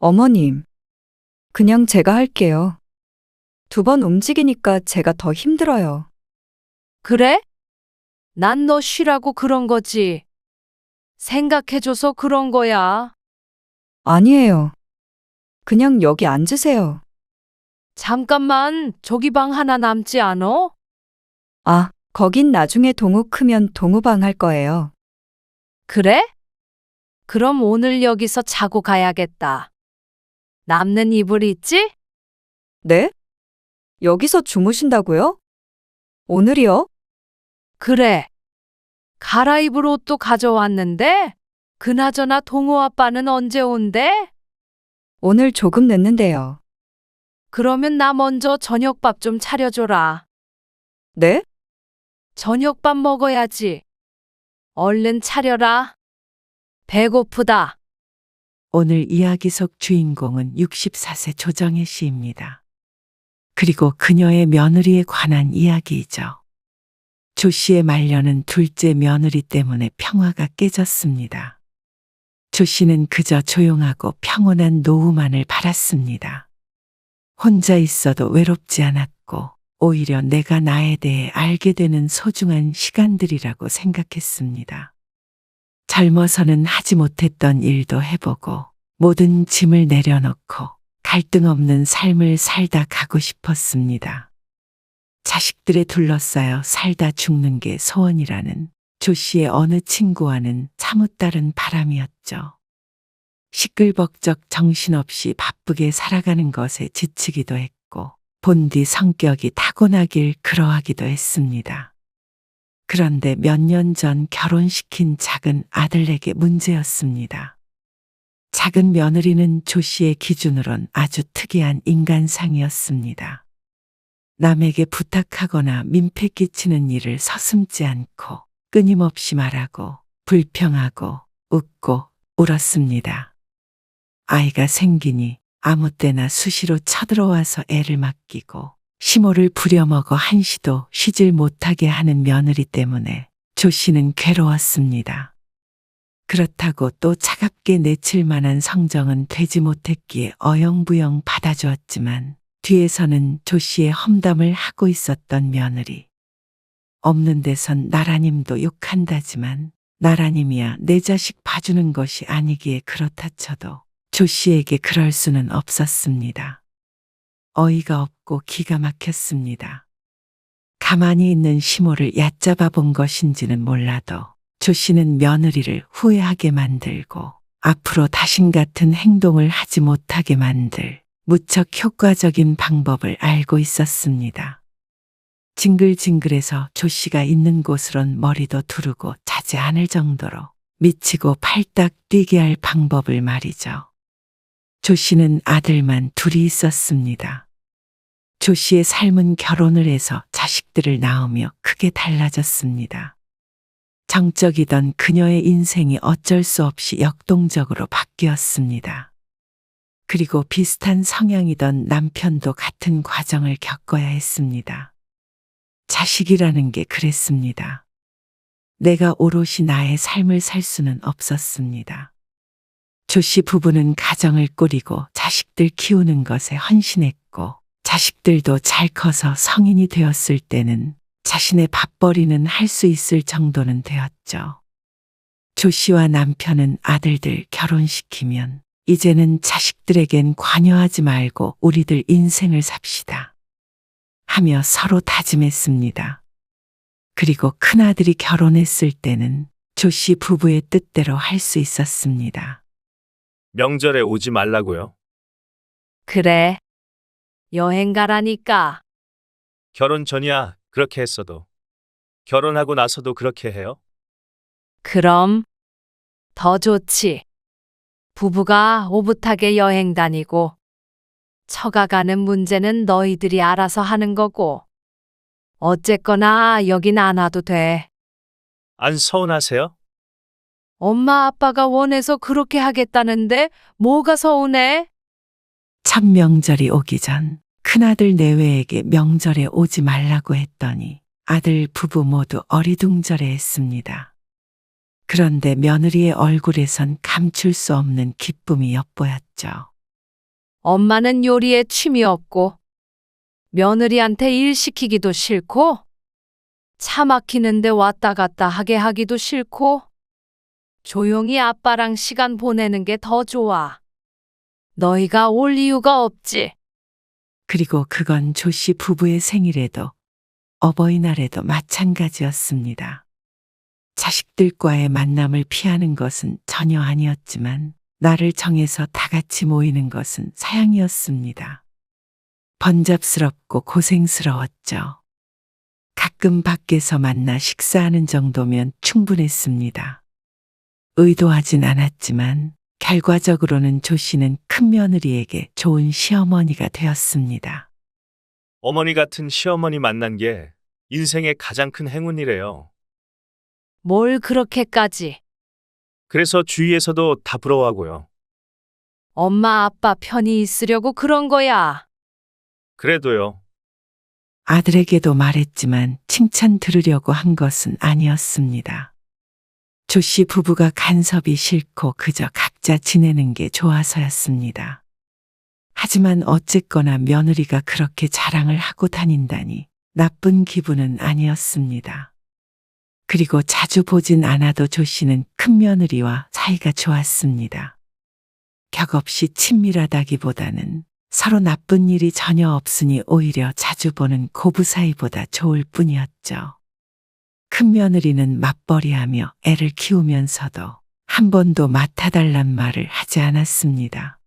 어머님, 그냥 제가 할게요. 2번 움직이니까 제가 더 힘들어요. 그래? 난 너 쉬라고 그런 거지. 생각해줘서 그런 거야. 아니에요. 그냥 여기 앉으세요. 잠깐만, 저기 방 하나 남지 않어? 아, 거긴 나중에 동우 크면 동우방 할 거예요. 그래? 그럼 오늘 여기서 자고 가야겠다. 남는 이불 있지? 네? 여기서 주무신다고요? 오늘이요? 그래. 갈아입을 옷도 가져왔는데? 그나저나 동호 아빠는 언제 온대? 오늘 조금 늦는데요. 그러면 나 먼저 저녁밥 좀 차려줘라. 네? 저녁밥 먹어야지. 얼른 차려라. 배고프다. 오늘 이야기 속 주인공은 64세 조정혜 씨입니다. 그리고 그녀의 며느리에 관한 이야기이죠. 조 씨의 말년은 둘째 며느리 때문에 평화가 깨졌습니다. 조 씨는 그저 조용하고 평온한 노후만을 바랐습니다. 혼자 있어도 외롭지 않았고 오히려 내가 나에 대해 알게 되는 소중한 시간들이라고 생각했습니다. 젊어서는 하지 못했던 일도 해보고 모든 짐을 내려놓고 갈등 없는 삶을 살다 가고 싶었습니다. 자식들에 둘러싸여 살다 죽는 게 소원이라는 조 씨의 어느 친구와는 사뭇 다른 바람이었죠. 시끌벅적 정신없이 바쁘게 살아가는 것에 지치기도 했고 본디 성격이 타고나길 그러하기도 했습니다. 그런데 몇 년 전 결혼시킨 작은 아들에게 문제였습니다. 작은 며느리는 조 씨의 기준으론 아주 특이한 인간상이었습니다. 남에게 부탁하거나 민폐 끼치는 일을 서슴지 않고 끊임없이 말하고 불평하고 웃고 울었습니다. 아이가 생기니 아무 때나 수시로 쳐들어와서 애를 맡기고 시모를 부려먹어 한시도 쉬질 못하게 하는 며느리 때문에 조 씨는 괴로웠습니다. 그렇다고 또 차갑게 내칠 만한 성정은 되지 못했기에 어영부영 받아주었지만 뒤에서는 조 씨의 험담을 하고 있었던 며느리. 없는 데선 나라님도 욕한다지만 나라님이야 내 자식 봐주는 것이 아니기에 그렇다 쳐도 조 씨에게 그럴 수는 없었습니다. 어이가 없고 기가 막혔습니다. 가만히 있는 시모를 얕잡아 본 것인지는 몰라도 조 씨는 며느리를 후회하게 만들고 앞으로 다신 같은 행동을 하지 못하게 만들 무척 효과적인 방법을 알고 있었습니다. 징글징글해서 조 씨가 있는 곳으론 머리도 두르고 자지 않을 정도로 미치고 팔딱 뛰게 할 방법을 말이죠. 조 씨는 아들만 둘이 있었습니다. 조 씨의 삶은 결혼을 해서 자식들을 낳으며 크게 달라졌습니다. 정적이던 그녀의 인생이 어쩔 수 없이 역동적으로 바뀌었습니다. 그리고 비슷한 성향이던 남편도 같은 과정을 겪어야 했습니다. 자식이라는 게 그랬습니다. 내가 오롯이 나의 삶을 살 수는 없었습니다. 조 씨 부부는 가정을 꾸리고 자식들 키우는 것에 헌신했고 자식들도 잘 커서 성인이 되었을 때는 자신의 밥벌이는 할 수 있을 정도는 되었죠. 조 씨와 남편은 아들들 결혼시키면 이제는 자식들에겐 관여하지 말고 우리들 인생을 삽시다 하며 서로 다짐했습니다. 그리고 큰아들이 결혼했을 때는 조 씨 부부의 뜻대로 할 수 있었습니다. 명절에 오지 말라고요. 그래. 여행 가라니까. 결혼 전이야 그렇게 했어도. 결혼하고 나서도 그렇게 해요? 그럼 더 좋지. 부부가 오붓하게 여행 다니고 처가 가는 문제는 너희들이 알아서 하는 거고. 어쨌거나 여긴 안 와도 돼. 안 서운하세요? 엄마 아빠가 원해서 그렇게 하겠다는데 뭐가 서운해? 첫 명절이 오기 전 큰아들 내외에게 명절에 오지 말라고 했더니 아들 부부 모두 어리둥절해 했습니다. 그런데 며느리의 얼굴에선 감출 수 없는 기쁨이 엿보였죠. 엄마는 요리에 취미 없고 며느리한테 일 시키기도 싫고 차 막히는데 왔다 갔다 하게 하기도 싫고 조용히 아빠랑 시간 보내는 게 더 좋아. 너희가 올 이유가 없지. 그리고 그건 조 씨 부부의 생일에도 어버이날에도 마찬가지였습니다. 자식들과의 만남을 피하는 것은 전혀 아니었지만 날을 정해서 다 같이 모이는 것은 사양이었습니다. 번잡스럽고 고생스러웠죠. 가끔 밖에서 만나 식사하는 정도면 충분했습니다. 의도하진 않았지만 결과적으로는 조 씨는 큰며느리에게 좋은 시어머니가 되었습니다. 어머니 같은 시어머니 만난 게 인생의 가장 큰 행운이래요. 뭘 그렇게까지. 그래서 주위에서도 다 부러워하고요. 엄마 아빠 편히 있으려고 그런 거야. 그래도요. 아들에게도 말했지만 칭찬 들으려고 한 것은 아니었습니다. 조 씨 부부가 간섭이 싫고 그저 각자 지내는 게 좋아서였습니다. 하지만 어쨌거나 며느리가 그렇게 자랑을 하고 다닌다니 나쁜 기분은 아니었습니다. 그리고 자주 보진 않아도 조 씨는 큰며느리와 사이가 좋았습니다. 격없이 친밀하다기보다는 서로 나쁜 일이 전혀 없으니 오히려 자주 보는 고부 사이보다 좋을 뿐이었죠. 큰며느리는 맞벌이하며 애를 키우면서도 한 번도 맡아달란 말을 하지 않았습니다.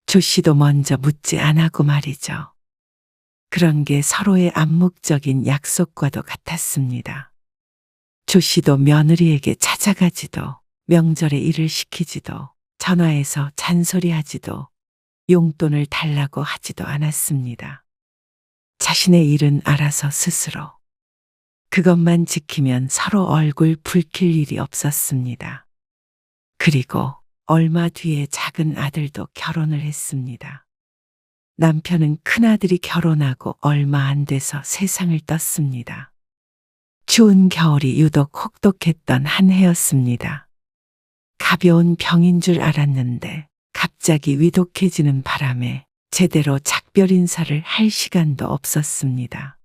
조 씨도 먼저 묻지 않았고 말이죠. 그런 게 서로의 암묵적인 약속과도 같았습니다. 조 씨도 며느리에게 찾아가지도 명절에 일을 시키지도 전화해서 잔소리하지도 용돈을 달라고 하지도 않았습니다. 자신의 일은 알아서 스스로. 그것만 지키면 서로 얼굴 붉힐 일이 없었습니다. 그리고 얼마 뒤에 작은 아들도 결혼을 했습니다. 남편은 큰아들이 결혼하고 얼마 안 돼서 세상을 떴습니다. 추운 겨울이 유독 혹독했던 한 해였습니다. 가벼운 병인 줄 알았는데 갑자기 위독해지는 바람에 제대로 작별 인사를 할 시간도 없었습니다.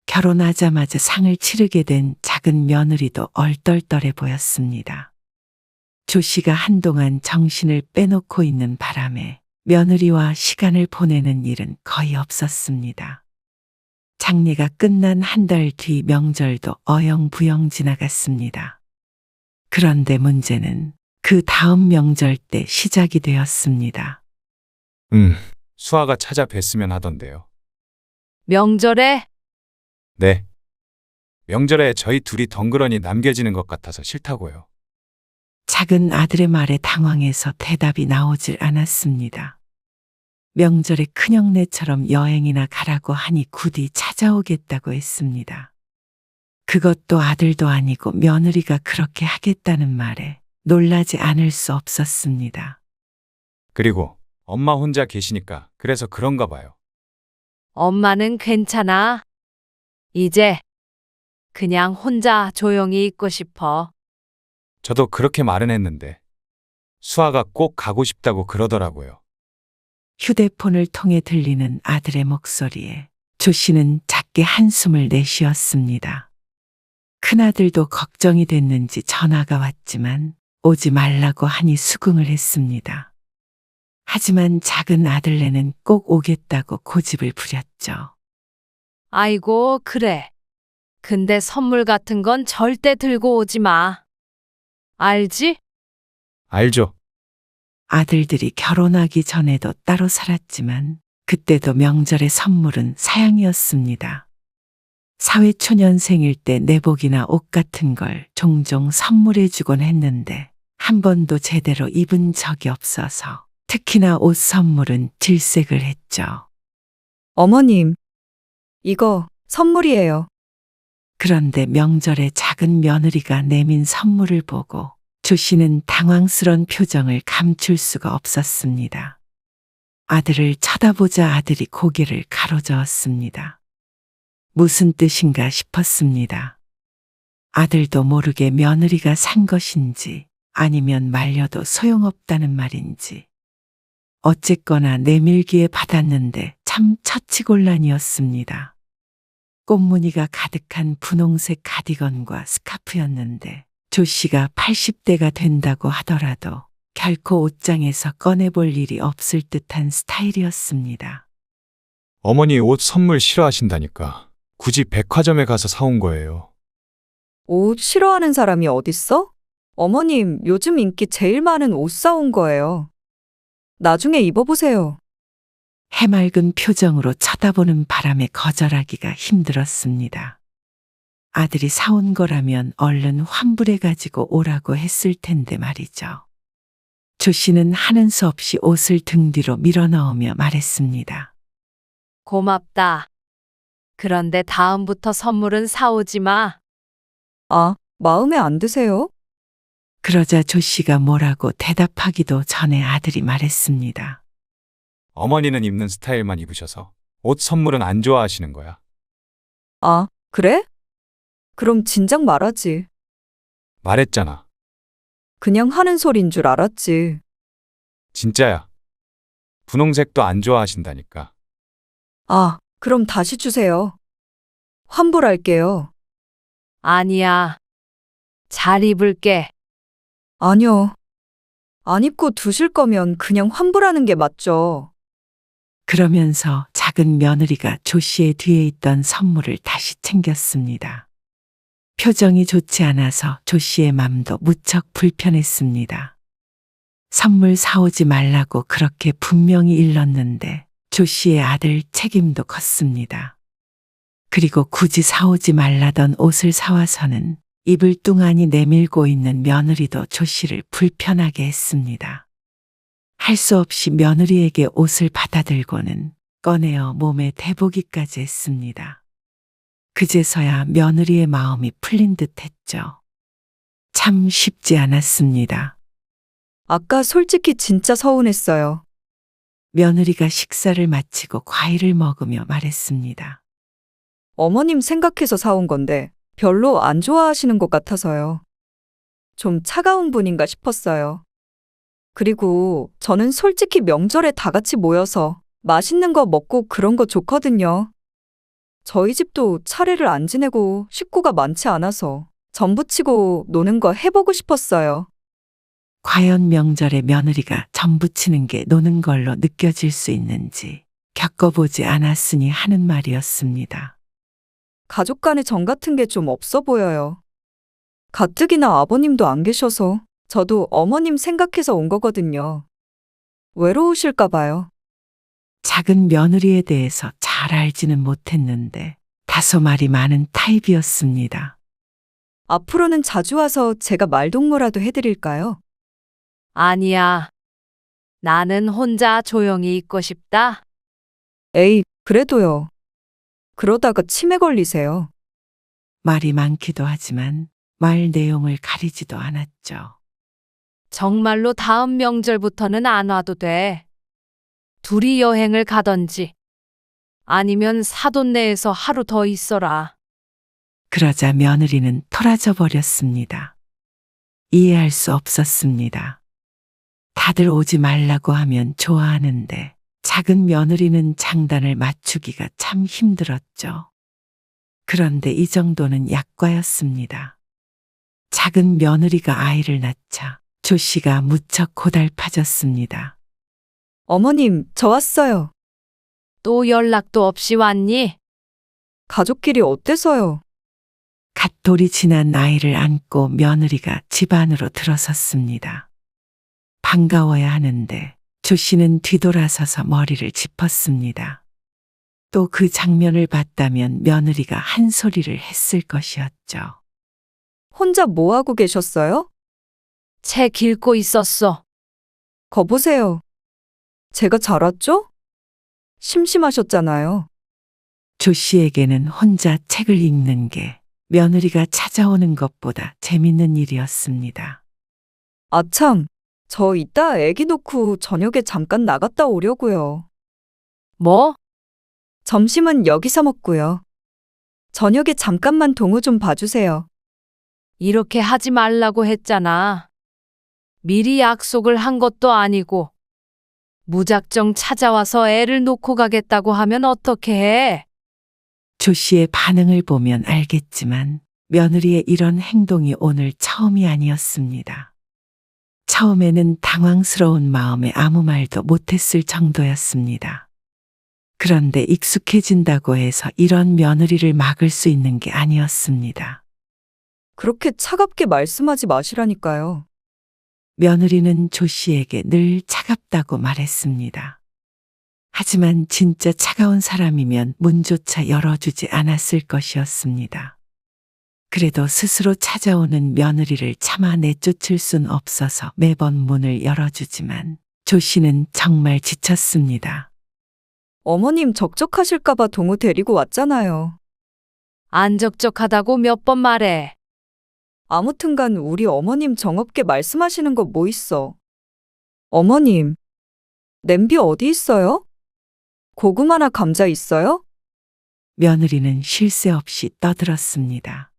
결혼하자마자 상을 치르게 된 작은 며느리도 얼떨떨해 보였습니다. 조 씨가 한동안 정신을 빼놓고 있는 바람에 며느리와 시간을 보내는 일은 거의 없었습니다. 장례가 끝난 한 달 뒤 명절도 어영부영 지나갔습니다. 그런데 문제는 그 다음 명절 때 시작이 되었습니다. 수아가 찾아뵀으면 하던데요. 명절에 네. 명절에 저희 둘이 덩그러니 남겨지는 것 같아서 싫다고요. 작은 아들의 말에 당황해서 대답이 나오질 않았습니다. 명절에 큰형네처럼 여행이나 가라고 하니 굳이 찾아오겠다고 했습니다. 그것도 아들도 아니고 며느리가 그렇게 하겠다는 말에 놀라지 않을 수 없었습니다. 그리고 엄마 혼자 계시니까 그래서 그런가 봐요. 엄마는 괜찮아. 이제 그냥 혼자 조용히 있고 싶어. 저도 그렇게 말은 했는데 수아가 꼭 가고 싶다고 그러더라고요. 휴대폰을 통해 들리는 아들의 목소리에 조 씨는 작게 한숨을 내쉬었습니다. 큰아들도 걱정이 됐는지 전화가 왔지만 오지 말라고 하니 수긍을 했습니다. 하지만 작은 아들네는 꼭 오겠다고 고집을 부렸죠. 아이고, 그래. 근데 선물 같은 건 절대 들고 오지 마. 알지? 알죠? 아들들이 결혼하기 전에도 따로 살았지만 그때도 명절의 선물은 사양이었습니다. 사회초년생일 때 내복이나 옷 같은 걸 종종 선물해 주곤 했는데 한 번도 제대로 입은 적이 없어서 특히나 옷 선물은 질색을 했죠. 어머님, 이거 선물이에요. 그런데 명절에 작은 며느리가 내민 선물을 보고 조 씨는 당황스런 표정을 감출 수가 없었습니다. 아들을 쳐다보자 아들이 고개를 가로저었습니다. 무슨 뜻인가 싶었습니다. 아들도 모르게 며느리가 산 것인지 아니면 말려도 소용없다는 말인지. 어쨌거나 내밀기에 받았는데 참 처치곤란이었습니다. 꽃무늬가 가득한 분홍색 가디건과 스카프였는데 조 씨가 80대가 된다고 하더라도 결코 옷장에서 꺼내볼 일이 없을 듯한 스타일이었습니다. 어머니 옷 선물 싫어하신다니까. 굳이 백화점에 가서 사온 거예요. 옷 싫어하는 사람이 어딨어? 어머님, 요즘 인기 제일 많은 옷 사온 거예요. 나중에 입어보세요. 해맑은 표정으로 쳐다보는 바람에 거절하기가 힘들었습니다. 아들이 사온 거라면 얼른 환불해가지고 오라고 했을 텐데 말이죠. 조 씨는 하는 수 없이 옷을 등 뒤로 밀어넣으며 말했습니다. 고맙다. 그런데 다음부터 선물은 사오지 마. 아, 마음에 안 드세요? 그러자 조 씨가 뭐라고 대답하기도 전에 아들이 말했습니다. 어머니는 입는 스타일만 입으셔서 옷 선물은 안 좋아하시는 거야. 아, 그래? 그럼 진작 말하지. 말했잖아. 그냥 하는 소린 줄 알았지. 진짜야. 분홍색도 안 좋아하신다니까. 아, 그럼 다시 주세요. 환불할게요. 아니야. 잘 입을게. 아니요. 안 입고 두실 거면 그냥 환불하는 게 맞죠. 그러면서 작은 며느리가 조 씨의 뒤에 있던 선물을 다시 챙겼습니다. 표정이 좋지 않아서 조 씨의 맘도 무척 불편했습니다. 선물 사오지 말라고 그렇게 분명히 일렀는데 조 씨의 아들 책임도 컸습니다. 그리고 굳이 사오지 말라던 옷을 사와서는 입을 뚱하니 내밀고 있는 며느리도 조 씨를 불편하게 했습니다. 할 수 없이 며느리에게 옷을 받아들고는 꺼내어 몸에 대보기까지 했습니다. 그제서야 며느리의 마음이 풀린 듯 했죠. 참 쉽지 않았습니다. 아까 솔직히 진짜 서운했어요. 며느리가 식사를 마치고 과일을 먹으며 말했습니다. 어머님 생각해서 사온 건데 별로 안 좋아하시는 것 같아서요. 좀 차가운 분인가 싶었어요. 그리고 저는 솔직히 명절에 다 같이 모여서 맛있는 거 먹고 그런 거 좋거든요. 저희 집도 차례를 안 지내고 식구가 많지 않아서 전부치고 노는 거 해보고 싶었어요. 과연 명절에 며느리가 전부치는 게 노는 걸로 느껴질 수 있는지 겪어보지 않았으니 하는 말이었습니다. 가족 간의 정 같은 게 좀 없어 보여요. 가뜩이나 아버님도 안 계셔서 저도 어머님 생각해서 온 거거든요. 외로우실까 봐요. 작은 며느리에 대해서 잘 알지는 못했는데 다소 말이 많은 타입이었습니다. 앞으로는 자주 와서 제가 말동무라도 해드릴까요? 아니야. 나는 혼자 조용히 있고 싶다. 에이, 그래도요. 그러다가 치매 걸리세요. 말이 많기도 하지만 말 내용을 가리지도 않았죠. 정말로 다음 명절부터는 안 와도 돼. 둘이 여행을 가던지 아니면 사돈 내에서 하루 더 있어라. 그러자 며느리는 토라져 버렸습니다. 이해할 수 없었습니다. 다들 오지 말라고 하면 좋아하는데 작은 며느리는 장단을 맞추기가 참 힘들었죠. 그런데 이 정도는 약과였습니다. 작은 며느리가 아이를 낳자 조 씨가 무척 고달파졌습니다. 어머님, 저 왔어요. 또 연락도 없이 왔니? 가족끼리 어때서요? 갓 돌이 지난 아이를 안고 며느리가 집 안으로 들어섰습니다. 반가워야 하는데 조 씨는 뒤돌아서서 머리를 짚었습니다. 또 그 장면을 봤다면 며느리가 한 소리를 했을 것이었죠. 혼자 뭐 하고 계셨어요? 책 읽고 있었어. 거 보세요. 제가 잘 왔죠? 심심하셨잖아요. 조 씨에게는 혼자 책을 읽는 게 며느리가 찾아오는 것보다 재밌는 일이었습니다. 아참, 저 이따 애기 놓고 저녁에 잠깐 나갔다 오려고요. 뭐? 점심은 여기서 먹고요. 저녁에 잠깐만 동우 좀 봐주세요. 이렇게 하지 말라고 했잖아. 미리 약속을 한 것도 아니고. 무작정 찾아와서 애를 놓고 가겠다고 하면 어떻게 해? 조 씨의 반응을 보면 알겠지만 며느리의 이런 행동이 오늘 처음이 아니었습니다. 처음에는 당황스러운 마음에 아무 말도 못했을 정도였습니다. 그런데 익숙해진다고 해서 이런 며느리를 막을 수 있는 게 아니었습니다. 그렇게 차갑게 말씀하지 마시라니까요. 며느리는 조 씨에게 늘 차갑다고 말했습니다. 하지만 진짜 차가운 사람이면 문조차 열어주지 않았을 것이었습니다. 그래도 스스로 찾아오는 며느리를 차마 내쫓을 순 없어서 매번 문을 열어주지만 조 씨는 정말 지쳤습니다. 어머님 적적하실까봐 동우 데리고 왔잖아요. 안 적적하다고 몇 번 말해. 아무튼간 우리 어머님 정없게 말씀하시는 거 뭐 있어? 어머님, 냄비 어디 있어요? 고구마나 감자 있어요? 며느리는 쉴 새 없이 떠들었습니다.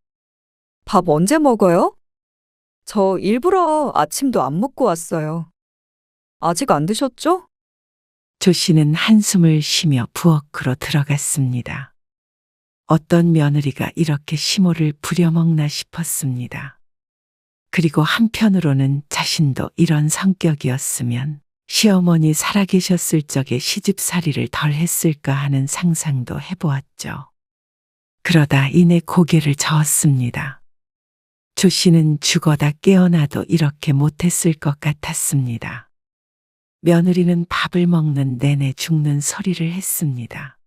밥 언제 먹어요? 저 일부러 아침도 안 먹고 왔어요. 아직 안 드셨죠? 조 씨는 한숨을 쉬며 부엌으로 들어갔습니다. 어떤 며느리가 이렇게 시모를 부려먹나 싶었습니다. 그리고 한편으로는 자신도 이런 성격이었으면 시어머니 살아계셨을 적에 시집살이를 덜 했을까 하는 상상도 해보았죠. 그러다 이내 고개를 저었습니다. 조 씨는 죽어다 깨어나도 이렇게 못했을 것 같았습니다. 며느리는 밥을 먹는 내내 죽는 소리를 했습니다.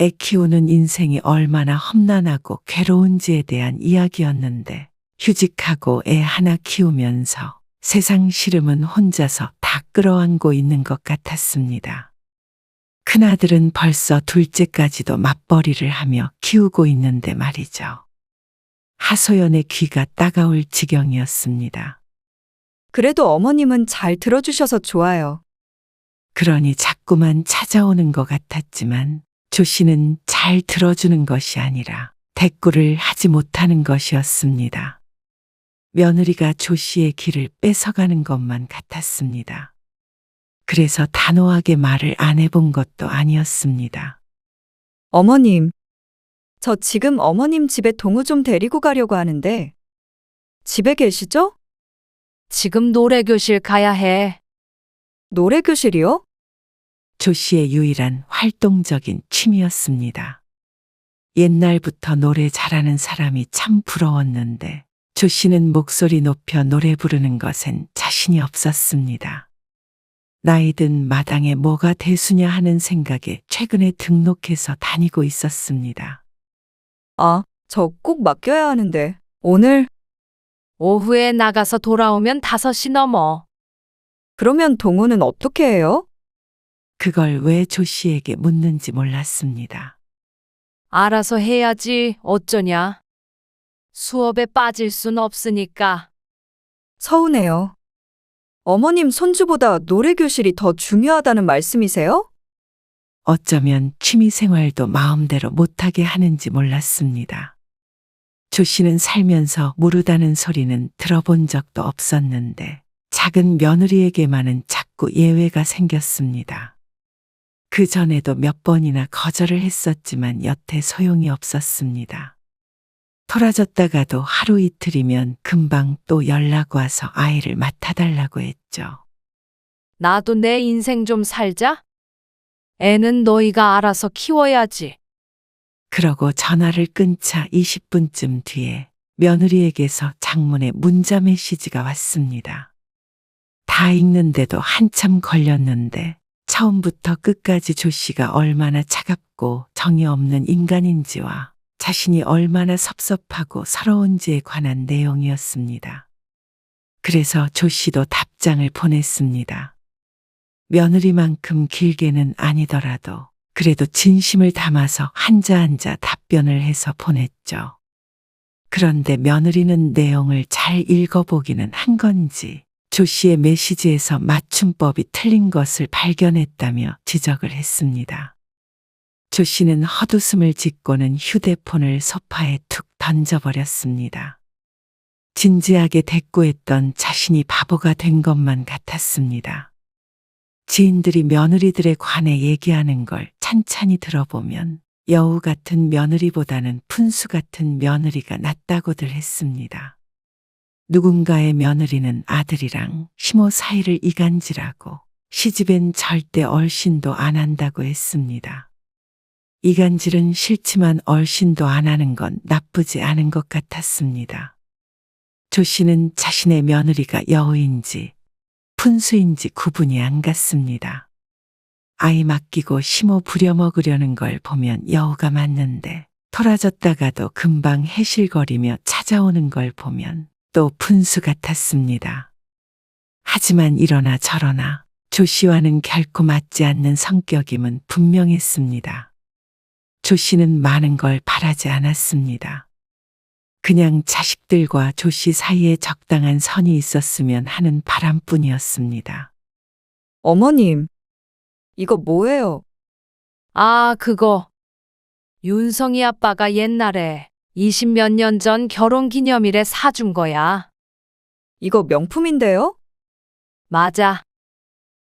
애 키우는 인생이 얼마나 험난하고 괴로운지에 대한 이야기였는데 휴직하고 애 하나 키우면서 세상 시름은 혼자서 다 끌어안고 있는 것 같았습니다. 큰아들은 벌써 둘째까지도 맞벌이를 하며 키우고 있는데 말이죠. 하소연의 귀가 따가울 지경이었습니다. 그래도 어머님은 잘 들어주셔서 좋아요. 그러니 자꾸만 찾아오는 것 같았지만 조 씨는 잘 들어주는 것이 아니라 대꾸를 하지 못하는 것이었습니다. 며느리가 조 씨의 길을 뺏어가는 것만 같았습니다. 그래서 단호하게 말을 안 해본 것도 아니었습니다. 어머님, 저 지금 어머님 집에 동우 좀 데리고 가려고 하는데 집에 계시죠? 지금 노래교실 가야 해. 노래교실이요? 조 씨의 유일한 활동적인 취미였습니다. 옛날부터 노래 잘하는 사람이 참 부러웠는데 조 씨는 목소리 높여 노래 부르는 것엔 자신이 없었습니다. 나이든 마당에 뭐가 대수냐 하는 생각에 최근에 등록해서 다니고 있었습니다. 아, 저 꼭 맡겨야 하는데 오늘 오후에 나가서 돌아오면 5시 넘어. 그러면 동우는 어떻게 해요? 그걸 왜 조 씨에게 묻는지 몰랐습니다. 알아서 해야지 어쩌냐. 수업에 빠질 순 없으니까. 서운해요. 어머님 손주보다 노래교실이 더 중요하다는 말씀이세요? 어쩌면 취미 생활도 마음대로 못하게 하는지 몰랐습니다. 조 씨는 살면서 모르다는 소리는 들어본 적도 없었는데 작은 며느리에게만은 자꾸 예외가 생겼습니다. 그 전에도 몇 번이나 거절을 했었지만 여태 소용이 없었습니다. 토라졌다가도 하루 이틀이면 금방 또 연락 와서 아이를 맡아달라고 했죠. 나도 내 인생 좀 살자. 애는 너희가 알아서 키워야지. 그러고 전화를 끊자 20분쯤 뒤에 며느리에게서 장문의 문자 메시지가 왔습니다. 다 읽는데도 한참 걸렸는데 처음부터 끝까지 조 씨가 얼마나 차갑고 정이 없는 인간인지와 자신이 얼마나 섭섭하고 서러운지에 관한 내용이었습니다. 그래서 조 씨도 답장을 보냈습니다. 며느리만큼 길게는 아니더라도 그래도 진심을 담아서 한자 한자 답변을 해서 보냈죠. 그런데 며느리는 내용을 잘 읽어보기는 한 건지 조 씨의 메시지에서 맞춤법이 틀린 것을 발견했다며 지적을 했습니다. 조 씨는 헛웃음을 짓고는 휴대폰을 소파에 툭 던져버렸습니다. 진지하게 대꾸했던 자신이 바보가 된 것만 같았습니다. 지인들이 며느리들에 관해 얘기하는 걸 찬찬히 들어보면 여우 같은 며느리보다는 푼수 같은 며느리가 낫다고들 했습니다. 누군가의 며느리는 아들이랑 시모 사이를 이간질하고 시집엔 절대 얼씬도 안 한다고 했습니다. 이간질은 싫지만 얼씬도 안 하는 건 나쁘지 않은 것 같았습니다. 조 씨는 자신의 며느리가 여우인지 푼수인지 구분이 안 갔습니다. 아이 맡기고 시모 부려먹으려는 걸 보면 여우가 맞는데 토라졌다가도 금방 해실거리며 찾아오는 걸 보면 또 푼수 같았습니다. 하지만 이러나 저러나 조 씨와는 결코 맞지 않는 성격임은 분명했습니다. 조 씨는 많은 걸 바라지 않았습니다. 그냥 자식들과 조 씨 사이에 적당한 선이 있었으면 하는 바람뿐이었습니다. 어머님, 이거 뭐예요? 아, 그거. 윤성이 아빠가 옛날에 20몇 년 전 결혼 기념일에 사준 거야. 이거 명품인데요? 맞아.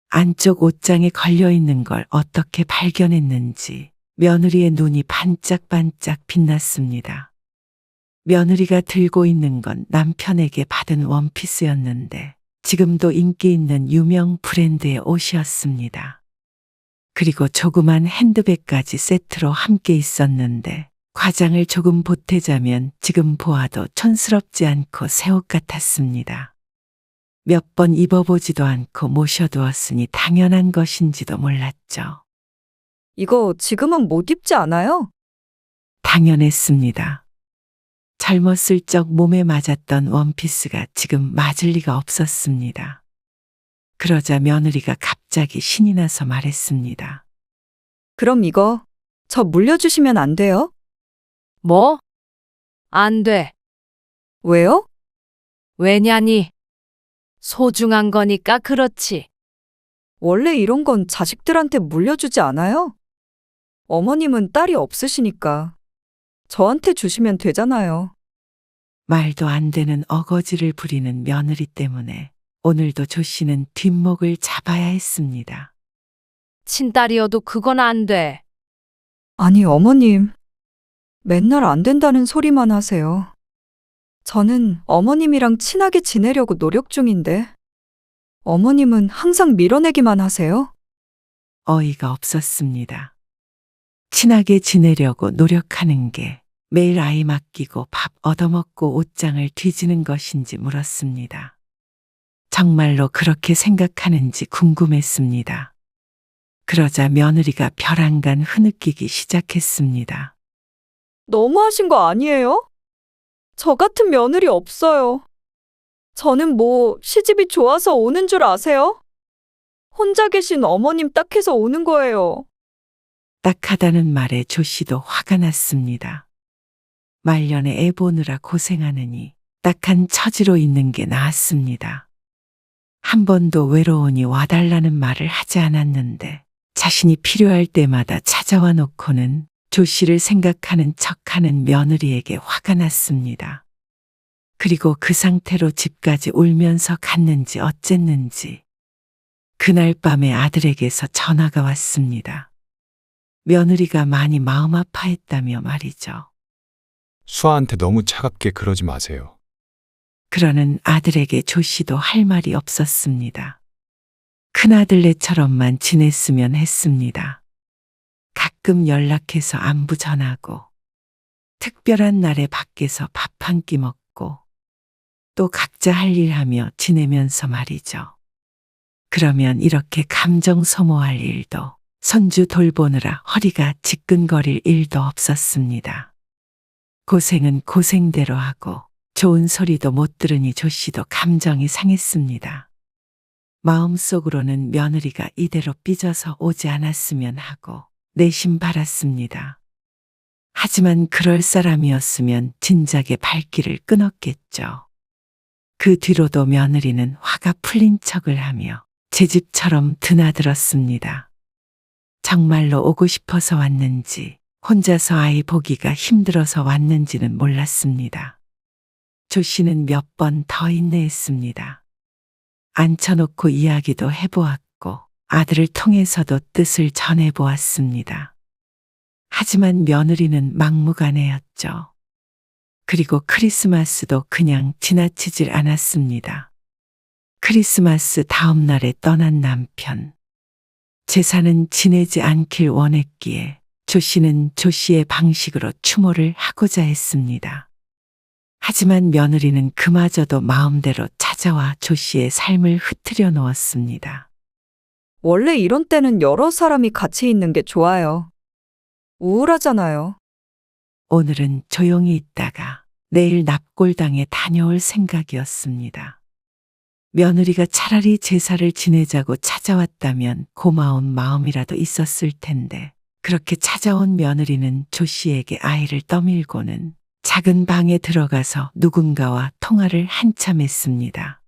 안쪽 옷장에 걸려 있는 걸 어떻게 발견했는지 며느리의 눈이 반짝반짝 빛났습니다. 며느리가 들고 있는 건 남편에게 받은 원피스였는데 지금도 인기 있는 유명 브랜드의 옷이었습니다. 그리고 조그만 핸드백까지 세트로 함께 있었는데 과장을 조금 보태자면 지금 보아도 촌스럽지 않고 새 옷 같았습니다. 몇 번 입어보지도 않고 모셔두었으니 당연한 것인지도 몰랐죠. 이거 지금은 못 입지 않아요? 당연했습니다. 젊었을 적 몸에 맞았던 원피스가 지금 맞을 리가 없었습니다. 그러자 며느리가 갑자기 신이 나서 말했습니다. 그럼 이거 저 물려주시면 안 돼요? 뭐? 안 돼. 왜요? 왜냐니? 소중한 거니까 그렇지. 원래 이런 건 자식들한테 물려주지 않아요? 어머님은 딸이 없으시니까 저한테 주시면 되잖아요. 말도 안 되는 어거지를 부리는 며느리 때문에 오늘도 조 씨는 뒷목을 잡아야 했습니다. 친딸이어도 그건 안 돼. 아니, 어머님. 맨날 안 된다는 소리만 하세요. 저는 어머님이랑 친하게 지내려고 노력 중인데, 어머님은 항상 밀어내기만 하세요? 어이가 없었습니다. 친하게 지내려고 노력하는 게 매일 아이 맡기고 밥 얻어먹고 옷장을 뒤지는 것인지 물었습니다. 정말로 그렇게 생각하는지 궁금했습니다. 그러자 며느리가 벼랑간 흐느끼기 시작했습니다. 너무하신 거 아니에요? 저 같은 며느리 없어요. 저는 뭐 시집이 좋아서 오는 줄 아세요? 혼자 계신 어머님 딱해서 오는 거예요. 딱하다는 말에 조 씨도 화가 났습니다. 말년에 애 보느라 고생하느니 딱한 처지로 있는 게 나았습니다. 한 번도 외로우니 와달라는 말을 하지 않았는데 자신이 필요할 때마다 찾아와 놓고는 조 씨를 생각하는 척하는 며느리에게 화가 났습니다. 그리고 그 상태로 집까지 울면서 갔는지 어쨌는지 그날 밤에 아들에게서 전화가 왔습니다. 며느리가 많이 마음 아파했다며 말이죠. 수아한테 너무 차갑게 그러지 마세요. 그러는 아들에게 조 씨도 할 말이 없었습니다. 큰아들네처럼만 지냈으면 했습니다. 가끔 연락해서 안부 전하고 특별한 날에 밖에서 밥 한 끼 먹고 또 각자 할 일 하며 지내면서 말이죠. 그러면 이렇게 감정 소모할 일도 손주 돌보느라 허리가 지끈거릴 일도 없었습니다. 고생은 고생대로 하고 좋은 소리도 못 들으니 조 씨도 감정이 상했습니다. 마음속으로는 며느리가 이대로 삐져서 오지 않았으면 하고 내심 바랐습니다. 하지만 그럴 사람이었으면 진작에 발길을 끊었겠죠. 그 뒤로도 며느리는 화가 풀린 척을 하며 제 집처럼 드나들었습니다. 정말로 오고 싶어서 왔는지 혼자서 아이 보기가 힘들어서 왔는지는 몰랐습니다. 조 씨는 몇 번 더 인내했습니다. 앉혀놓고 이야기도 해보았고 아들을 통해서도 뜻을 전해 보았습니다. 하지만 며느리는 막무가내였죠. 그리고 크리스마스도 그냥 지나치질 않았습니다. 크리스마스 다음 날에 떠난 남편. 제사는 지내지 않길 원했기에 조 씨는 조 씨의 방식으로 추모를 하고자 했습니다. 하지만 며느리는 그마저도 마음대로 찾아와 조 씨의 삶을 흐트려 놓았습니다. 원래 이런 때는 여러 사람이 같이 있는 게 좋아요. 우울하잖아요. 오늘은 조용히 있다가 내일 납골당에 다녀올 생각이었습니다. 며느리가 차라리 제사를 지내자고 찾아왔다면 고마운 마음이라도 있었을 텐데 그렇게 찾아온 며느리는 조 씨에게 아이를 떠밀고는 작은 방에 들어가서 누군가와 통화를 한참 했습니다.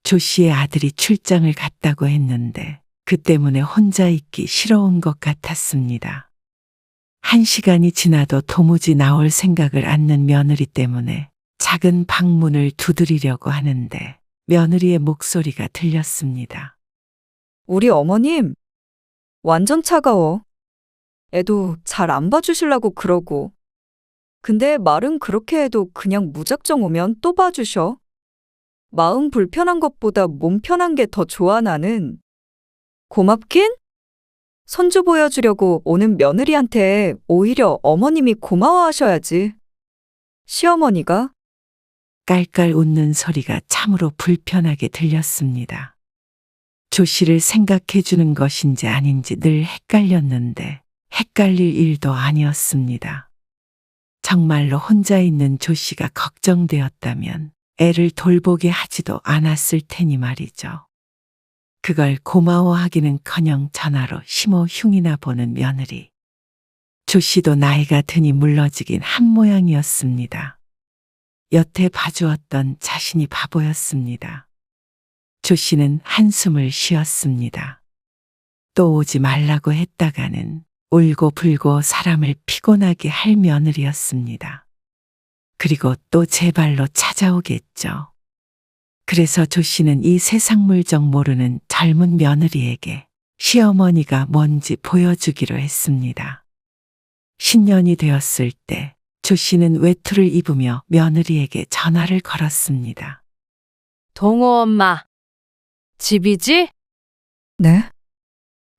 조 씨의 아들이 출장을 갔다고 했는데 그 때문에 혼자 있기 싫어온 것 같았습니다. 1시간이 지나도 도무지 나올 생각을 않는 며느리 때문에 작은 방문을 두드리려고 하는데 며느리의 목소리가 들렸습니다. 우리 어머님, 완전 차가워. 애도 잘 안 봐주시려고 그러고. 근데 말은 그렇게 해도 그냥 무작정 오면 또 봐주셔. 마음 불편한 것보다 몸 편한 게 더 좋아 나는. 고맙긴? 손주 보여주려고 오는 며느리한테 오히려 어머님이 고마워하셔야지. 시어머니가? 깔깔 웃는 소리가 참으로 불편하게 들렸습니다. 조 씨를 생각해 주는 것인지 아닌지 늘 헷갈렸는데 헷갈릴 일도 아니었습니다. 정말로 혼자 있는 조 씨가 걱정되었다면 애를 돌보게 하지도 않았을 테니 말이죠. 그걸 고마워하기는커녕 전화로 심호 흉이나 보는 며느리. 조 씨도 나이가 드니 물러지긴 한 모양이었습니다. 여태 봐주었던 자신이 바보였습니다. 조 씨는 한숨을 쉬었습니다. 또 오지 말라고 했다가는 울고 불고 사람을 피곤하게 할 며느리였습니다. 그리고 또 제 발로 찾아오겠죠. 그래서 조 씨는 이 세상 물정 모르는 젊은 며느리에게 시어머니가 뭔지 보여주기로 했습니다. 신년이 되었을 때 조 씨는 외투를 입으며 며느리에게 전화를 걸었습니다. 동호 엄마, 집이지? 네?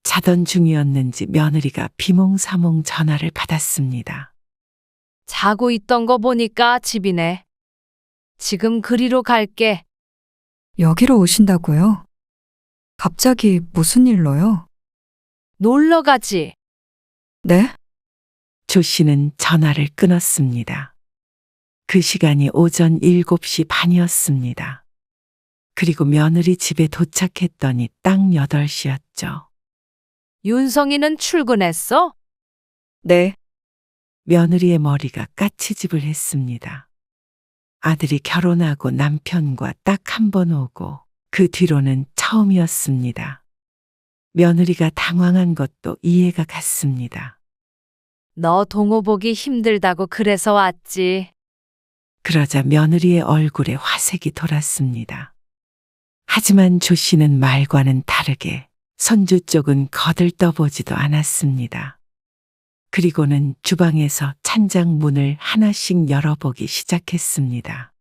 자던 중이었는지 며느리가 비몽사몽 전화를 받았습니다. 자고 있던 거 보니까 집이네. 지금 그리로 갈게. 여기로 오신다고요? 갑자기 무슨 일로요? 놀러 가지. 네? 조 씨는 전화를 끊었습니다. 그 시간이 오전 7시 반이었습니다. 그리고 며느리 집에 도착했더니 딱 8시였죠. 윤성이는 출근했어? 네. 며느리의 머리가 까치집을 했습니다. 아들이 결혼하고 남편과 딱 한 번 오고 그 뒤로는 처음이었습니다. 며느리가 당황한 것도 이해가 갔습니다. 너 동호 보기 힘들다고 그래서 왔지. 그러자 며느리의 얼굴에 화색이 돌았습니다. 하지만 조 씨는 말과는 다르게 손주 쪽은 거들떠보지도 않았습니다. 그리고는 주방에서 찬장 문을 하나씩 열어보기 시작했습니다.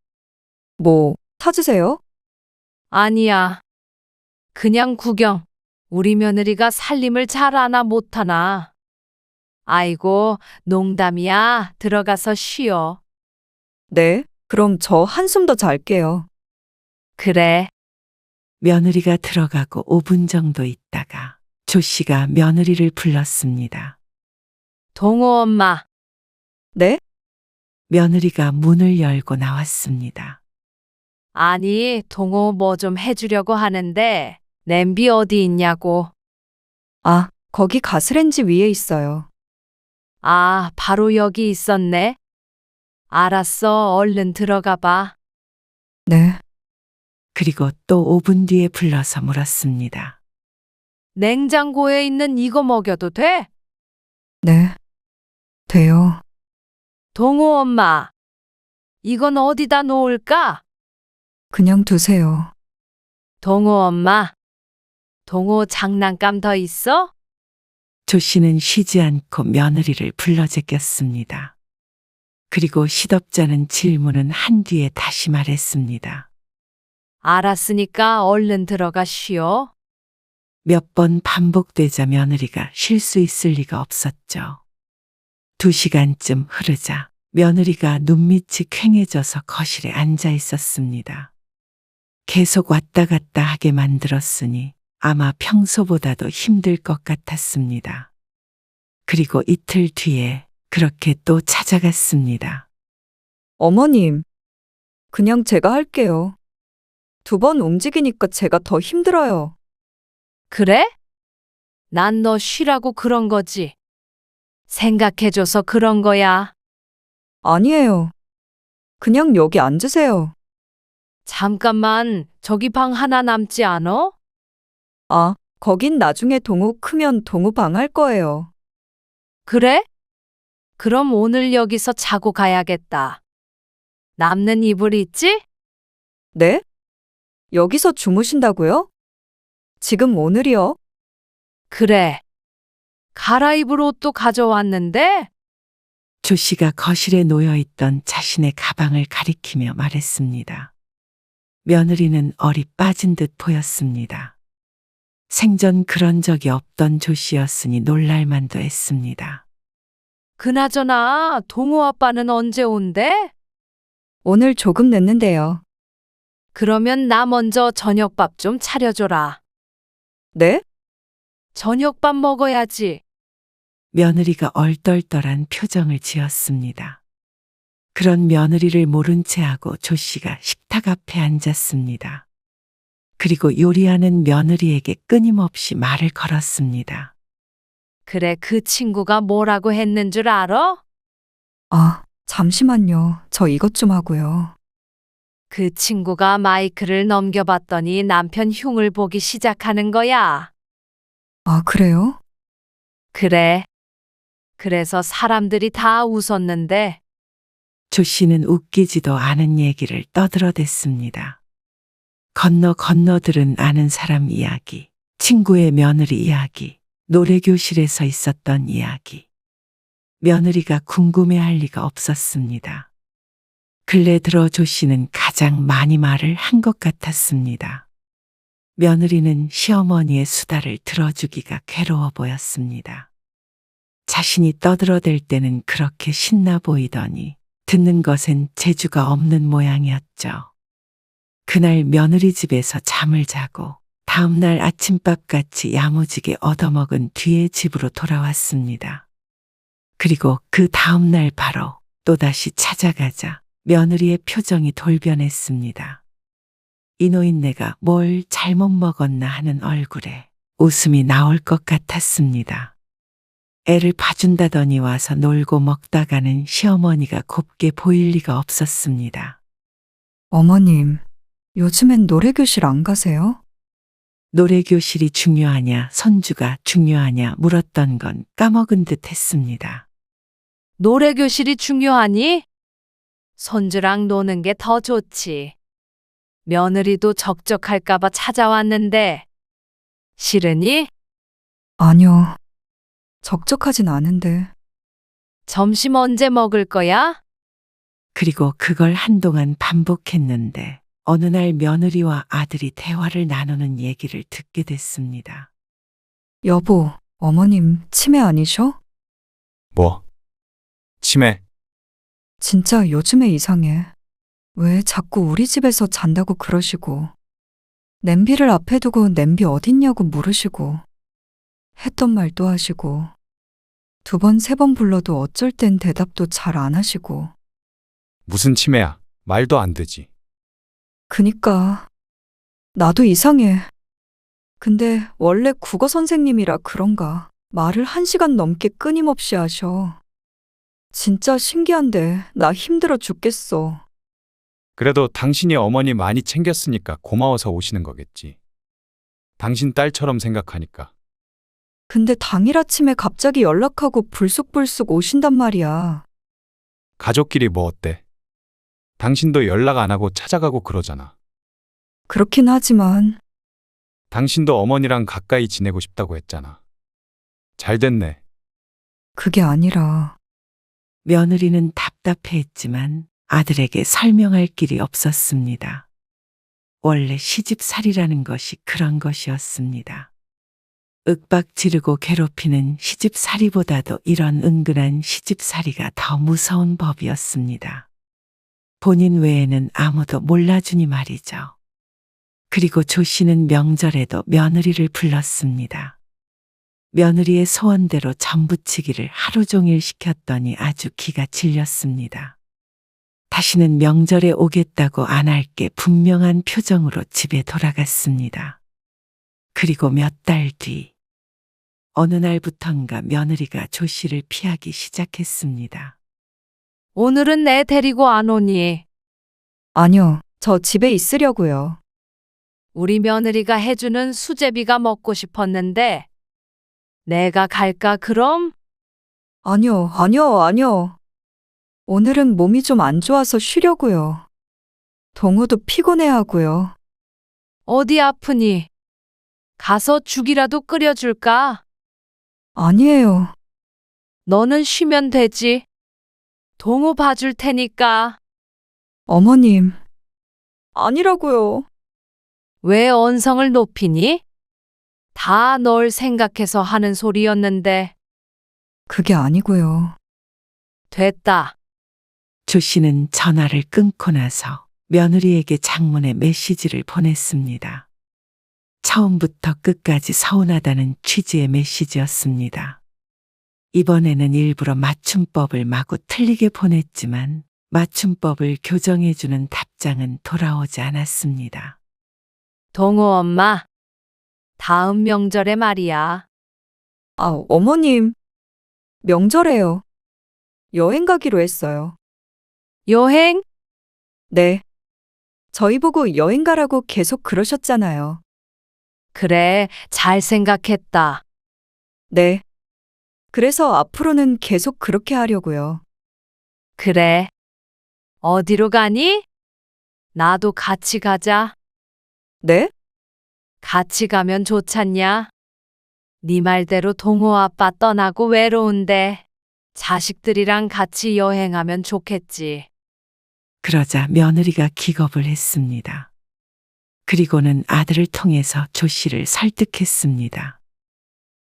뭐, 찾으세요? 아니야. 그냥 구경. 우리 며느리가 살림을 잘하나 못하나. 아이고, 농담이야. 들어가서 쉬어. 네. 그럼 저 한숨 더 잘게요. 그래. 며느리가 들어가고 5분 정도 있다가 조 씨가 며느리를 불렀습니다. 동호 엄마, 네? 며느리가 문을 열고 나왔습니다. 아니, 동호 뭐 좀 해주려고 하는데 냄비 어디 있냐고. 아, 거기 가스렌지 위에 있어요. 아, 바로 여기 있었네. 알았어, 얼른 들어가 봐. 네. 그리고 또 5분 뒤에 불러서 물었습니다. 냉장고에 있는 이거 먹여도 돼? 네. 돼요. 동호 엄마, 이건 어디다 놓을까? 그냥 두세요. 동호 엄마, 동호 장난감 더 있어? 조 씨는 쉬지 않고 며느리를 불러 제꼈습니다. 그리고 시덥잖은 질문은 한 뒤에 다시 말했습니다. 알았으니까 얼른 들어가 쉬어. 몇 번 반복되자 며느리가 쉴 수 있을 리가 없었죠. 2시간쯤 흐르자 며느리가 눈밑이 퀭해져서 거실에 앉아 있었습니다. 계속 왔다 갔다 하게 만들었으니 아마 평소보다도 힘들 것 같았습니다. 그리고 이틀 뒤에 그렇게 또 찾아갔습니다. 어머님, 그냥 제가 할게요. 2번 움직이니까 제가 더 힘들어요. 그래? 난 너 쉬라고 그런 거지. 생각해줘서 그런 거야. 아니에요. 그냥 여기 앉으세요. 잠깐만, 저기 방 하나 남지 않어? 아, 거긴 나중에 동우 크면 동우 방 할 거예요. 그래? 그럼 오늘 여기서 자고 가야겠다. 남는 이불 있지? 네? 여기서 주무신다고요? 지금 오늘이요? 그래. 갈아입을 옷도 가져왔는데? 조 씨가 거실에 놓여 있던 자신의 가방을 가리키며 말했습니다. 며느리는 얼이 빠진 듯 보였습니다. 생전 그런 적이 없던 조 씨였으니 놀랄만도 했습니다. 그나저나 동호 아빠는 언제 온대? 오늘 조금 늦는데요. 그러면 나 먼저 저녁밥 좀 차려줘라. 네? 저녁밥 먹어야지. 며느리가 얼떨떨한 표정을 지었습니다. 그런 며느리를 모른 채 하고 조 씨가 식탁 앞에 앉았습니다. 그리고 요리하는 며느리에게 끊임없이 말을 걸었습니다. 그래, 그 친구가 뭐라고 했는 줄 알아? 아, 잠시만요. 저 이것 좀 하고요. 그 친구가 마이크를 넘겨봤더니 남편 흉을 보기 시작하는 거야. 아, 그래요? 그래. 그래서 사람들이 다 웃었는데 조 씨는 웃기지도 않은 얘기를 떠들어댔습니다. 건너 들은 아는 사람 이야기, 친구의 며느리 이야기, 노래교실에서 있었던 이야기. 며느리가 궁금해할 리가 없었습니다. 근래 들어 조 씨는 가장 많이 말을 한 것 같았습니다. 며느리는 시어머니의 수다를 들어주기가 괴로워 보였습니다. 자신이 떠들어댈 때는 그렇게 신나 보이더니 듣는 것엔 재주가 없는 모양이었죠. 그날 며느리 집에서 잠을 자고 다음날 아침밥같이 야무지게 얻어먹은 뒤에 집으로 돌아왔습니다. 그리고 그 다음날 바로 또다시 찾아가자 며느리의 표정이 돌변했습니다. 이 노인네가 뭘 잘못 먹었나 하는 얼굴에 웃음이 나올 것 같았습니다. 애를 봐준다더니 와서 놀고 먹다가는 시어머니가 곱게 보일 리가 없었습니다. 어머님, 요즘엔 노래교실 안 가세요? 노래교실이 중요하냐, 손주가 중요하냐 물었던 건 까먹은 듯 했습니다. 노래교실이 중요하니? 손주랑 노는 게 더 좋지. 며느리도 적적할까봐 찾아왔는데 싫으니? 아니요. 적적하진 않은데. 점심 언제 먹을 거야? 그리고 그걸 한동안 반복했는데 어느 날 며느리와 아들이 대화를 나누는 얘기를 듣게 됐습니다. 여보, 어머님 치매 아니셔? 뭐? 치매? 진짜 요즘에 이상해. 왜 자꾸 우리 집에서 잔다고 그러시고, 냄비를 앞에 두고 냄비 어딨냐고 물으시고, 했던 말 또 하시고, 2번, 3번 불러도 어쩔 땐 대답도 잘 안 하시고. 무슨 치매야? 말도 안 되지. 그니까, 나도 이상해. 근데 원래 국어 선생님이라 그런가. 말을 1시간 넘게 끊임없이 하셔. 진짜 신기한데 나 힘들어 죽겠어. 그래도 당신이 어머니 많이 챙겼으니까 고마워서 오시는 거겠지. 당신 딸처럼 생각하니까. 근데 당일 아침에 갑자기 연락하고 불쑥불쑥 오신단 말이야. 가족끼리 뭐 어때? 당신도 연락 안 하고 찾아가고 그러잖아. 그렇긴 하지만 당신도 어머니랑 가까이 지내고 싶다고 했잖아. 잘 됐네. 그게 아니라 며느리는 답답해했지만 아들에게 설명할 길이 없었습니다. 원래 시집살이라는 것이 그런 것이었습니다. 윽박 지르고 괴롭히는 시집살이보다도 이런 은근한 시집살이가 더 무서운 법이었습니다. 본인 외에는 아무도 몰라주니 말이죠. 그리고 조 씨는 명절에도 며느리를 불렀습니다. 며느리의 소원대로 전부치기를 하루 종일 시켰더니 아주 기가 질렸습니다. 다시는 명절에 오겠다고 안 할게 분명한 표정으로 집에 돌아갔습니다. 그리고 몇 달 뒤, 어느 날부턴가 며느리가 조 씨를 피하기 시작했습니다. 오늘은 내 데리고 안 오니? 아니요. 저 집에 있으려고요. 우리 며느리가 해주는 수제비가 먹고 싶었는데 내가 갈까 그럼? 아니요. 아니요. 오늘은 몸이 좀 안 좋아서 쉬려고요. 동우도 피곤해하고요. 어디 아프니? 가서 죽이라도 끓여줄까? 아니에요. 너는 쉬면 되지. 동우 봐줄 테니까. 어머님. 아니라고요. 왜 언성을 높이니? 다 널 생각해서 하는 소리였는데. 그게 아니고요. 됐다. 조 씨는 전화를 끊고 나서 며느리에게 장문의 메시지를 보냈습니다. 처음부터 끝까지 서운하다는 취지의 메시지였습니다. 이번에는 일부러 맞춤법을 마구 틀리게 보냈지만 맞춤법을 교정해주는 답장은 돌아오지 않았습니다. 동우 엄마. 다음 명절에 말이야. 아, 어머님. 명절에요. 여행 가기로 했어요. 여행? 네. 저희 보고 여행 가라고 계속 그러셨잖아요. 그래, 잘 생각했다. 네. 그래서 앞으로는 계속 그렇게 하려고요. 그래. 어디로 가니? 나도 같이 가자. 네? 같이 가면 좋잖냐? 네 말대로 동호 아빠 떠나고 외로운데 자식들이랑 같이 여행하면 좋겠지. 그러자 며느리가 기겁을 했습니다. 그리고는 아들을 통해서 조 씨를 설득했습니다.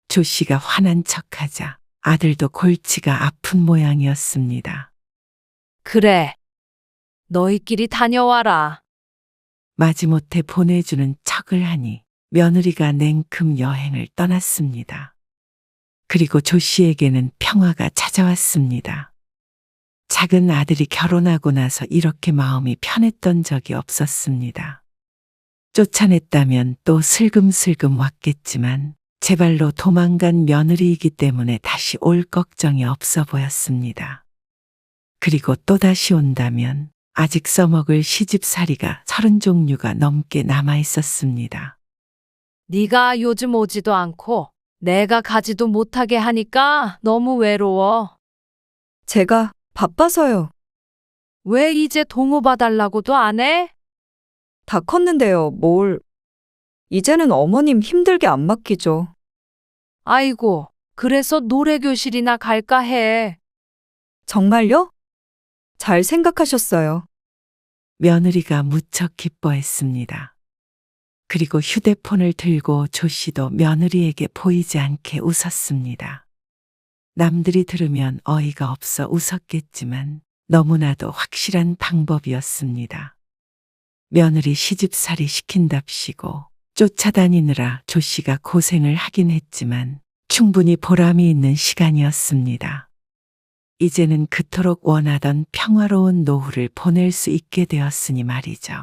조 씨가 화난 척하자 아들도 골치가 아픈 모양이었습니다. 그래. 너희끼리 다녀와라. 마지못해 보내주는 척을 하니 며느리가 냉큼 여행을 떠났습니다. 그리고 조 씨에게는 평화가 찾아왔습니다. 작은 아들이 결혼하고 나서 이렇게 마음이 편했던 적이 없었습니다. 쫓아냈다면 또 슬금슬금 왔겠지만 제 발로 도망간 며느리이기 때문에 다시 올 걱정이 없어 보였습니다. 그리고 또다시 온다면 아직 써먹을 시집살이가 30종류가 넘게 남아 있었습니다. 네가 요즘 오지도 않고 내가 가지도 못하게 하니까 너무 외로워. 제가 바빠서요. 왜 이제 동호 봐달라고도 안 해? 다 컸는데요. 뭘. 이제는 어머님 힘들게 안 맡기죠. 아이고, 그래서 노래교실이나 갈까 해. 정말요? 잘 생각하셨어요. 며느리가 무척 기뻐했습니다. 그리고 휴대폰을 들고 조 씨도 며느리에게 보이지 않게 웃었습니다. 남들이 들으면 어이가 없어 웃었겠지만 너무나도 확실한 방법이었습니다. 며느리 시집살이 시킨답시고 쫓아다니느라 조 씨가 고생을 하긴 했지만 충분히 보람이 있는 시간이었습니다. 이제는 그토록 원하던 평화로운 노후를 보낼 수 있게 되었으니 말이죠.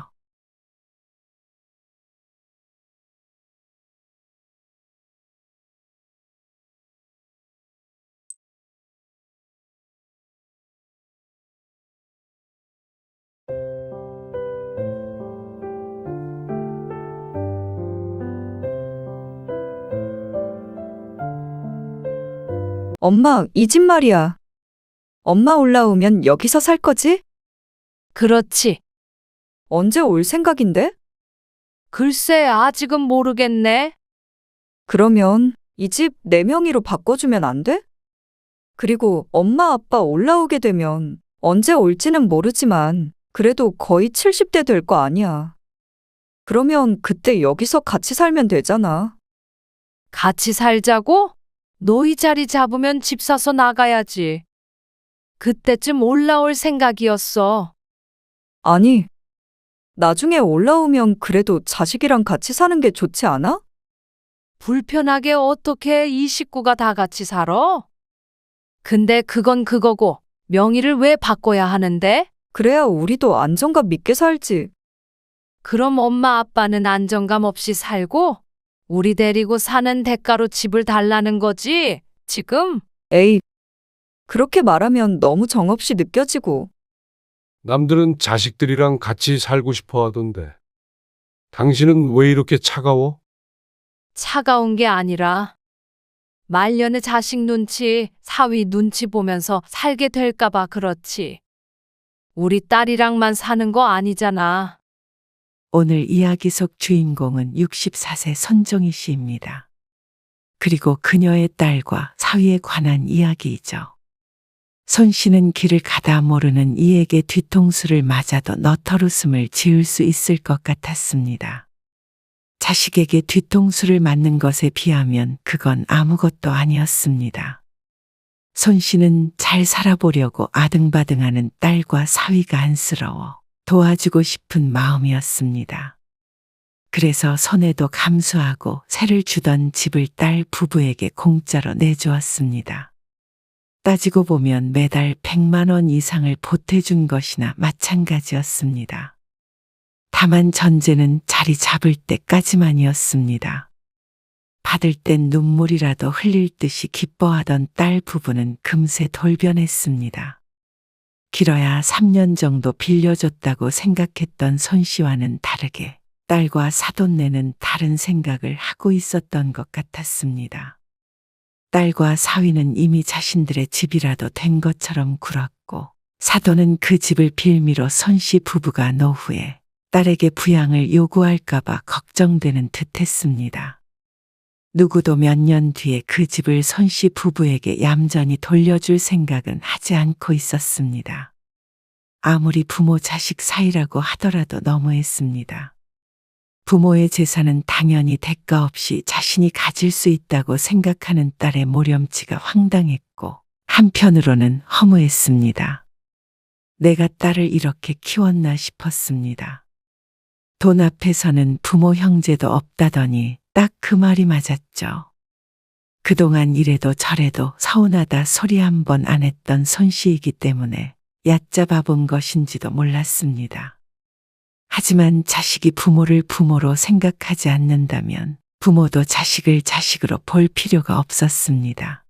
엄마, 이 집 말이야. 엄마 올라오면 여기서 살 거지? 그렇지. 언제 올 생각인데? 글쎄, 아직은 모르겠네. 그러면 이 집 내 명의로 바꿔주면 안 돼? 그리고 엄마 아빠 올라오게 되면 언제 올지는 모르지만 그래도 거의 70대 될 거 아니야. 그러면 그때 여기서 같이 살면 되잖아. 같이 살자고? 너희 자리 잡으면 집 사서 나가야지. 그때쯤 올라올 생각이었어. 아니, 나중에 올라오면 그래도 자식이랑 같이 사는 게 좋지 않아? 불편하게 어떻게 이 식구가 다 같이 살아? 근데 그건 그거고, 명의를 왜 바꿔야 하는데? 그래야 우리도 안정감 있게 살지. 그럼 엄마 아빠는 안정감 없이 살고, 우리 데리고 사는 대가로 집을 달라는 거지, 지금? 에이, 그렇게 말하면 너무 정없이 느껴지고. 남들은 자식들이랑 같이 살고 싶어 하던데. 당신은 왜 이렇게 차가워? 차가운 게 아니라, 말년에 자식 눈치, 사위 눈치 보면서 살게 될까봐 그렇지. 우리 딸이랑만 사는 거 아니잖아. 오늘 이야기 속 주인공은 64세 손종희 씨입니다. 그리고 그녀의 딸과 사위에 관한 이야기이죠. 손 씨는 길을 가다 모르는 이에게 뒤통수를 맞아도 너털웃음을 지을 수 있을 것 같았습니다. 자식에게 뒤통수를 맞는 것에 비하면 그건 아무것도 아니었습니다. 손 씨는 잘 살아보려고 아등바등하는 딸과 사위가 안쓰러워 도와주고 싶은 마음이었습니다. 그래서 손에도 감수하고 세를 주던 집을 딸 부부에게 공짜로 내주었습니다. 따지고 보면 매달 100만 원 이상을 보태준 것이나 마찬가지였습니다. 다만 전제는 자리 잡을 때까지만이었습니다. 받을 땐 눈물이라도 흘릴 듯이 기뻐하던 딸 부부는 금세 돌변했습니다. 길어야 3년 정도 빌려줬다고 생각했던 손 씨와는 다르게 딸과 사돈네는 다른 생각을 하고 있었던 것 같았습니다. 딸과 사위는 이미 자신들의 집이라도 된 것처럼 굴었고 사돈은 그 집을 빌미로 손 씨 부부가 노후에 딸에게 부양을 요구할까봐 걱정되는 듯했습니다. 누구도 몇 년 뒤에 그 집을 손 씨 부부에게 얌전히 돌려줄 생각은 하지 않고 있었습니다. 아무리 부모 자식 사이라고 하더라도 너무했습니다. 부모의 재산은 당연히 대가 없이 자신이 가질 수 있다고 생각하는 딸의 모렴치가 황당했고 한편으로는 허무했습니다. 내가 딸을 이렇게 키웠나 싶었습니다. 돈 앞에서는 부모 형제도 없다더니 딱 그 말이 맞았죠. 그동안 이래도 저래도 서운하다 소리 한 번 안 했던 손 씨이기 때문에 얕잡아 본 것인지도 몰랐습니다. 하지만 자식이 부모를 부모로 생각하지 않는다면 부모도 자식을 자식으로 볼 필요가 없었습니다.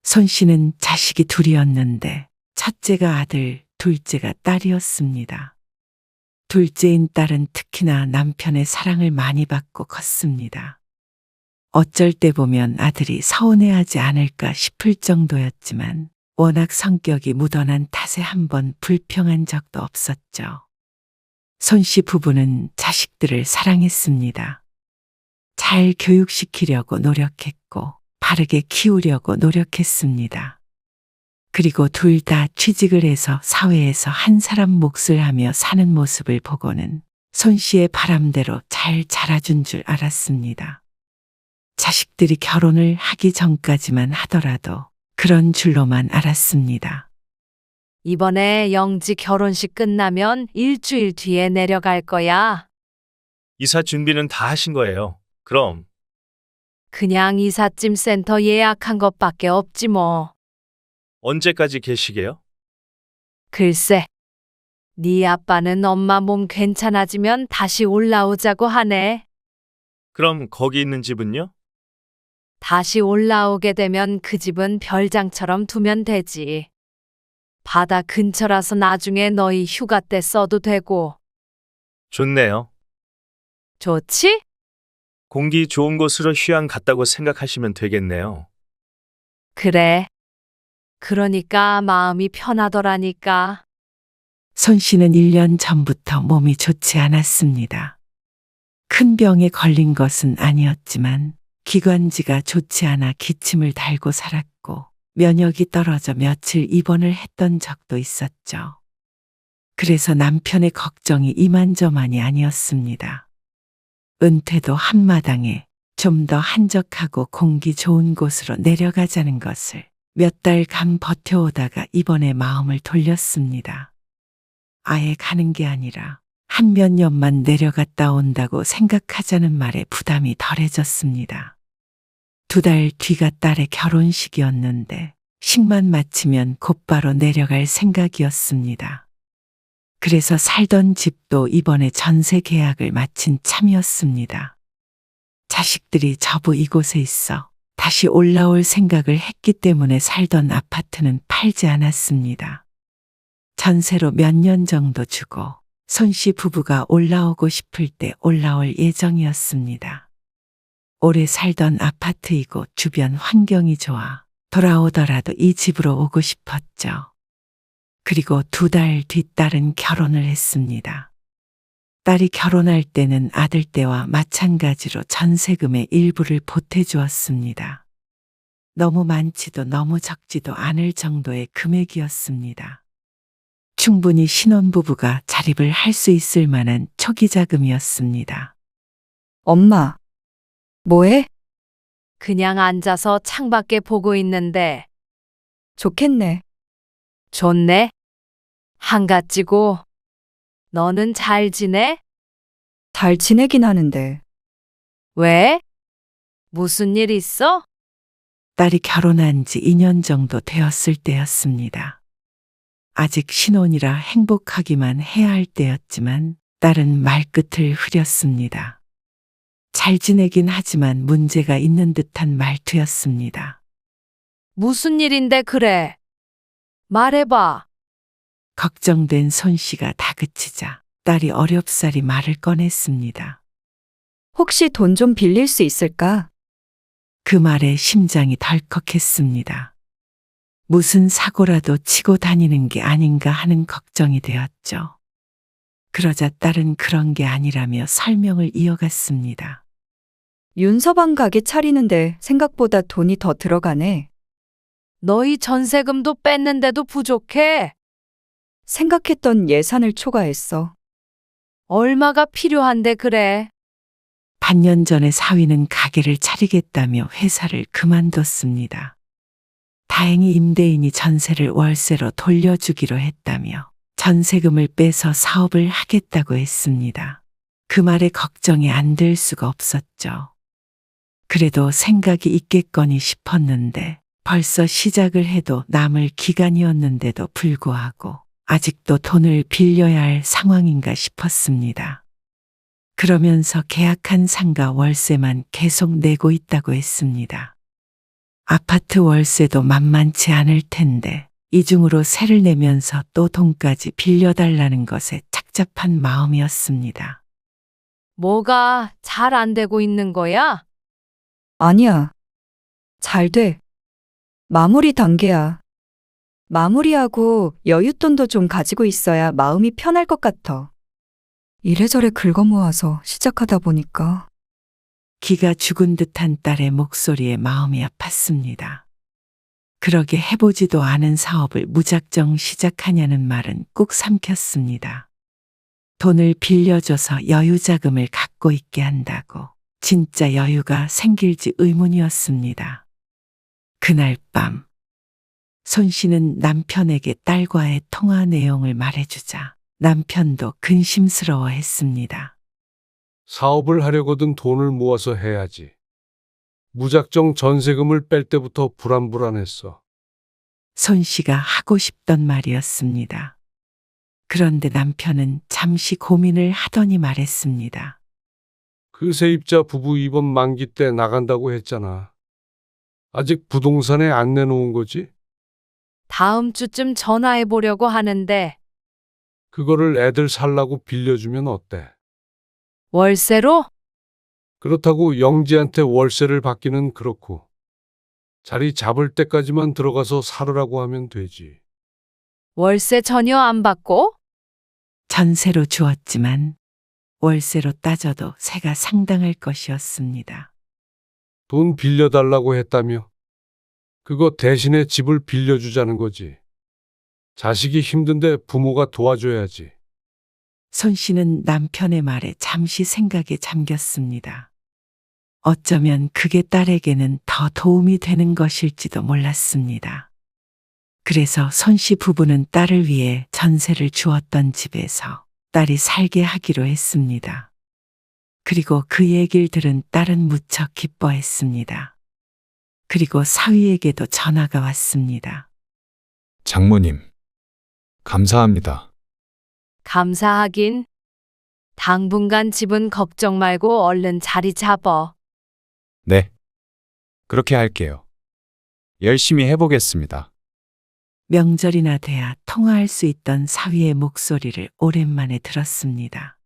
손 씨는 자식이 둘이었는데 첫째가 아들, 둘째가 딸이었습니다. 둘째인 딸은 특히나 남편의 사랑을 많이 받고 컸습니다. 어쩔 때 보면 아들이 서운해하지 않을까 싶을 정도였지만 워낙 성격이 무던한 탓에 한번 불평한 적도 없었죠. 손 씨 부부는 자식들을 사랑했습니다. 잘 교육시키려고 노력했고 바르게 키우려고 노력했습니다. 그리고 둘 다 취직을 해서 사회에서 한 사람 몫을 하며 사는 모습을 보고는 손 씨의 바람대로 잘 자라준 줄 알았습니다. 자식들이 결혼을 하기 전까지만 하더라도 그런 줄로만 알았습니다. 이번에 영지 결혼식 끝나면 일주일 뒤에 내려갈 거야. 이사 준비는 다 하신 거예요. 그럼 그냥 이삿짐 센터 예약한 것밖에 없지 뭐. 언제까지 계시게요? 글쎄, 네 아빠는 엄마 몸 괜찮아지면 다시 올라오자고 하네. 그럼 거기 있는 집은요? 다시 올라오게 되면 그 집은 별장처럼 두면 되지. 바다 근처라서 나중에 너희 휴가 때 써도 되고. 좋네요. 좋지? 공기 좋은 곳으로 휴양 갔다고 생각하시면 되겠네요. 그래. 그러니까 마음이 편하더라니까. 손 씨는 1년 전부터 몸이 좋지 않았습니다. 큰 병에 걸린 것은 아니었지만 기관지가 좋지 않아 기침을 달고 살았고 면역이 떨어져 며칠 입원을 했던 적도 있었죠. 그래서 남편의 걱정이 이만저만이 아니었습니다. 은퇴도 한마당에 좀 더 한적하고 공기 좋은 곳으로 내려가자는 것을 몇 달간 버텨오다가 이번에 마음을 돌렸습니다. 아예 가는 게 아니라 한 몇 년만 내려갔다 온다고 생각하자는 말에 부담이 덜해졌습니다. 2달 뒤가 딸의 결혼식이었는데 식만 마치면 곧바로 내려갈 생각이었습니다. 그래서 살던 집도 이번에 전세 계약을 마친 참이었습니다. 자식들이 저부 이곳에 있어 다시 올라올 생각을 했기 때문에 살던 아파트는 팔지 않았습니다. 전세로 몇 년 정도 주고 손씨 부부가 올라오고 싶을 때 올라올 예정이었습니다. 오래 살던 아파트이고 주변 환경이 좋아 돌아오더라도 이 집으로 오고 싶었죠. 그리고 2달 뒤 딸은 결혼을 했습니다. 딸이 결혼할 때는 아들 때와 마찬가지로 전세금의 일부를 보태주었습니다. 너무 많지도 너무 적지도 않을 정도의 금액이었습니다. 충분히 신혼부부가 자립을 할 수 있을 만한 초기 자금이었습니다. 엄마, 뭐해? 그냥 앉아서 창밖에 보고 있는데 좋겠네. 좋네. 한가지고 너는 잘 지내? 잘 지내긴 하는데. 왜? 무슨 일 있어? 딸이 결혼한 지 2년 정도 되었을 때였습니다. 아직 신혼이라 행복하기만 해야 할 때였지만 딸은 말끝을 흐렸습니다. 잘 지내긴 하지만 문제가 있는 듯한 말투였습니다. 무슨 일인데 그래? 말해봐. 걱정된 손씨가 다그치자 딸이 어렵사리 말을 꺼냈습니다. 혹시 돈 좀 빌릴 수 있을까? 그 말에 심장이 덜컥했습니다. 무슨 사고라도 치고 다니는 게 아닌가 하는 걱정이 되었죠. 그러자 딸은 그런 게 아니라며 설명을 이어갔습니다. 윤서방 가게 차리는데 생각보다 돈이 더 들어가네. 너희 전세금도 뺐는데도 부족해. 생각했던 예산을 초과했어. 얼마가 필요한데 그래? 반년 전에 사위는 가게를 차리겠다며 회사를 그만뒀습니다. 다행히 임대인이 전세를 월세로 돌려주기로 했다며 전세금을 빼서 사업을 하겠다고 했습니다. 그 말에 걱정이 안 될 수가 없었죠. 그래도 생각이 있겠거니 싶었는데 벌써 시작을 해도 남을 기간이었는데도 불구하고 아직도 돈을 빌려야 할 상황인가 싶었습니다. 그러면서 계약한 상가 월세만 계속 내고 있다고 했습니다. 아파트 월세도 만만치 않을 텐데 이중으로 세를 내면서 또 돈까지 빌려달라는 것에 착잡한 마음이었습니다. 뭐가 잘 안 되고 있는 거야? 아니야. 잘 돼. 마무리 단계야. 마무리하고 여윳돈도 좀 가지고 있어야 마음이 편할 것 같아. 이래저래 긁어 모아서 시작하다 보니까 기가 죽은 듯한 딸의 목소리에 마음이 아팠습니다. 그러게 해보지도 않은 사업을 무작정 시작하냐는 말은 꾹 삼켰습니다. 돈을 빌려줘서 여유자금을 갖고 있게 한다고 진짜 여유가 생길지 의문이었습니다. 그날 밤 손씨는 남편에게 딸과의 통화 내용을 말해주자 남편도 근심스러워했습니다. 사업을 하려거든 돈을 모아서 해야지. 무작정 전세금을 뺄 때부터 불안했어. 손씨가 하고 싶던 말이었습니다. 그런데 남편은 잠시 고민을 하더니 말했습니다. 그 세입자 부부 이번 만기 때 나간다고 했잖아. 아직 부동산에 안 내놓은 거지? 다음 주쯤 전화해 보려고 하는데 그거를 애들 살라고 빌려주면 어때? 월세로? 그렇다고 영지한테 월세를 받기는 그렇고 자리 잡을 때까지만 들어가서 살으라고 하면 되지. 월세 전혀 안 받고? 전세로 주었지만 월세로 따져도 세가 상당할 것이었습니다. 돈 빌려달라고 했다며? 그거 대신에 집을 빌려주자는 거지. 자식이 힘든데 부모가 도와줘야지. 손 씨는 남편의 말에 잠시 생각에 잠겼습니다. 어쩌면 그게 딸에게는 더 도움이 되는 것일지도 몰랐습니다. 그래서 손 씨 부부는 딸을 위해 전세를 주었던 집에서 딸이 살게 하기로 했습니다. 그리고 그 얘기를 들은 딸은 무척 기뻐했습니다. 그리고 사위에게도 전화가 왔습니다. 장모님, 감사합니다. 감사하긴. 당분간 집은 걱정 말고 얼른 자리 잡어. 네. 그렇게 할게요. 열심히 해보겠습니다. 명절이나 돼야 통화할 수 있던 사위의 목소리를 오랜만에 들었습니다.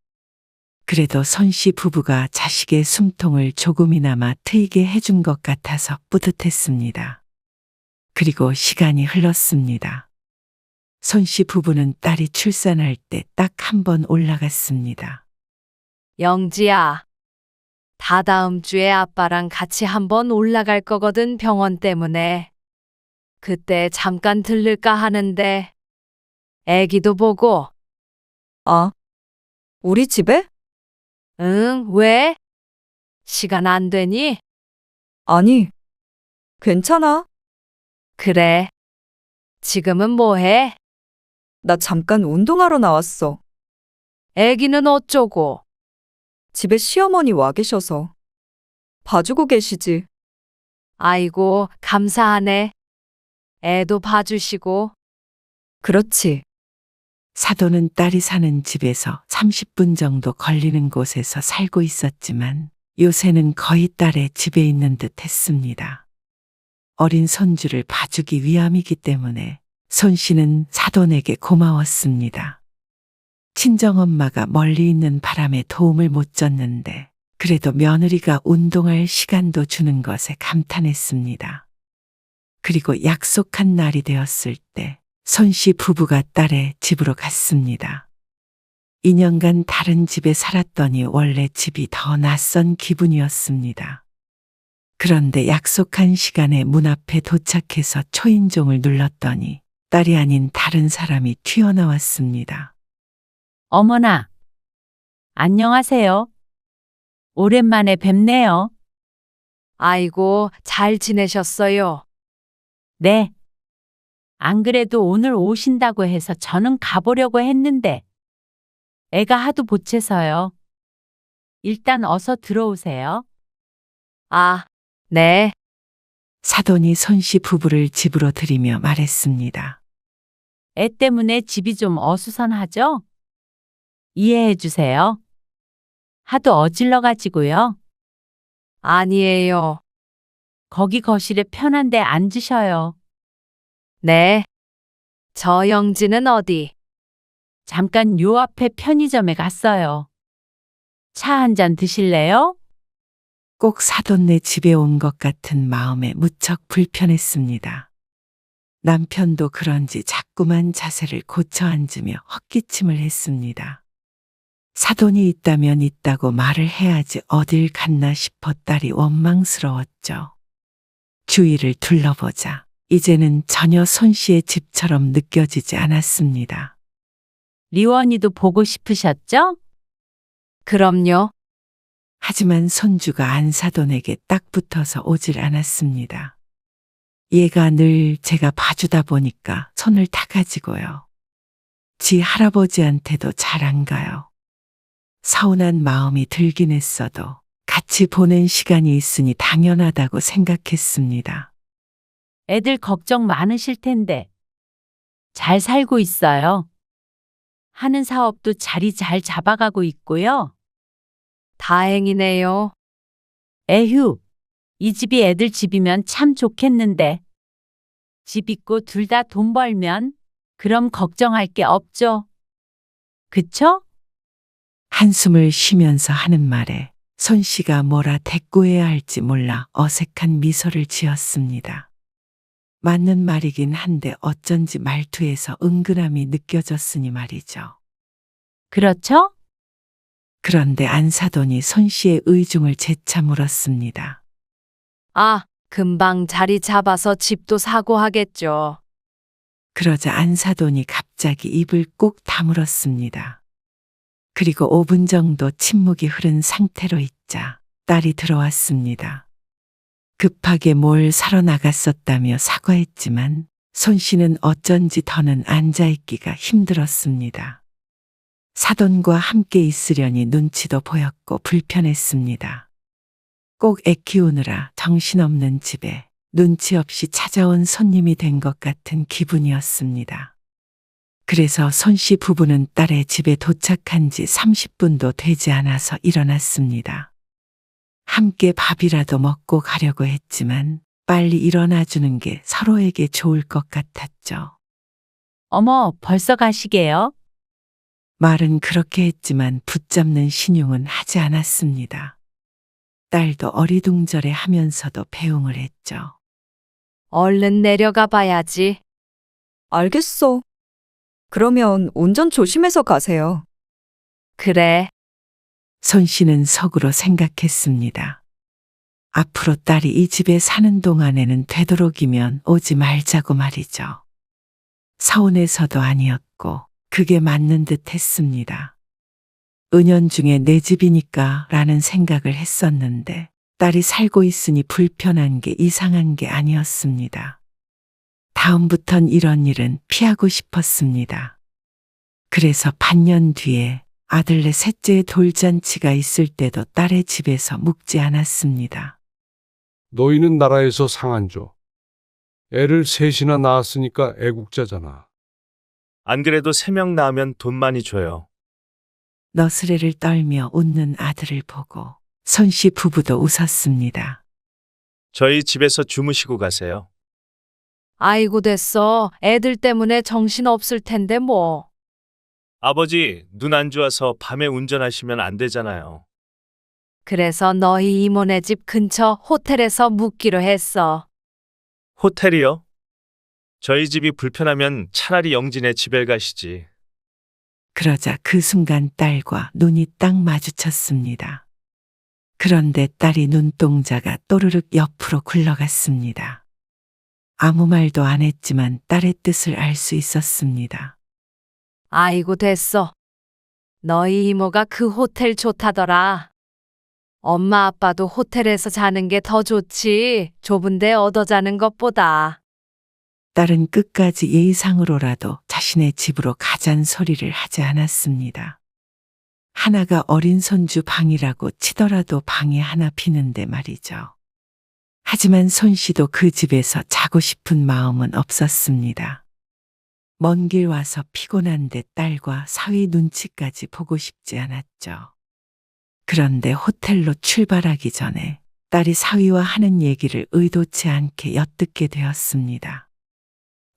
그래도 손 씨 부부가 자식의 숨통을 조금이나마 트이게 해준 것 같아서 뿌듯했습니다. 그리고 시간이 흘렀습니다. 손 씨 부부는 딸이 출산할 때 딱 한 번 올라갔습니다. 영지야. 다다음 주에 아빠랑 같이 한번 올라갈 거거든, 병원 때문에. 그때 잠깐 들를까 하는데. 애기도 보고. 아, 우리 집에? 응, 왜? 시간 안 되니? 아니, 괜찮아. 그래. 지금은 뭐 해? 나 잠깐 운동하러 나왔어. 애기는 어쩌고? 집에 시어머니 와 계셔서. 봐주고 계시지. 아이고, 감사하네. 애도 봐주시고. 그렇지. 사돈은 딸이 사는 집에서 30분 정도 걸리는 곳에서 살고 있었지만 요새는 거의 딸의 집에 있는 듯 했습니다. 어린 손주를 봐주기 위함이기 때문에 손 씨는 사돈에게 고마웠습니다. 친정엄마가 멀리 있는 바람에 도움을 못 줬는데 그래도 며느리가 운동할 시간도 주는 것에 감탄했습니다. 그리고 약속한 날이 되었을 때 손 씨 부부가 딸의 집으로 갔습니다. 2년간 다른 집에 살았더니 원래 집이 더 낯선 기분이었습니다. 그런데 약속한 시간에 문 앞에 도착해서 초인종을 눌렀더니 딸이 아닌 다른 사람이 튀어나왔습니다. 어머나, 안녕하세요. 오랜만에 뵙네요. 아이고, 잘 지내셨어요? 네. 안 그래도 오늘 오신다고 해서 저는 가보려고 했는데 애가 하도 보채서요. 일단 어서 들어오세요. 아, 네. 사돈이 손 씨 부부를 집으로 들이며 말했습니다. 애 때문에 집이 좀 어수선하죠? 이해해 주세요. 하도 어질러가지고요. 아니에요. 거기 거실에 편한데 앉으셔요. 네. 저 영지는 어디? 잠깐 요 앞에 편의점에 갔어요. 차 한 잔 드실래요? 꼭 사돈네 집에 온 것 같은 마음에 무척 불편했습니다. 남편도 그런지 자꾸만 자세를 고쳐 앉으며 헛기침을 했습니다. 사돈이 있다면 있다고 말을 해야지 어딜 갔나 싶어 딸이 원망스러웠죠. 주위를 둘러보자 이제는 전혀 손 씨의 집처럼 느껴지지 않았습니다. 리원이도 보고 싶으셨죠? 그럼요. 하지만 손주가 안사돈에게 딱 붙어서 오질 않았습니다. 얘가 늘 제가 봐주다 보니까 손을 타가지고요. 지 할아버지한테도 잘 안 가요. 서운한 마음이 들긴 했어도 같이 보낸 시간이 있으니 당연하다고 생각했습니다. 애들 걱정 많으실 텐데. 잘 살고 있어요. 하는 사업도 자리 잘 잡아가고 있고요. 다행이네요. 에휴, 이 집이 애들 집이면 참 좋겠는데. 집 있고 둘 다 돈 벌면 그럼 걱정할 게 없죠. 그쵸? 한숨을 쉬면서 하는 말에 손 씨가 뭐라 대꾸해야 할지 몰라 어색한 미소를 지었습니다. 맞는 말이긴 한데 어쩐지 말투에서 은근함이 느껴졌으니 말이죠. 그렇죠? 그런데 안사돈이 손 씨의 의중을 재차 물었습니다. 아, 금방 자리 잡아서 집도 사고 하겠죠. 그러자 안사돈이 갑자기 입을 꼭 다물었습니다. 그리고 5분 정도 침묵이 흐른 상태로 있자 딸이 들어왔습니다. 급하게 뭘 사러 나갔었다며 사과했지만 손 씨는 어쩐지 더는 앉아있기가 힘들었습니다. 사돈과 함께 있으려니 눈치도 보였고 불편했습니다. 꼭 애 키우느라 정신없는 집에 눈치 없이 찾아온 손님이 된 것 같은 기분이었습니다. 그래서 손 씨 부부는 딸의 집에 도착한 지 30분도 되지 않아서 일어났습니다. 함께 밥이라도 먹고 가려고 했지만 빨리 일어나 주는 게 서로에게 좋을 것 같았죠. 어머, 벌써 가시게요? 말은 그렇게 했지만 붙잡는 신용은 하지 않았습니다. 딸도 어리둥절해 하면서도 배웅을 했죠. 얼른 내려가 봐야지. 알겠어. 그러면 운전 조심해서 가세요. 그래. 손 씨는 속으로 생각했습니다. 앞으로 딸이 이 집에 사는 동안에는 되도록이면 오지 말자고 말이죠. 서운해서도 아니었고 그게 맞는 듯 했습니다. 은연중에 내 집이니까 라는 생각을 했었는데 딸이 살고 있으니 불편한 게 이상한 게 아니었습니다. 다음부턴 이런 일은 피하고 싶었습니다. 그래서 반년 뒤에 아들네 셋째의 돌잔치가 있을 때도 딸의 집에서 묵지 않았습니다. 너희는 나라에서 상 안 줘. 애를 셋이나 낳았으니까 애국자잖아. 안 그래도 3명 낳으면 돈 많이 줘요. 너스레를 떨며 웃는 아들을 보고 손 씨 부부도 웃었습니다. 저희 집에서 주무시고 가세요. 아이고 됐어. 애들 때문에 정신 없을 텐데 뭐. 아버지, 눈 안 좋아서 밤에 운전하시면 안 되잖아요. 그래서 너희 이모네 집 근처 호텔에서 묵기로 했어. 호텔이요? 저희 집이 불편하면 차라리 영진의 집에 가시지. 그러자 그 순간 딸과 눈이 딱 마주쳤습니다. 그런데 딸이 눈동자가 또르륵 옆으로 굴러갔습니다. 아무 말도 안 했지만 딸의 뜻을 알 수 있었습니다. 아이고 됐어. 너희 이모가 그 호텔 좋다더라. 엄마 아빠도 호텔에서 자는 게 더 좋지. 좁은데 얻어 자는 것보다. 딸은 끝까지 예의상으로라도 자신의 집으로 가잔 소리를 하지 않았습니다. 하나가 어린 손주 방이라고 치더라도 방에 하나 비는데 말이죠. 하지만 손 씨도 그 집에서 자고 싶은 마음은 없었습니다. 먼 길 와서 피곤한데 딸과 사위 눈치까지 보고 싶지 않았죠. 그런데 호텔로 출발하기 전에 딸이 사위와 하는 얘기를 의도치 않게 엿듣게 되었습니다.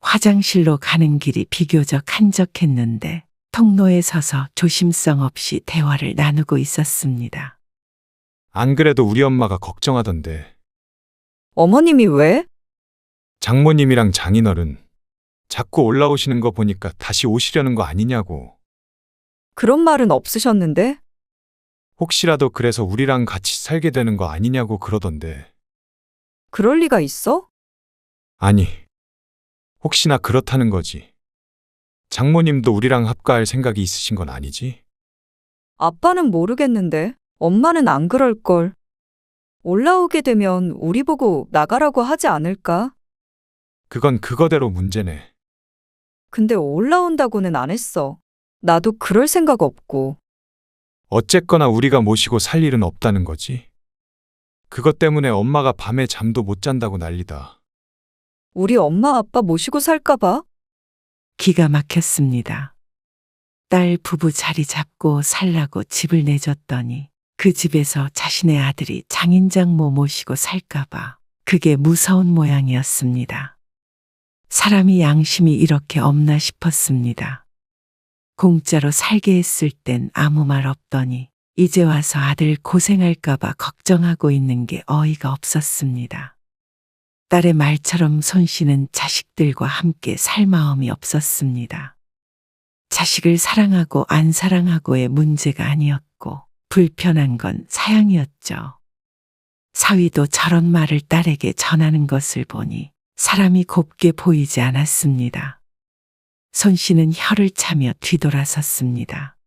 화장실로 가는 길이 비교적 한적했는데 통로에 서서 조심성 없이 대화를 나누고 있었습니다. 안 그래도 우리 엄마가 걱정하던데 어머님이 왜? 장모님이랑 장인어른 자꾸 올라오시는 거 보니까 다시 오시려는 거 아니냐고. 그런 말은 없으셨는데? 혹시라도 그래서 우리랑 같이 살게 되는 거 아니냐고 그러던데. 그럴 리가 있어? 아니, 혹시나 그렇다는 거지. 장모님도 우리랑 합가할 생각이 있으신 건 아니지? 아빠는 모르겠는데 엄마는 안 그럴걸. 올라오게 되면 우리 보고 나가라고 하지 않을까? 그건 그거대로 문제네. 근데 올라온다고는 안 했어. 나도 그럴 생각 없고. 어쨌거나 우리가 모시고 살 일은 없다는 거지. 그것 때문에 엄마가 밤에 잠도 못 잔다고 난리다. 우리 엄마 아빠 모시고 살까봐? 기가 막혔습니다. 딸 부부 자리 잡고 살라고 집을 내줬더니 그 집에서 자신의 아들이 장인장모 모시고 살까봐 그게 무서운 모양이었습니다. 사람이 양심이 이렇게 없나 싶었습니다. 공짜로 살게 했을 땐 아무 말 없더니 이제 와서 아들 고생할까봐 걱정하고 있는 게 어이가 없었습니다. 딸의 말처럼 손 씨는 자식들과 함께 살 마음이 없었습니다. 자식을 사랑하고 안 사랑하고의 문제가 아니었고 불편한 건 사양이었죠. 사위도 저런 말을 딸에게 전하는 것을 보니 사람이 곱게 보이지 않았습니다. 손 씨는 혀를 차며 뒤돌아섰습니다.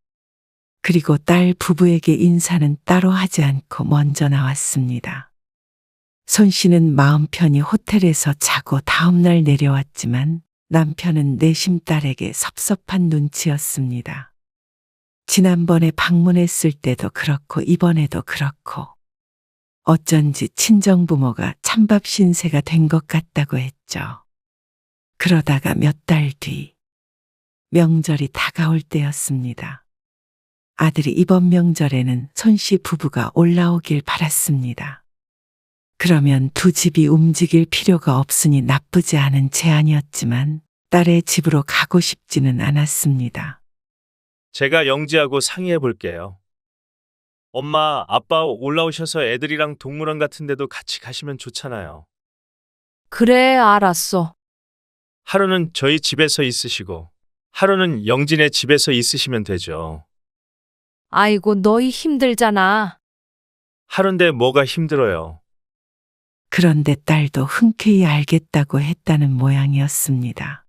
그리고 딸 부부에게 인사는 따로 하지 않고 먼저 나왔습니다. 손 씨는 마음 편히 호텔에서 자고 다음날 내려왔지만 남편은 내심 딸에게 섭섭한 눈치였습니다. 지난번에 방문했을 때도 그렇고 이번에도 그렇고 어쩐지 친정부모가 찬밥 신세가 된 것 같다고 했죠. 그러다가 몇 달 뒤 명절이 다가올 때였습니다. 아들이 이번 명절에는 손씨 부부가 올라오길 바랐습니다. 그러면 두 집이 움직일 필요가 없으니 나쁘지 않은 제안이었지만 딸의 집으로 가고 싶지는 않았습니다. 제가 영지하고 상의해 볼게요. 엄마, 아빠 올라오셔서 애들이랑 동물원 같은 데도 같이 가시면 좋잖아요. 그래, 알았어. 하루는 저희 집에서 있으시고 하루는 영진의 집에서 있으시면 되죠. 아이고, 너희 힘들잖아. 하루인데 뭐가 힘들어요. 그런데 딸도 흔쾌히 알겠다고 했다는 모양이었습니다.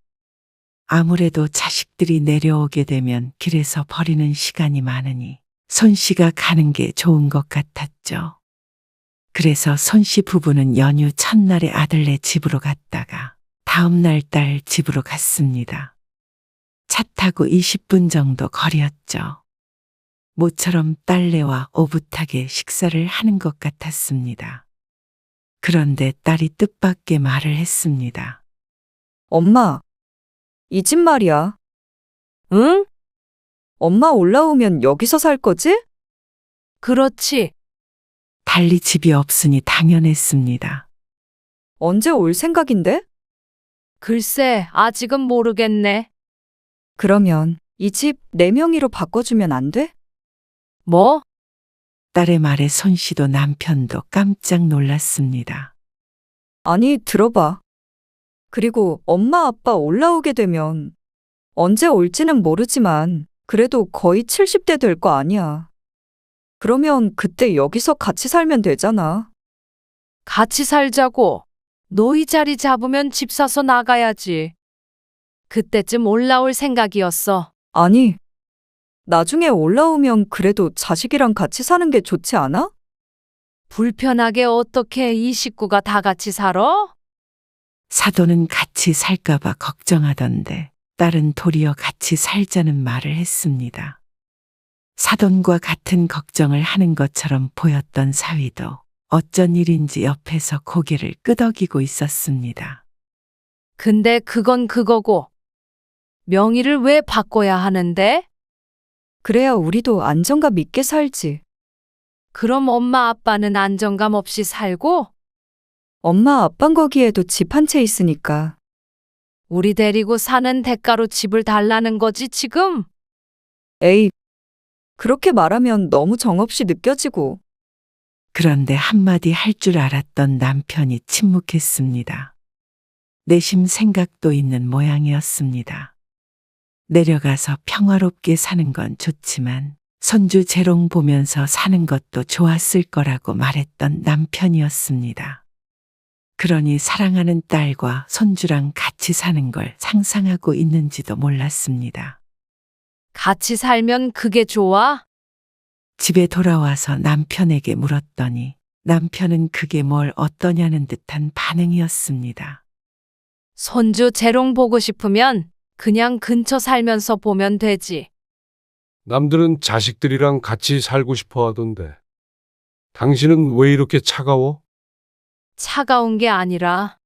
아무래도 자식들이 내려오게 되면 길에서 버리는 시간이 많으니 손 씨가 가는 게 좋은 것 같았죠. 그래서 손 씨 부부는 연휴 첫날에 아들네 집으로 갔다가 다음 날 딸 집으로 갔습니다. 차 타고 20분 정도 거리였죠. 모처럼 딸내와 오붓하게 식사를 하는 것 같았습니다. 그런데 딸이 뜻밖의 말을 했습니다. 엄마, 이 집 말이야. 응? 엄마 올라오면 여기서 살 거지? 그렇지. 달리 집이 없으니 당연했습니다. 언제 올 생각인데? 글쎄, 아직은 모르겠네. 그러면 이 집 내 명의로 바꿔주면 안 돼? 뭐? 딸의 말에 손 씨도 남편도 깜짝 놀랐습니다. 아니, 들어봐. 그리고 엄마 아빠 올라오게 되면 언제 올지는 모르지만 그래도 거의 70대 될 거 아니야. 그러면 그때 여기서 같이 살면 되잖아. 같이 살자고. 너희 자리 잡으면 집 사서 나가야지. 그때쯤 올라올 생각이었어. 아니, 나중에 올라오면 그래도 자식이랑 같이 사는 게 좋지 않아? 불편하게 어떻게 이 식구가 다 같이 살아? 사돈은 같이 살까봐 걱정하던데 딸은 도리어 같이 살자는 말을 했습니다. 사돈과 같은 걱정을 하는 것처럼 보였던 사위도 어쩐 일인지 옆에서 고개를 끄덕이고 있었습니다. 근데 그건 그거고. 명의를 왜 바꿔야 하는데? 그래야 우리도 안정감 있게 살지. 그럼 엄마 아빠는 안정감 없이 살고 엄마 아빤 거기에도 집 한 채 있으니까. 우리 데리고 사는 대가로 집을 달라는 거지 지금? 에이, 그렇게 말하면 너무 정없이 느껴지고. 그런데 한마디 할 줄 알았던 남편이 침묵했습니다. 내심 생각도 있는 모양이었습니다. 내려가서 평화롭게 사는 건 좋지만 손주 재롱 보면서 사는 것도 좋았을 거라고 말했던 남편이었습니다. 그러니 사랑하는 딸과 손주랑 같이 사는 걸 상상하고 있는지도 몰랐습니다. 같이 살면 그게 좋아? 집에 돌아와서 남편에게 물었더니 남편은 그게 뭘 어떠냐는 듯한 반응이었습니다. 손주 재롱 보고 싶으면 그냥 근처 살면서 보면 되지. 남들은 자식들이랑 같이 살고 싶어 하던데. 당신은 왜 이렇게 차가워? 차가운 게 아니라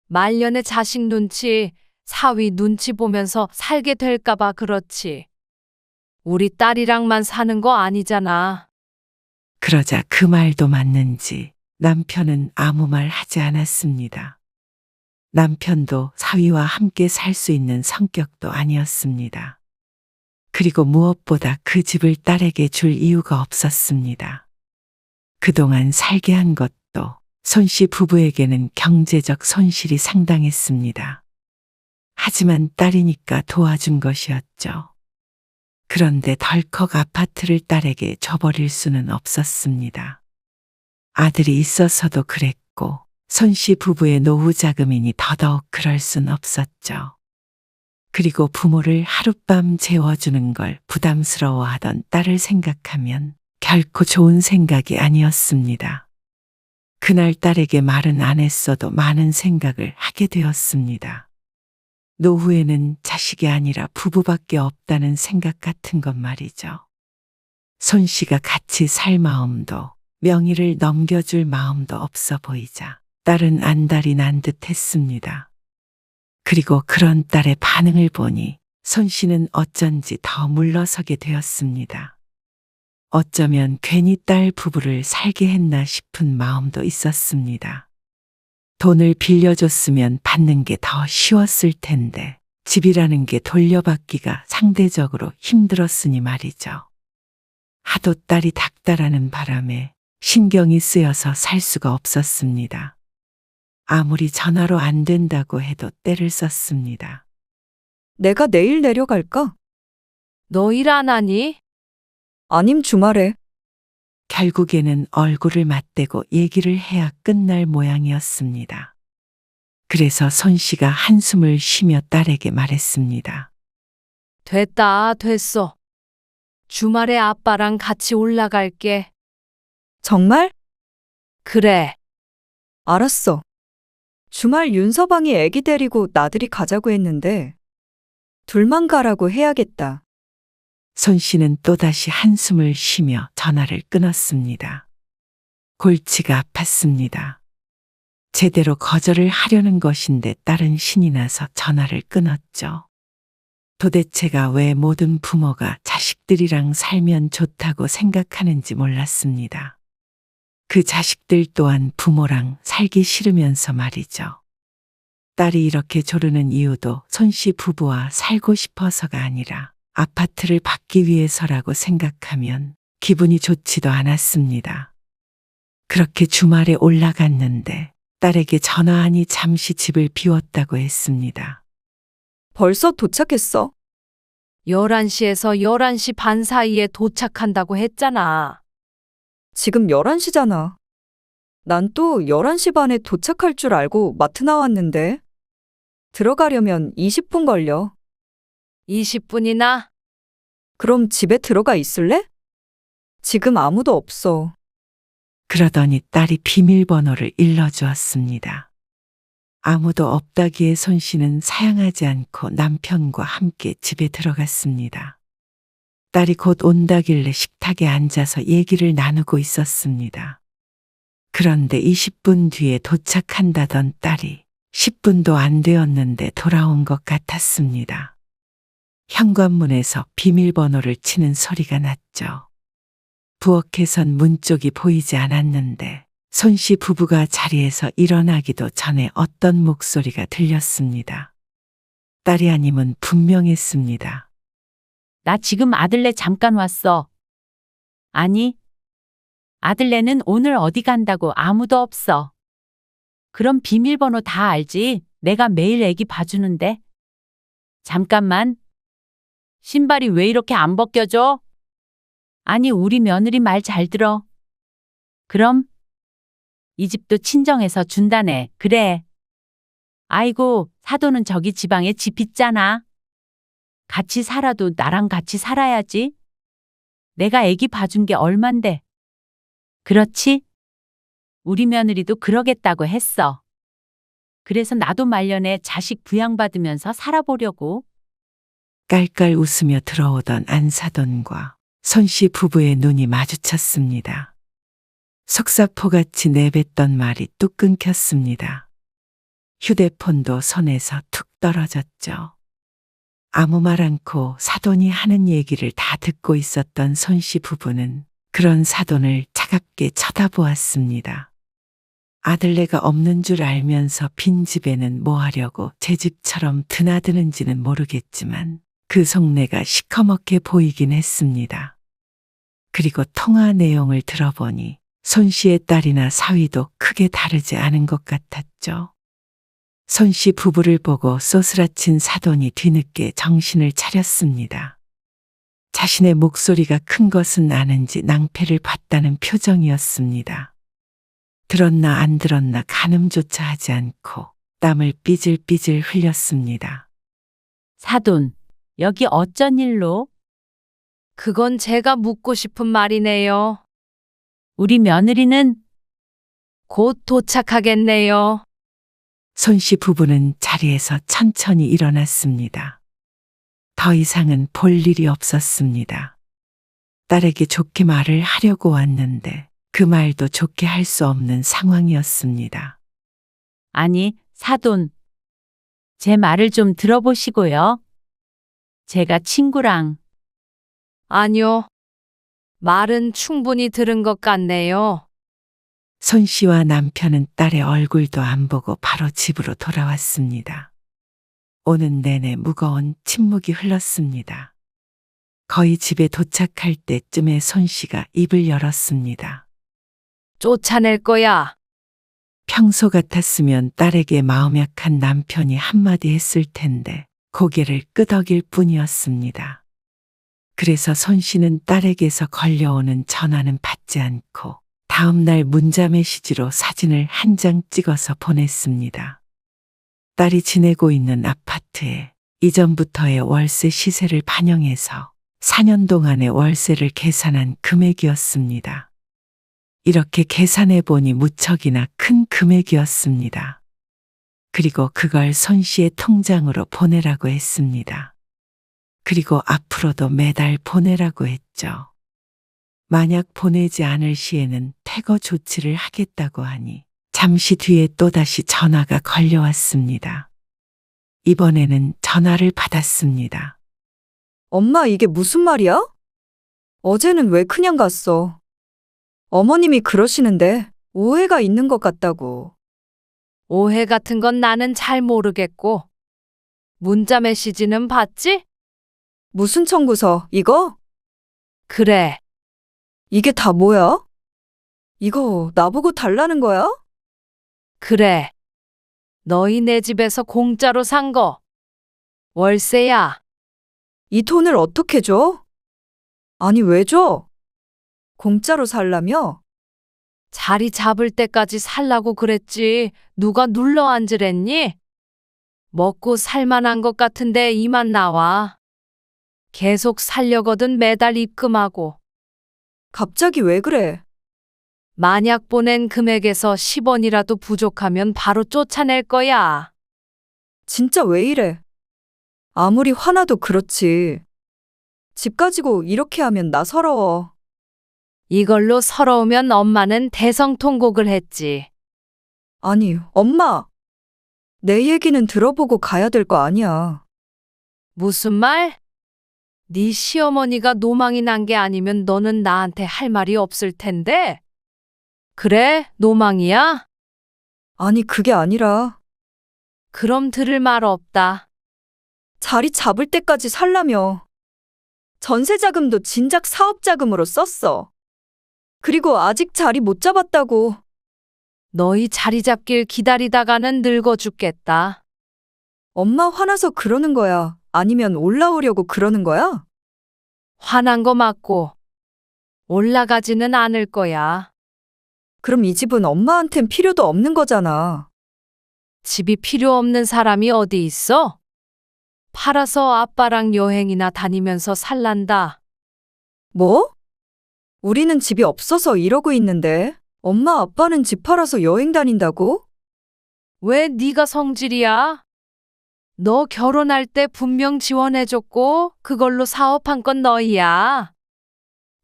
말년에 자식 눈치, 사위 눈치 보면서 살게 될까봐 그렇지. 우리 딸이랑만 사는 거 아니잖아. 그러자 그 말도 맞는지 남편은 아무 말 하지 않았습니다. 남편도 사위와 함께 살 수 있는 성격도 아니었습니다. 그리고 무엇보다 그 집을 딸에게 줄 이유가 없었습니다. 그동안 살게 한 것도 손씨 부부에게는 경제적 손실이 상당했습니다. 하지만 딸이니까 도와준 것이었죠. 그런데 덜컥 아파트를 딸에게 줘버릴 수는 없었습니다. 아들이 있어서도 그랬고 손씨 부부의 노후 자금이니 더더욱 그럴 순 없었죠. 그리고 부모를 하룻밤 재워주는 걸 부담스러워하던 딸을 생각하면 결코 좋은 생각이 아니었습니다. 그날 딸에게 말은 안 했어도 많은 생각을 하게 되었습니다. 노후에는 자식이 아니라 부부밖에 없다는 생각 같은 것 말이죠. 손씨가 같이 살 마음도 명의를 넘겨줄 마음도 없어 보이자 딸은 안달이 난 듯 했습니다. 그리고 그런 딸의 반응을 보니 손씨는 어쩐지 더 물러서게 되었습니다. 어쩌면 괜히 딸 부부를 살게 했나 싶은 마음도 있었습니다. 돈을 빌려줬으면 받는 게 더 쉬웠을 텐데 집이라는 게 돌려받기가 상대적으로 힘들었으니 말이죠. 하도 딸이 닥달하는 바람에 신경이 쓰여서 살 수가 없었습니다. 아무리 전화로 안 된다고 해도 떼를 썼습니다. 내가 내일 내려갈까? 너 일 안 하니? 아님 주말에. 결국에는 얼굴을 맞대고 얘기를 해야 끝날 모양이었습니다. 그래서 손씨가 한숨을 쉬며 딸에게 말했습니다. 됐다, 됐어. 주말에 아빠랑 같이 올라갈게. 정말? 그래. 알았어. 주말 윤서방이 애기 데리고 나들이 가자고 했는데 둘만 가라고 해야겠다. 손씨는 또다시 한숨을 쉬며 전화를 끊었습니다. 골치가 아팠습니다. 제대로 거절을 하려는 것인데 딸은 신이 나서 전화를 끊었죠. 도대체가 왜 모든 부모가 자식들이랑 살면 좋다고 생각하는지 몰랐습니다. 그 자식들 또한 부모랑 살기 싫으면서 말이죠. 딸이 이렇게 조르는 이유도 손씨 부부와 살고 싶어서가 아니라 아파트를 받기 위해서라고 생각하면 기분이 좋지도 않았습니다. 그렇게 주말에 올라갔는데 딸에게 전화하니 잠시 집을 비웠다고 했습니다. 벌써 도착했어? 11시에서 11시 반 사이에 도착한다고 했잖아. 지금 11시잖아. 난 또 11시 반에 도착할 줄 알고 마트 나왔는데. 들어가려면 20분 걸려. 20분이나? 그럼 집에 들어가 있을래? 지금 아무도 없어. 그러더니 딸이 비밀번호를 일러주었습니다. 아무도 없다기에 손씨는 사양하지 않고 남편과 함께 집에 들어갔습니다. 딸이 곧 온다길래 식탁에 앉아서 얘기를 나누고 있었습니다. 그런데 20분 뒤에 도착한다던 딸이 10분도 안 되었는데 돌아온 것 같았습니다. 현관문에서 비밀번호를 치는 소리가 났죠. 부엌에선 문 쪽이 보이지 않았는데 손씨 부부가 자리에서 일어나기도 전에 어떤 목소리가 들렸습니다. 딸이 아님은 분명했습니다. 나 지금 아들네 잠깐 왔어. 아니, 아들네는 오늘 어디 간다고 아무도 없어. 그럼 비밀번호 다 알지? 내가 매일 애기 봐주는데. 잠깐만. 신발이 왜 이렇게 안 벗겨져? 아니, 우리 며느리 말 잘 들어. 그럼? 이 집도 친정에서 준다네. 그래. 아이고, 사돈은 저기 지방에 집 있잖아. 같이 살아도 나랑 같이 살아야지. 내가 애기 봐준 게 얼만데. 그렇지? 우리 며느리도 그러겠다고 했어. 그래서 나도 말년에 자식 부양받으면서 살아보려고. 깔깔 웃으며 들어오던 안사돈과 손씨 부부의 눈이 마주쳤습니다. 속사포같이 내뱉던 말이 뚝 끊겼습니다. 휴대폰도 손에서 툭 떨어졌죠. 아무 말 않고 사돈이 하는 얘기를 다 듣고 있었던 손씨 부부는 그런 사돈을 차갑게 쳐다보았습니다. 아들네가 없는 줄 알면서 빈 집에는 뭐 하려고 제 집처럼 드나드는지는 모르겠지만 그 속내가 시커멓게 보이긴 했습니다. 그리고 통화 내용을 들어보니 손씨의 딸이나 사위도 크게 다르지 않은 것 같았죠. 손씨 부부를 보고 쏘스라친 사돈이 뒤늦게 정신을 차렸습니다. 자신의 목소리가 큰 것은 아는지 낭패를 봤다는 표정이었습니다. 들었나 안 들었나 가늠조차 하지 않고 땀을 삐질삐질 흘렸습니다. 사돈, 여기 어쩐 일로? 그건 제가 묻고 싶은 말이네요. 우리 며느리는 곧 도착하겠네요. 손씨 부부는 자리에서 천천히 일어났습니다. 더 이상은 볼 일이 없었습니다. 딸에게 좋게 말을 하려고 왔는데 그 말도 좋게 할 수 없는 상황이었습니다. 아니, 사돈. 제 말을 좀 들어보시고요. 제가 친구랑 아니요. 말은 충분히 들은 것 같네요. 손씨와 남편은 딸의 얼굴도 안 보고 바로 집으로 돌아왔습니다. 오는 내내 무거운 침묵이 흘렀습니다. 거의 집에 도착할 때쯤에 손씨가 입을 열었습니다. 쫓아낼 거야. 평소 같았으면 딸에게 마음 약한 남편이 한마디 했을 텐데 고개를 끄덕일 뿐이었습니다. 그래서 손씨는 딸에게서 걸려오는 전화는 받지 않고 다음날 문자 메시지로 사진을 한 장 찍어서 보냈습니다. 딸이 지내고 있는 아파트에 이전부터의 월세 시세를 반영해서 4년 동안의 월세를 계산한 금액이었습니다. 이렇게 계산해 보니 무척이나 큰 금액이었습니다. 그리고 그걸 손씨의 통장으로 보내라고 했습니다. 그리고 앞으로도 매달 보내라고 했죠. 만약 보내지 않을 시에는 퇴거 조치를 하겠다고 하니 잠시 뒤에 또다시 전화가 걸려왔습니다. 이번에는 전화를 받았습니다. 엄마, 이게 무슨 말이야? 어제는 왜 그냥 갔어? 어머님이 그러시는데 오해가 있는 것 같다고. 오해 같은 건 나는 잘 모르겠고. 문자 메시지는 봤지? 무슨 청구서, 이거? 그래. 이게 다 뭐야? 이거 나보고 달라는 거야? 그래. 너희 내 집에서 공짜로 산 거. 월세야. 이 돈을 어떻게 줘? 아니, 왜 줘? 공짜로 살라며? 자리 잡을 때까지 살라고 그랬지. 누가 눌러 앉으랬니? 먹고 살만한 것 같은데 이만 나와. 계속 살려거든 매달 입금하고. 갑자기 왜 그래? 만약 보낸 금액에서 10원이라도 부족하면 바로 쫓아낼 거야. 진짜 왜 이래? 아무리 화나도 그렇지. 집 가지고 이렇게 하면 나 서러워. 이걸로 서러우면 엄마는 대성통곡을 했지. 아니, 엄마. 내 얘기는 들어보고 가야 될 거 아니야. 무슨 말? 네 시어머니가 노망이 난 게 아니면 너는 나한테 할 말이 없을 텐데. 그래, 노망이야? 아니, 그게 아니라 그럼 들을 말 없다. 자리 잡을 때까지 살라며. 전세 자금도 진작 사업 자금으로 썼어. 그리고 아직 자리 못 잡았다고. 너희 자리 잡길 기다리다가는 늙어 죽겠다. 엄마 화나서 그러는 거야? 아니면 올라오려고 그러는 거야? 화난 거 맞고 올라가지는 않을 거야. 그럼 이 집은 엄마한텐 필요도 없는 거잖아. 집이 필요 없는 사람이 어디 있어? 팔아서 아빠랑 여행이나 다니면서 살란다. 뭐? 우리는 집이 없어서 이러고 있는데 엄마 아빠는 집 팔아서 여행 다닌다고? 왜 네가 성질이야? 너 결혼할 때 분명 지원해줬고 그걸로 사업한 건 너희야.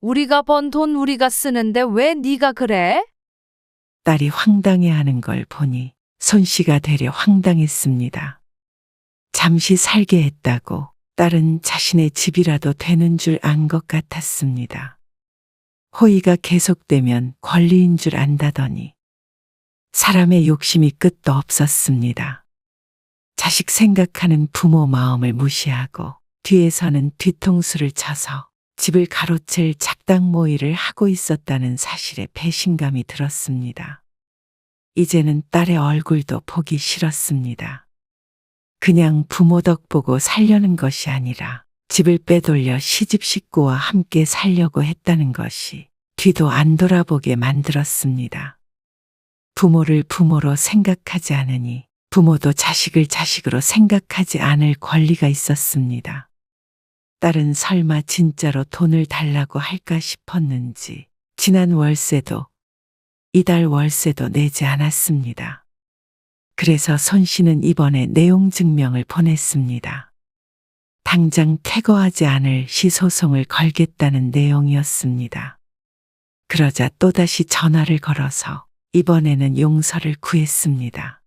우리가 번 돈 우리가 쓰는데 왜 네가 그래? 딸이 황당해하는 걸 보니 손씨가 되려 황당했습니다. 잠시 살게 했다고 딸은 자신의 집이라도 되는 줄 안 것 같았습니다. 호의가 계속되면 권리인 줄 안다더니 사람의 욕심이 끝도 없었습니다. 자식 생각하는 부모 마음을 무시하고 뒤에서는 뒤통수를 쳐서 집을 가로챌 작당 모의를 하고 있었다는 사실에 배신감이 들었습니다. 이제는 딸의 얼굴도 보기 싫었습니다. 그냥 부모 덕 보고 살려는 것이 아니라 집을 빼돌려 시집 식구와 함께 살려고 했다는 것이 뒤도 안 돌아보게 만들었습니다. 부모를 부모로 생각하지 않으니 부모도 자식을 자식으로 생각하지 않을 권리가 있었습니다. 딸은 설마 진짜로 돈을 달라고 할까 싶었는지 지난 월세도 이달 월세도 내지 않았습니다. 그래서 손 씨는 이번에 내용 증명을 보냈습니다. 당장 퇴거하지 않을 시소송을 걸겠다는 내용이었습니다. 그러자 또다시 전화를 걸어서 이번에는 용서를 구했습니다.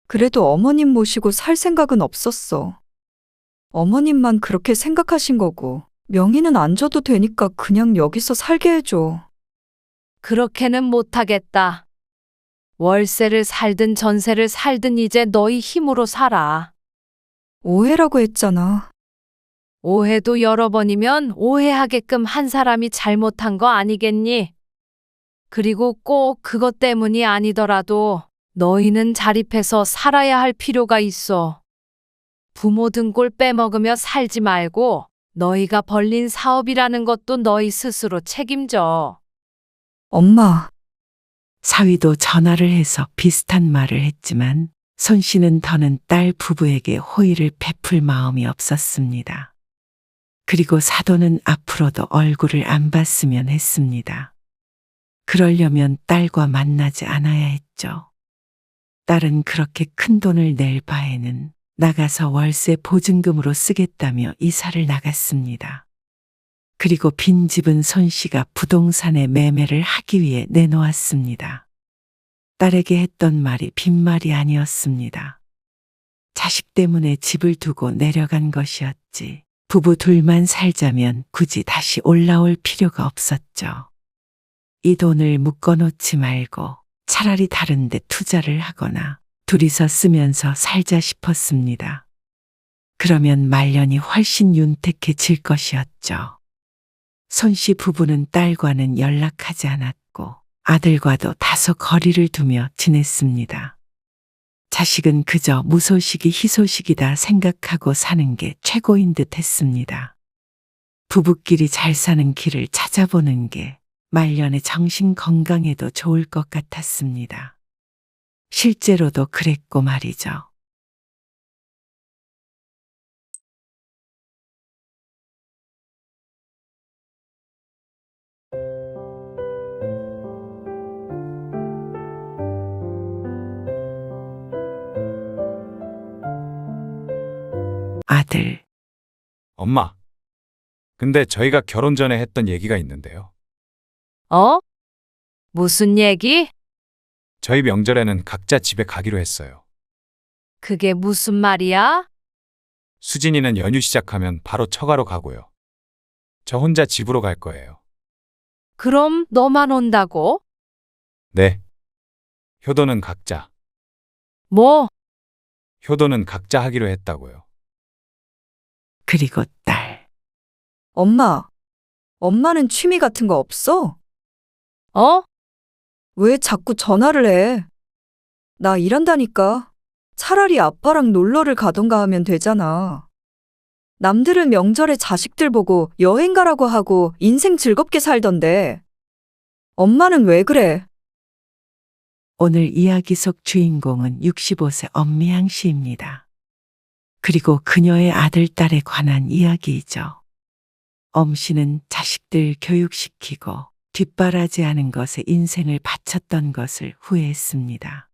그래도 어머님 모시고 살 생각은 없었어. 어머님만 그렇게 생각하신 거고, 명의는 안 줘도 되니까 그냥 여기서 살게 해줘. 그렇게는 못하겠다. 월세를 살든 전세를 살든 이제 너희 힘으로 살아. 오해라고 했잖아. 오해도 여러 번이면 오해하게끔 한 사람이 잘못한 거 아니겠니? 그리고 꼭 그것 때문이 아니더라도 너희는 자립해서 살아야 할 필요가 있어. 부모 등골 빼먹으며 살지 말고 너희가 벌린 사업이라는 것도 너희 스스로 책임져. 엄마, 사위도 전화를 해서 비슷한 말을 했지만 손 씨는 더는 딸 부부에게 호의를 베풀 마음이 없었습니다. 그리고 사돈은 앞으로도 얼굴을 안 봤으면 했습니다. 그러려면 딸과 만나지 않아야 했죠. 딸은 그렇게 큰 돈을 낼 바에는 나가서 월세 보증금으로 쓰겠다며 이사를 나갔습니다. 그리고 빈집은 손 씨가 부동산에 매매를 하기 위해 내놓았습니다. 딸에게 했던 말이 빈말이 아니었습니다. 자식 때문에 집을 두고 내려간 것이었지. 부부 둘만 살자면 굳이 다시 올라올 필요가 없었죠. 이 돈을 묶어놓지 말고 차라리 다른 데 투자를 하거나 둘이서 쓰면서 살자 싶었습니다. 그러면 말년이 훨씬 윤택해질 것이었죠. 손 씨 부부는 딸과는 연락하지 않았고 아들과도 다소 거리를 두며 지냈습니다. 자식은 그저 무소식이 희소식이다 생각하고 사는 게 최고인 듯 했습니다. 부부끼리 잘 사는 길을 찾아보는 게 말년의 정신 건강에도 좋을 것 같았습니다. 실제로도 그랬고 말이죠. 아들, 엄마. 근데 저희가 결혼 전에 했던 얘기가 있는데요. 어? 무슨 얘기? 저희 명절에는 각자 집에 가기로 했어요. 그게 무슨 말이야? 수진이는 연휴 시작하면 바로 처가로 가고요. 저 혼자 집으로 갈 거예요. 그럼 너만 온다고? 네. 효도는 각자. 뭐? 효도는 각자 하기로 했다고요. 그리고 딸. 엄마는 취미 같은 거 없어? 어? 왜 자꾸 전화를 해? 나 일한다니까. 차라리 아빠랑 놀러를 가던가 하면 되잖아. 남들은 명절에 자식들 보고 여행 가라고 하고 인생 즐겁게 살던데. 엄마는 왜 그래? 오늘 이야기 속 주인공은 65세 엄미향 씨입니다. 그리고 그녀의 아들, 딸에 관한 이야기이죠. 엄 씨는 자식들 교육시키고 뒷바라지하는 것에 인생을 바쳤던 것을 후회했습니다.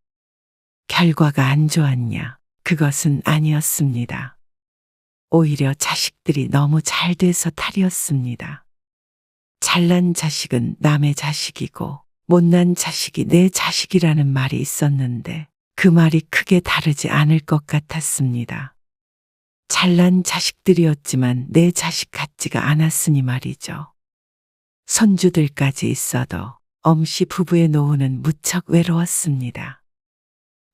결과가 안 좋았냐? 그것은 아니었습니다. 오히려 자식들이 너무 잘 돼서 탈이었습니다. 잘난 자식은 남의 자식이고 못난 자식이 내 자식이라는 말이 있었는데 그 말이 크게 다르지 않을 것 같았습니다. 잘난 자식들이었지만 내 자식 같지가 않았으니 말이죠. 손주들까지 있어도 엄씨 부부의 노후는 무척 외로웠습니다.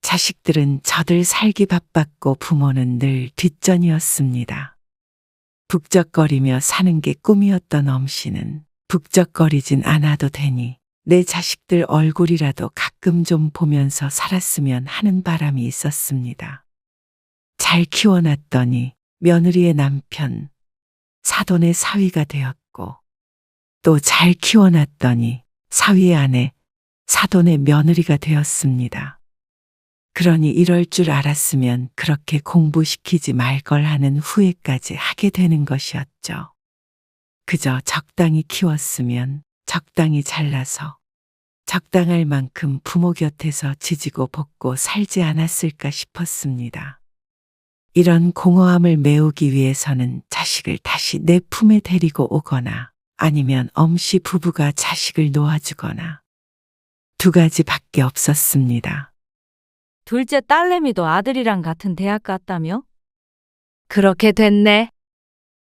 자식들은 저들 살기 바빴고 부모는 늘 뒷전이었습니다. 북적거리며 사는 게 꿈이었던 엄씨는 북적거리진 않아도 되니 내 자식들 얼굴이라도 가끔 좀 보면서 살았으면 하는 바람이 있었습니다. 잘 키워놨더니 며느리의 남편, 사돈의 사위가 되었고 또 잘 키워놨더니 사위의 아내, 사돈의 며느리가 되었습니다. 그러니 이럴 줄 알았으면 그렇게 공부시키지 말 걸 하는 후회까지 하게 되는 것이었죠. 그저 적당히 키웠으면 적당히 잘나서 적당할 만큼 부모 곁에서 지지고 볶고 살지 않았을까 싶었습니다. 이런 공허함을 메우기 위해서는 자식을 다시 내 품에 데리고 오거나 아니면 엄씨 부부가 자식을 놓아주거나 두 가지밖에 없었습니다. 둘째 딸내미도 아들이랑 같은 대학 갔다며? 그렇게 됐네.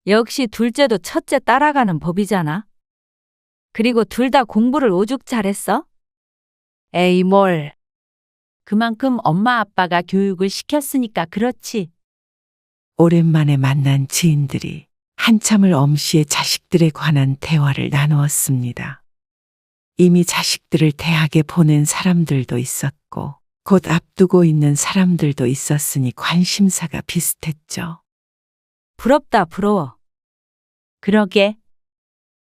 역시 둘째도 첫째 따라가는 법이잖아. 그리고 둘 다 공부를 오죽 잘했어? 에이 뭘. 그만큼 엄마 아빠가 교육을 시켰으니까 그렇지. 오랜만에 만난 지인들이 한참을 엄씨의 자식들에 관한 대화를 나누었습니다. 이미 자식들을 대학에 보낸 사람들도 있었고 곧 앞두고 있는 사람들도 있었으니 관심사가 비슷했죠. 부럽다, 부러워. 그러게.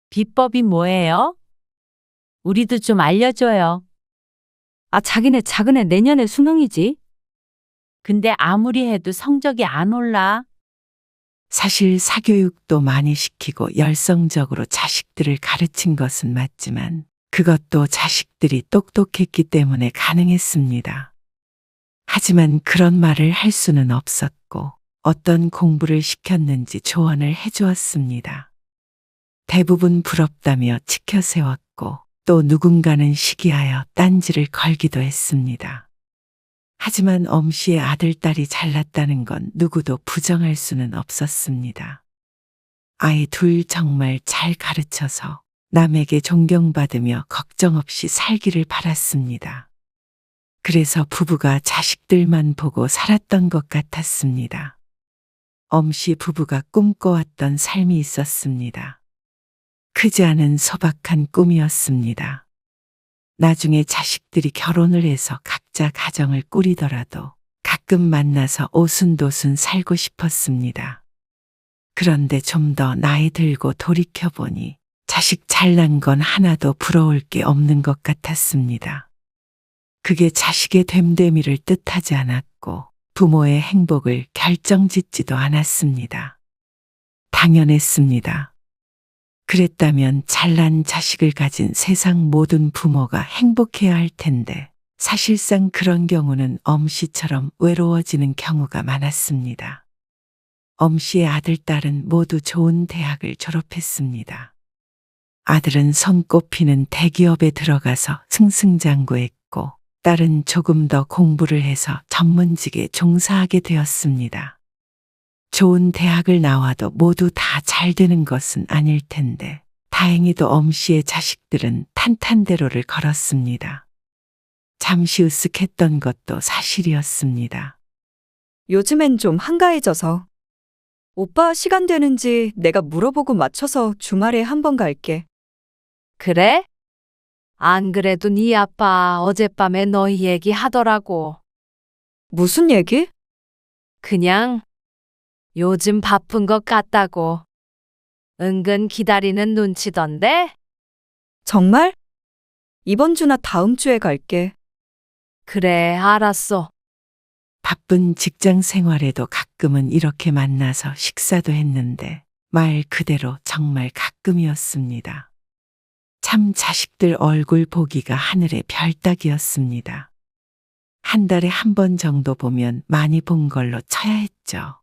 비법이 뭐예요? 우리도 좀 알려줘요. 아, 자기네 작은애 내년에 수능이지? 근데 아무리 해도 성적이 안 올라. 사실 사교육도 많이 시키고 열성적으로 자식들을 가르친 것은 맞지만 그것도 자식들이 똑똑했기 때문에 가능했습니다. 하지만 그런 말을 할 수는 없었고 어떤 공부를 시켰는지 조언을 해주었습니다. 대부분 부럽다며 치켜세웠고 또 누군가는 시기하여 딴지를 걸기도 했습니다. 하지만 엄씨의 아들, 딸이 잘났다는 건 누구도 부정할 수는 없었습니다. 아이 둘 정말 잘 가르쳐서 남에게 존경받으며 걱정 없이 살기를 바랐습니다. 그래서 부부가 자식들만 보고 살았던 것 같았습니다. 엄씨 부부가 꿈꿔왔던 삶이 있었습니다. 크지 않은 소박한 꿈이었습니다. 나중에 자식들이 결혼을 해서 각자 가정을 꾸리더라도 가끔 만나서 오순도순 살고 싶었습니다. 그런데 좀 더 나이 들고 돌이켜보니 자식 잘난 건 하나도 부러울 게 없는 것 같았습니다. 그게 자식의 됨됨이를 뜻하지 않았고 부모의 행복을 결정짓지도 않았습니다. 당연했습니다. 그랬다면 잘난 자식을 가진 세상 모든 부모가 행복해야 할 텐데 사실상 그런 경우는 엄씨처럼 외로워지는 경우가 많았습니다. 엄씨의 아들, 딸은 모두 좋은 대학을 졸업했습니다. 아들은 손꼽히는 대기업에 들어가서 승승장구했고 딸은 조금 더 공부를 해서 전문직에 종사하게 되었습니다. 좋은 대학을 나와도 모두 다 잘 되는 것은 아닐 텐데 다행히도 엄씨의 자식들은 탄탄대로를 걸었습니다. 잠시 으쓱했던 것도 사실이었습니다. 요즘엔 좀 한가해져서. 오빠 시간 되는지 내가 물어보고 맞춰서 주말에 한번 갈게. 그래? 안 그래도 네 아빠 어젯밤에 너희 얘기 하더라고. 무슨 얘기? 그냥 요즘 바쁜 것 같다고. 은근 기다리는 눈치던데? 정말? 이번 주나 다음 주에 갈게. 그래, 알았어. 바쁜 직장 생활에도 가끔은 이렇게 만나서 식사도 했는데 말 그대로 정말 가끔이었습니다. 참 자식들 얼굴 보기가 하늘의 별 따기였습니다. 한 달에 한 번 정도 보면 많이 본 걸로 쳐야 했죠.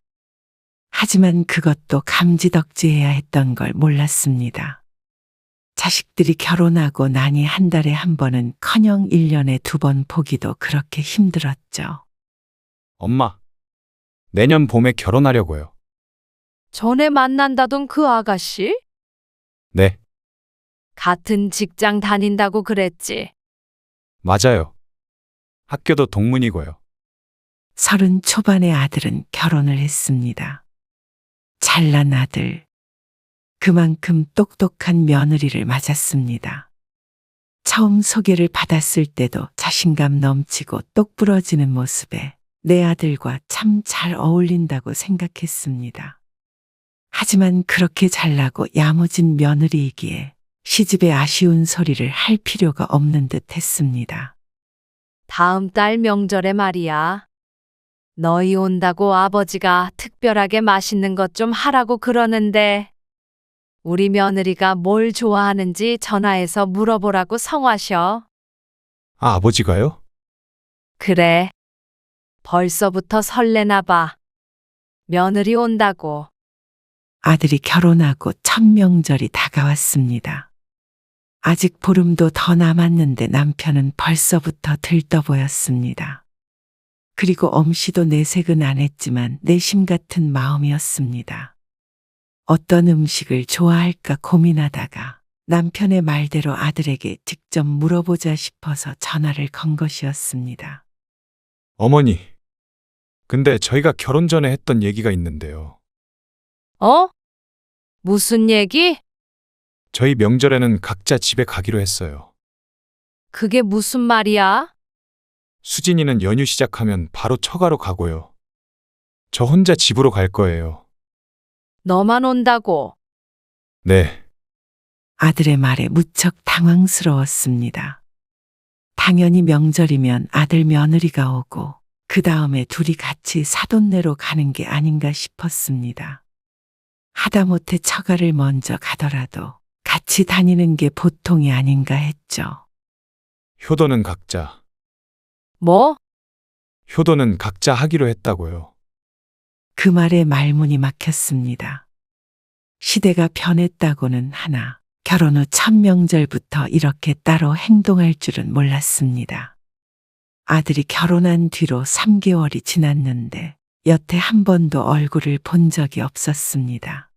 하지만 그것도 감지덕지해야 했던 걸 몰랐습니다. 자식들이 결혼하고 나니 한 달에 한 번은 커녕 1년에 2번 보기도 그렇게 힘들었죠. 엄마, 내년 봄에 결혼하려고요. 전에 만난다던 그 아가씨? 네, 같은 직장 다닌다고 그랬지. 맞아요. 학교도 동문이고요. 30 초반의 아들은 결혼을 했습니다. 잘난 아들, 그만큼 똑똑한 며느리를 맞았습니다. 처음 소개를 받았을 때도 자신감 넘치고 똑부러지는 모습에 내 아들과 참 잘 어울린다고 생각했습니다. 하지만 그렇게 잘나고 야무진 며느리이기에 시집에 아쉬운 소리를 할 필요가 없는 듯 했습니다. 다음 달 명절에 말이야. 너희 온다고 아버지가 특별하게 맛있는 것 좀 하라고 그러는데 우리 며느리가 뭘 좋아하는지 전화해서 물어보라고 성화셔. 아, 아버지가요? 그래. 벌써부터 설레나 봐. 며느리 온다고. 아들이 결혼하고 첫 명절이 다가왔습니다. 아직 보름도 더 남았는데 남편은 벌써부터 들떠 보였습니다. 그리고 엄씨도 내색은 안 했지만 내심 같은 마음이었습니다. 어떤 음식을 좋아할까 고민하다가 남편의 말대로 아들에게 직접 물어보자 싶어서 전화를 건 것이었습니다. 어머니. 근데 저희가 결혼 전에 했던 얘기가 있는데요. 어? 무슨 얘기? 저희 명절에는 각자 집에 가기로 했어요. 그게 무슨 말이야? 수진이는 연휴 시작하면 바로 처가로 가고요. 저 혼자 집으로 갈 거예요. 너만 온다고. 네. 아들의 말에 무척 당황스러웠습니다. 당연히 명절이면 아들 며느리가 오고 그 다음에 둘이 같이 사돈네로 가는 게 아닌가 싶었습니다. 하다못해 처가를 먼저 가더라도 같이 다니는 게 보통이 아닌가 했죠. 효도는 각자. 뭐? 효도는 각자 하기로 했다고요. 그 말에 말문이 막혔습니다. 시대가 변했다고는 하나 결혼 후 첫 명절부터 이렇게 따로 행동할 줄은 몰랐습니다. 아들이 결혼한 뒤로 3개월이 지났는데 여태 한 번도 얼굴을 본 적이 없었습니다.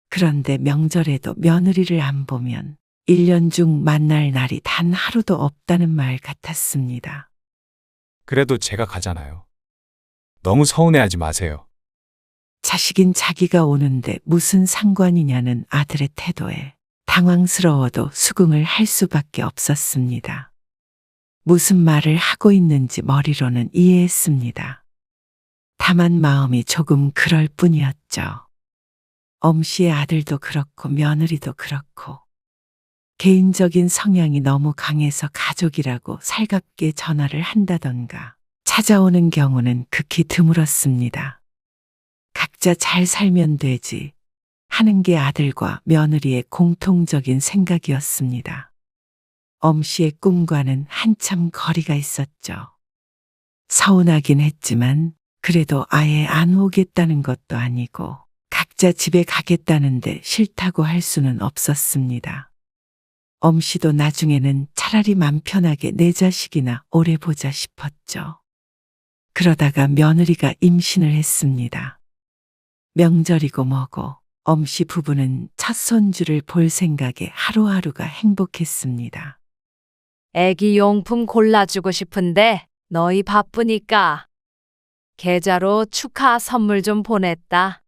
그런데 명절에도 며느리를 안 보면 1년 중 만날 날이 단 하루도 없다는 말 같았습니다. 그래도 제가 가잖아요. 너무 서운해하지 마세요. 자식인 자기가 오는데 무슨 상관이냐는 아들의 태도에 당황스러워도 수긍을 할 수밖에 없었습니다. 무슨 말을 하고 있는지 머리로는 이해했습니다. 다만 마음이 조금 그럴 뿐이었죠. 엄씨의 아들도 그렇고 며느리도 그렇고 개인적인 성향이 너무 강해서 가족이라고 살갑게 전화를 한다던가 찾아오는 경우는 극히 드물었습니다. 각자 잘 살면 되지 하는 게 아들과 며느리의 공통적인 생각이었습니다. 엄씨의 꿈과는 한참 거리가 있었죠. 서운하긴 했지만 그래도 아예 안 오겠다는 것도 아니고 각자 집에 가겠다는데 싫다고 할 수는 없었습니다. 엄씨도 나중에는 차라리 맘 편하게 내 자식이나 오래 보자 싶었죠. 그러다가 며느리가 임신을 했습니다. 명절이고 뭐고 엄씨 부부는 첫 손주를 볼 생각에 하루하루가 행복했습니다. 애기 용품 골라주고 싶은데 너희 바쁘니까 계좌로 축하 선물 좀 보냈다.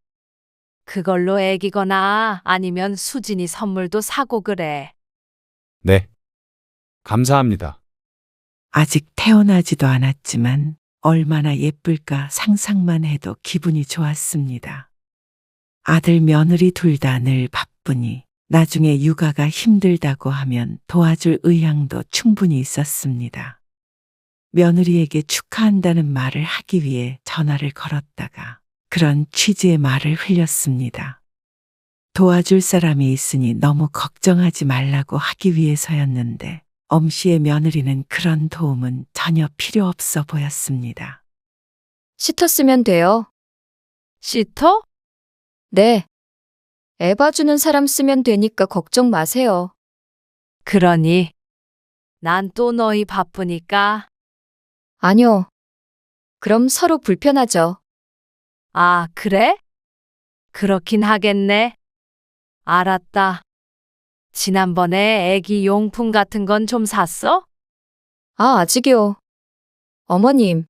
그걸로 애기거나 아니면 수진이 선물도 사고 그래. 네. 감사합니다. 아직 태어나지도 않았지만 얼마나 예쁠까 상상만 해도 기분이 좋았습니다. 아들 며느리 둘 다 늘 바쁘니 나중에 육아가 힘들다고 하면 도와줄 의향도 충분히 있었습니다. 며느리에게 축하한다는 말을 하기 위해 전화를 걸었다가 그런 취지의 말을 흘렸습니다. 도와줄 사람이 있으니 너무 걱정하지 말라고 하기 위해서였는데 엄씨의 며느리는 그런 도움은 전혀 필요 없어 보였습니다. 씻었으면 돼요. 씻어? 네. 애 봐주는 사람 쓰면 되니까 걱정 마세요. 그러니 난 또 너희 바쁘니까. 아니요. 그럼 서로 불편하죠. 아, 그래? 그렇긴 하겠네. 알았다. 지난번에 애기 용품 같은 건 좀 샀어? 아, 아직이요. 어머님,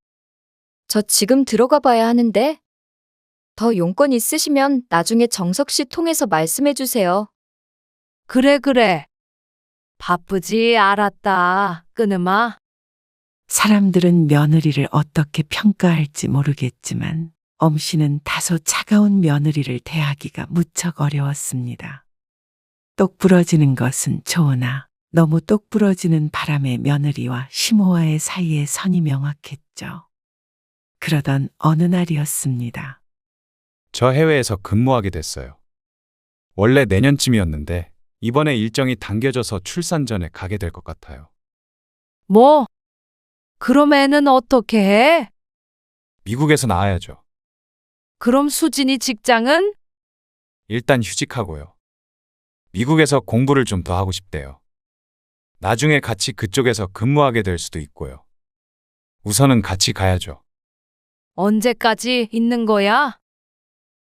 저 지금 들어가 봐야 하는데 더 용건 있으시면 나중에 정석 씨 통해서 말씀해 주세요. 그래, 그래. 바쁘지 알았다. 끊으마. 사람들은 며느리를 어떻게 평가할지 모르겠지만 엄씨는 다소 차가운 며느리를 대하기가 무척 어려웠습니다. 똑 부러지는 것은 좋으나 너무 똑 부러지는 바람에 며느리와 시모와의 사이에 선이 명확했죠. 그러던 어느 날이었습니다. 저 해외에서 근무하게 됐어요. 원래 내년쯤이었는데 이번에 일정이 당겨져서 출산 전에 가게 될 것 같아요. 뭐? 그럼 애는 어떻게 해? 미국에서 나와야죠. 그럼 수진이 직장은? 일단 휴직하고요. 미국에서 공부를 좀 더 하고 싶대요. 나중에 같이 그쪽에서 근무하게 될 수도 있고요. 우선은 같이 가야죠. 언제까지 있는 거야?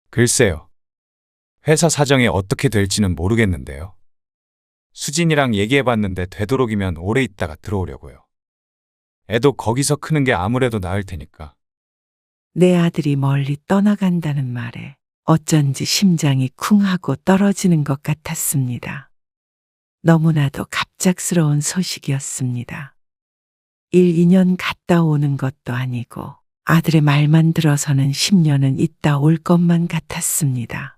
글쎄요. 회사 사정이 어떻게 될지는 모르겠는데요. 수진이랑 얘기해봤는데 되도록이면 오래 있다가 들어오려고요. 애도 거기서 크는 게 아무래도 나을 테니까. 내 아들이 멀리 떠나간다는 말에 어쩐지 심장이 쿵 하고 떨어지는 것 같았습니다. 너무나도 갑작스러운 소식이었습니다. 1, 2년 갔다 오는 것도 아니고 아들의 말만 들어서는 10년은 있다 올 것만 같았습니다.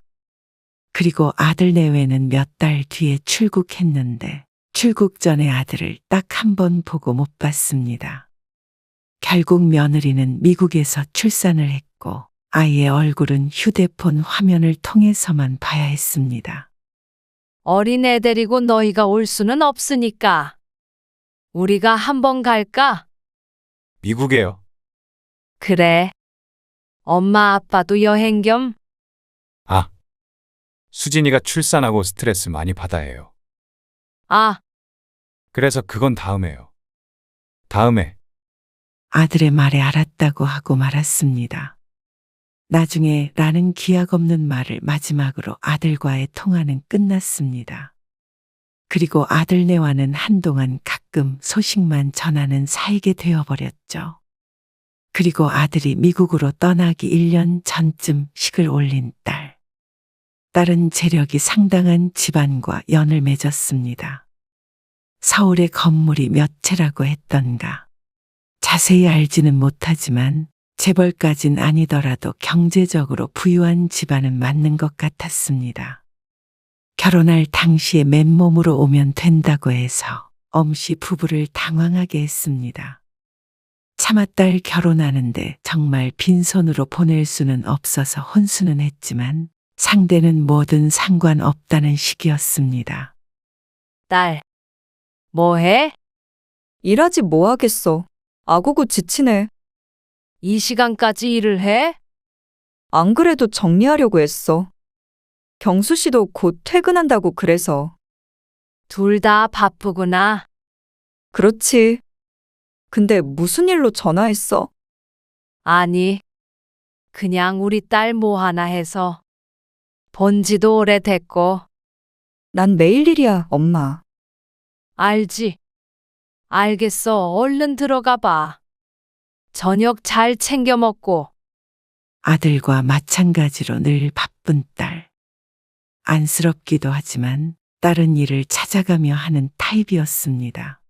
그리고 아들 내외는 몇 달 뒤에 출국했는데 출국 전에 아들을 딱 한 번 보고 못 봤습니다. 결국 며느리는 미국에서 출산을 했고 아이의 얼굴은 휴대폰 화면을 통해서만 봐야 했습니다. 어린애 데리고 너희가 올 수는 없으니까. 우리가 한번 갈까? 미국에요. 그래. 엄마 아빠도 여행 겸? 아, 수진이가 출산하고 스트레스 많이 받아 해요. 아, 그래서 그건 다음에요. 다음에. 아들의 말에 알았다고 하고 말았습니다. 나중에 라는 기약 없는 말을 마지막으로 아들과의 통화는 끝났습니다. 그리고 아들네와는 한동안 가끔 소식만 전하는 사이게 되어버렸죠. 그리고 아들이 미국으로 떠나기 1년 전쯤 식을 올린 딸. 딸은 재력이 상당한 집안과 연을 맺었습니다. 서울에 건물이 몇 채라고 했던가. 자세히 알지는 못하지만 재벌까진 아니더라도 경제적으로 부유한 집안은 맞는 것 같았습니다. 결혼할 당시에 맨몸으로 오면 된다고 해서 엄씨 부부를 당황하게 했습니다. 차마 딸 결혼하는데 정말 빈손으로 보낼 수는 없어서 혼수는 했지만 상대는 뭐든 상관없다는 식이었습니다. 딸. 뭐해? 일하지 뭐 하겠어. 아고고 지치네. 이 시간까지 일을 해? 안 그래도 정리하려고 했어. 경수 씨도 곧 퇴근한다고 그래서. 둘 다 바쁘구나. 그렇지. 근데 무슨 일로 전화했어? 아니, 그냥 우리 딸 뭐 하나 해서. 본 지도 오래됐고. 난 매일 일이야, 엄마. 알지? 알겠어. 얼른 들어가 봐. 저녁 잘 챙겨 먹고. 아들과 마찬가지로 늘 바쁜 딸. 안쓰럽기도 하지만 딸은 일을 찾아가며 하는 타입이었습니다.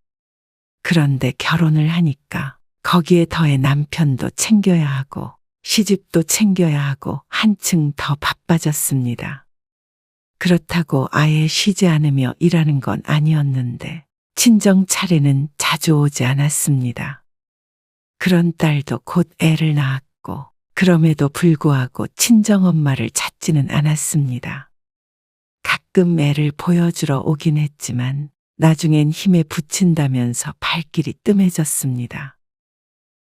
그런데 결혼을 하니까 거기에 더해 남편도 챙겨야 하고 시집도 챙겨야 하고 한층 더 바빠졌습니다. 그렇다고 아예 쉬지 않으며 일하는 건 아니었는데 친정 차례는 자주 오지 않았습니다. 그런 딸도 곧 애를 낳았고 그럼에도 불구하고 친정엄마를 찾지는 않았습니다. 가끔 애를 보여주러 오긴 했지만 나중엔 힘에 부친다면서 발길이 뜸해졌습니다.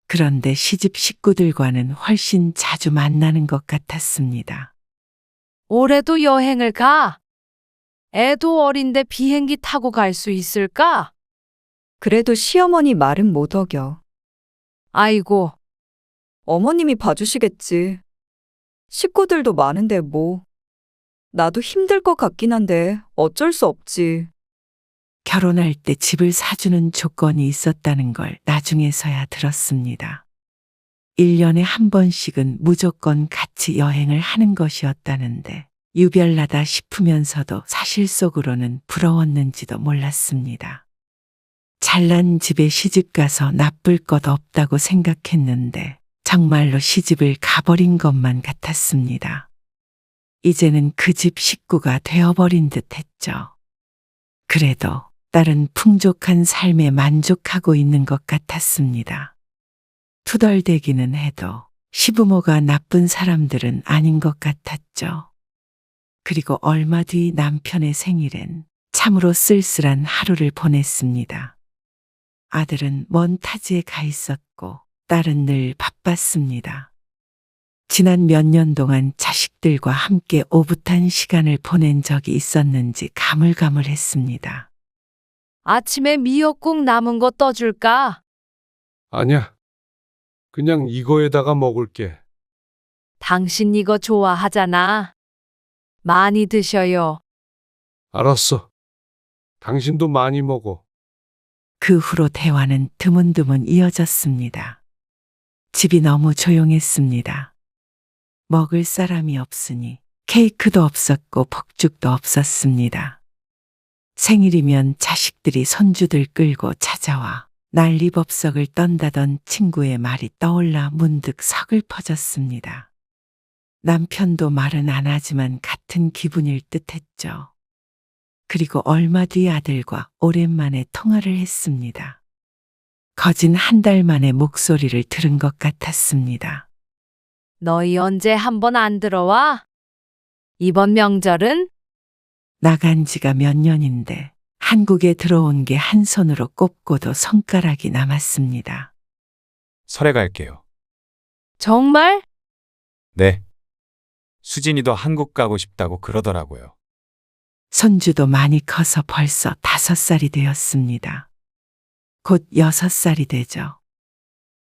그런데 시집 식구들과는 훨씬 자주 만나는 것 같았습니다. 올해도 여행을 가? 애도 어린데 비행기 타고 갈 수 있을까? 그래도 시어머니 말은 못 어겨. 아이고, 어머님이 봐주시겠지. 식구들도 많은데 뭐. 나도 힘들 것 같긴 한데 어쩔 수 없지. 결혼할 때 집을 사주는 조건이 있었다는 걸 나중에서야 들었습니다. 1년에 한 번씩은 무조건 같이 여행을 하는 것이었다는데 유별나다 싶으면서도 사실 속으로는 부러웠는지도 몰랐습니다. 잘난 집에 시집가서 나쁠 것 없다고 생각했는데 정말로 시집을 가버린 것만 같았습니다. 이제는 그 집 식구가 되어버린 듯 했죠. 그래도 딸은 풍족한 삶에 만족하고 있는 것 같았습니다. 투덜대기는 해도 시부모가 나쁜 사람들은 아닌 것 같았죠. 그리고 얼마 뒤 남편의 생일엔 참으로 쓸쓸한 하루를 보냈습니다. 아들은 먼 타지에 가 있었고 딸은 늘 바빴습니다. 지난 몇 년 동안 자식들과 함께 오붓한 시간을 보낸 적이 있었는지 가물가물했습니다. 아침에 미역국 남은 거 떠줄까? 아니야. 그냥 이거에다가 먹을게. 당신 이거 좋아하잖아. 많이 드셔요. 알았어. 당신도 많이 먹어. 그 후로 대화는 드문드문 이어졌습니다. 집이 너무 조용했습니다. 먹을 사람이 없으니 케이크도 없었고 폭죽도 없었습니다. 생일이면 자식들이 손주들 끌고 찾아와 난리법석을 떤다던 친구의 말이 떠올라 문득 서글퍼졌습니다. 남편도 말은 안 하지만 같은 기분일 듯했죠. 그리고 얼마 뒤 아들과 오랜만에 통화를 했습니다. 거진 한 달 만에 목소리를 들은 것 같았습니다. 너희 언제 한번 안 들어와? 이번 명절은? 나간 지가 몇 년인데 한국에 들어온 게 한 손으로 꼽고도 손가락이 남았습니다. 설에 갈게요. 정말? 네. 수진이도 한국 가고 싶다고 그러더라고요. 손주도 많이 커서 벌써 5살이 되었습니다. 곧 6살이 되죠.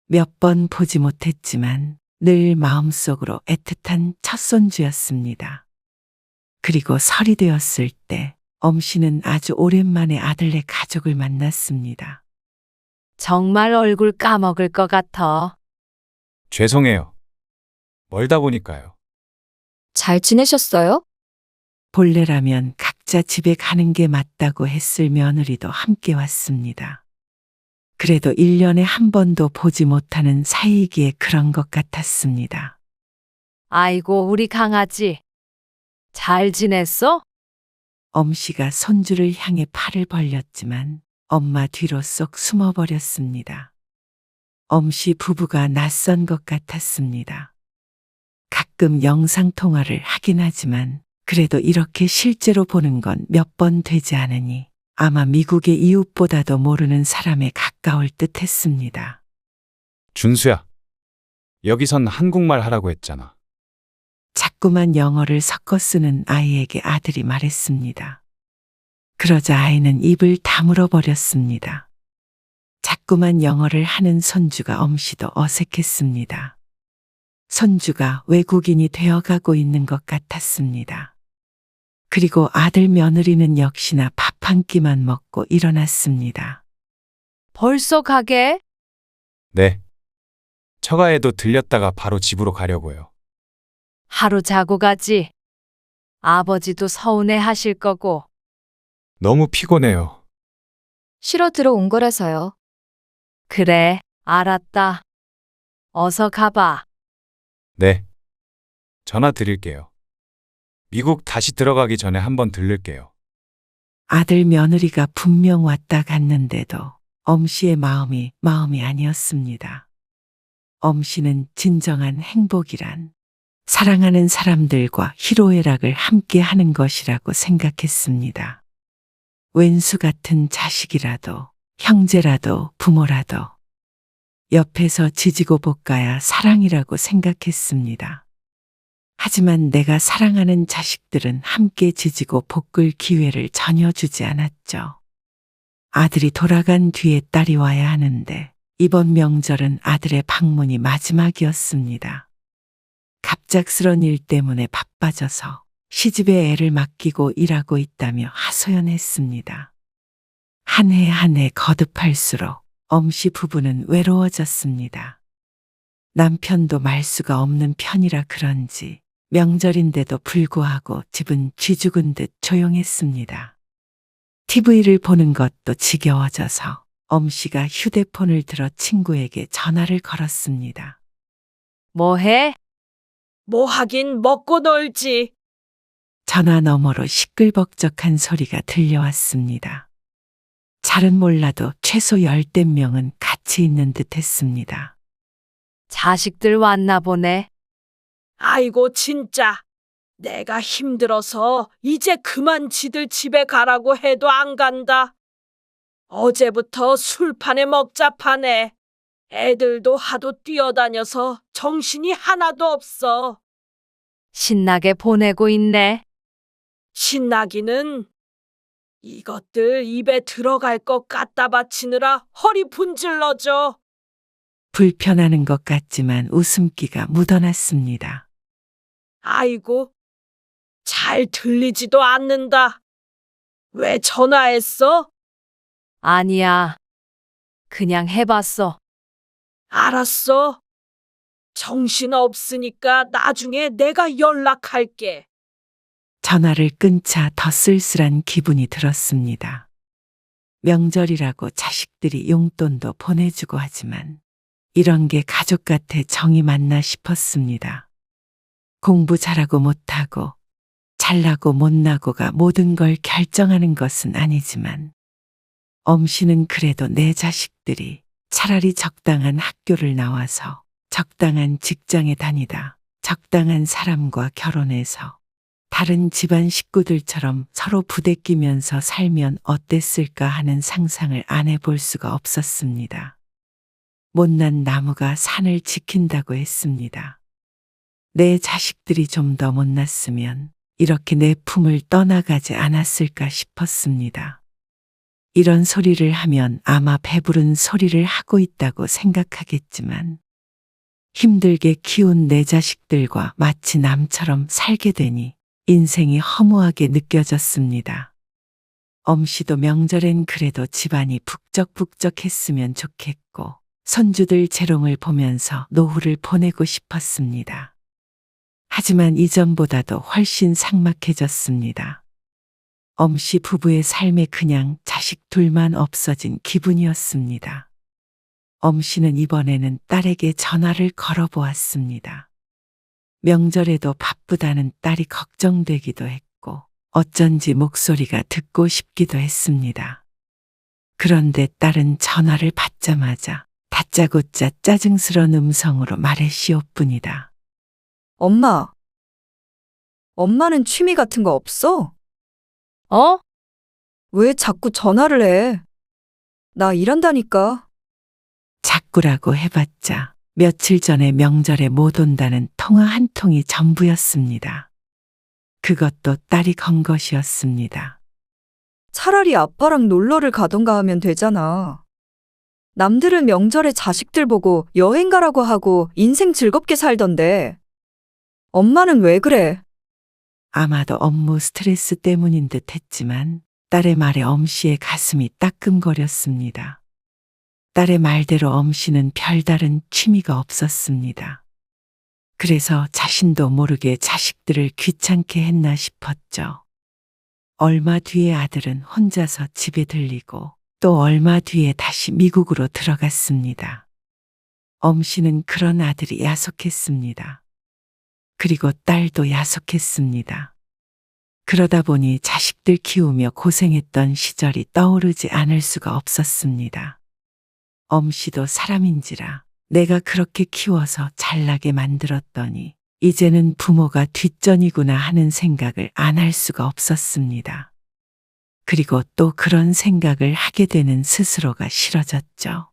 몇 번 보지 못했지만 늘 마음속으로 애틋한 첫 손주였습니다. 그리고 설이 되었을 때 엄씨는 아주 오랜만에 아들네 가족을 만났습니다. 정말 얼굴 까먹을 것 같아. 죄송해요. 멀다 보니까요. 잘 지내셨어요? 본래라면 각자 집에 가는 게 맞다고 했을 며느리도 함께 왔습니다. 그래도 1년에 한 번도 보지 못하는 사이이기에 그런 것 같았습니다. 아이고, 우리 강아지. 잘 지냈어? 엄씨가 손주를 향해 팔을 벌렸지만 엄마 뒤로 쏙 숨어버렸습니다. 엄씨 부부가 낯선 것 같았습니다. 가끔 영상통화를 하긴 하지만 그래도 이렇게 실제로 보는 건 몇 번 되지 않으니 아마 미국의 이웃보다도 모르는 사람에 가까울 듯 했습니다. 준수야. 여기선 한국말 하라고 했잖아. 자꾸만 영어를 섞어 쓰는 아이에게 아들이 말했습니다. 그러자 아이는 입을 다물어 버렸습니다. 자꾸만 영어를 하는 손주가 엄씨도 어색했습니다. 손주가 외국인이 되어가고 있는 것 같았습니다. 그리고 아들 며느리는 역시나 밥 한 끼만 먹고 일어났습니다. 벌써 가게? 네. 처가에도 들렸다가 바로 집으로 가려고요. 하루 자고 가지. 아버지도 서운해 하실 거고. 너무 피곤해요. 쉬러 들어온 거라서요. 그래, 알았다. 어서 가봐. 네. 전화 드릴게요. 미국 다시 들어가기 전에 한번 들를게요. 아들 며느리가 분명 왔다 갔는데도 엄씨의 마음이 아니었습니다. 엄씨는 진정한 행복이란 사랑하는 사람들과 희로애락을 함께 하는 것이라고 생각했습니다. 왼수 같은 자식이라도, 형제라도, 부모라도 옆에서 지지고 볶아야 사랑이라고 생각했습니다. 하지만 내가 사랑하는 자식들은 함께 지지고 볶을 기회를 전혀 주지 않았죠. 아들이 돌아간 뒤에 딸이 와야 하는데 이번 명절은 아들의 방문이 마지막이었습니다. 갑작스런 일 때문에 바빠져서 시집에 애를 맡기고 일하고 있다며 하소연했습니다. 한 해 한 해 거듭할수록 엄씨 부부는 외로워졌습니다. 남편도 말수가 없는 편이라 그런지 명절인데도 불구하고 집은 쥐죽은 듯 조용했습니다. TV를 보는 것도 지겨워져서 엄씨가 휴대폰을 들어 친구에게 전화를 걸었습니다. 뭐해? 뭐 하긴 먹고 놀지. 전화 너머로 시끌벅적한 소리가 들려왔습니다. 잘은 몰라도 최소 10대 명은 같이 있는 듯 했습니다. 자식들 왔나 보네. 아이고 진짜. 내가 힘들어서 이제 그만 지들 집에 가라고 해도 안 간다. 어제부터 술판에 먹자파네. 애들도 하도 뛰어다녀서 정신이 하나도 없어. 신나게 보내고 있네. 신나기는 이것들 입에 들어갈 것 갖다 바치느라 허리 분질러져. 불편하는 것 같지만 웃음기가 묻어났습니다. 아이고, 잘 들리지도 않는다. 왜 전화했어? 아니야. 그냥 해봤어. 알았어. 정신 없으니까 나중에 내가 연락할게. 전화를 끊자 더 쓸쓸한 기분이 들었습니다. 명절이라고 자식들이 용돈도 보내주고 하지만 이런 게 가족 같아 정이 맞나 싶었습니다. 공부 잘하고 못하고 잘나고 못나고가 모든 걸 결정하는 것은 아니지만 엄씨는 그래도 내 자식들이 차라리 적당한 학교를 나와서 적당한 직장에 다니다 적당한 사람과 결혼해서 다른 집안 식구들처럼 서로 부대끼면서 살면 어땠을까 하는 상상을 안 해볼 수가 없었습니다. 못난 나무가 산을 지킨다고 했습니다. 내 자식들이 좀 더 못났으면 이렇게 내 품을 떠나가지 않았을까 싶었습니다. 이런 소리를 하면 아마 배부른 소리를 하고 있다고 생각하겠지만 힘들게 키운 내 자식들과 마치 남처럼 살게 되니 인생이 허무하게 느껴졌습니다. 엄씨도 명절엔 그래도 집안이 북적북적했으면 좋겠고 손주들 재롱을 보면서 노후를 보내고 싶었습니다. 하지만 이전보다도 훨씬 삭막해졌습니다. 엄씨 부부의 삶에 그냥 자식 둘만 없어진 기분이었습니다. 엄씨는 이번에는 딸에게 전화를 걸어보았습니다. 명절에도 바쁘다는 딸이 걱정되기도 했고 어쩐지 목소리가 듣고 싶기도 했습니다. 그런데 딸은 전화를 받자마자 다짜고짜 짜증스러운 음성으로 말했시오뿐이다. 엄마. 엄마는 취미 같은 거 없어? 어? 왜 자꾸 전화를 해? 나 일한다니까. 자꾸라고 해봤자 며칠 전에 명절에 못 온다는 통화 한 통이 전부였습니다. 그것도 딸이 건 것이었습니다. 차라리 아빠랑 놀러를 가던가 하면 되잖아. 남들은 명절에 자식들 보고 여행 가라고 하고 인생 즐겁게 살던데. 엄마는 왜 그래? 아마도 업무 스트레스 때문인 듯 했지만 딸의 말에 엄씨의 가슴이 따끔거렸습니다. 딸의 말대로 엄씨는 별다른 취미가 없었습니다. 그래서 자신도 모르게 자식들을 귀찮게 했나 싶었죠. 얼마 뒤에 아들은 혼자서 집에 들리고 또 얼마 뒤에 다시 미국으로 들어갔습니다. 엄씨는 그런 아들이 야속했습니다. 그리고 딸도 야속했습니다. 그러다 보니 자식들 키우며 고생했던 시절이 떠오르지 않을 수가 없었습니다. 엄씨도 사람인지라 내가 그렇게 키워서 잘나게 만들었더니 이제는 부모가 뒷전이구나 하는 생각을 안 할 수가 없었습니다. 그리고 또 그런 생각을 하게 되는 스스로가 싫어졌죠.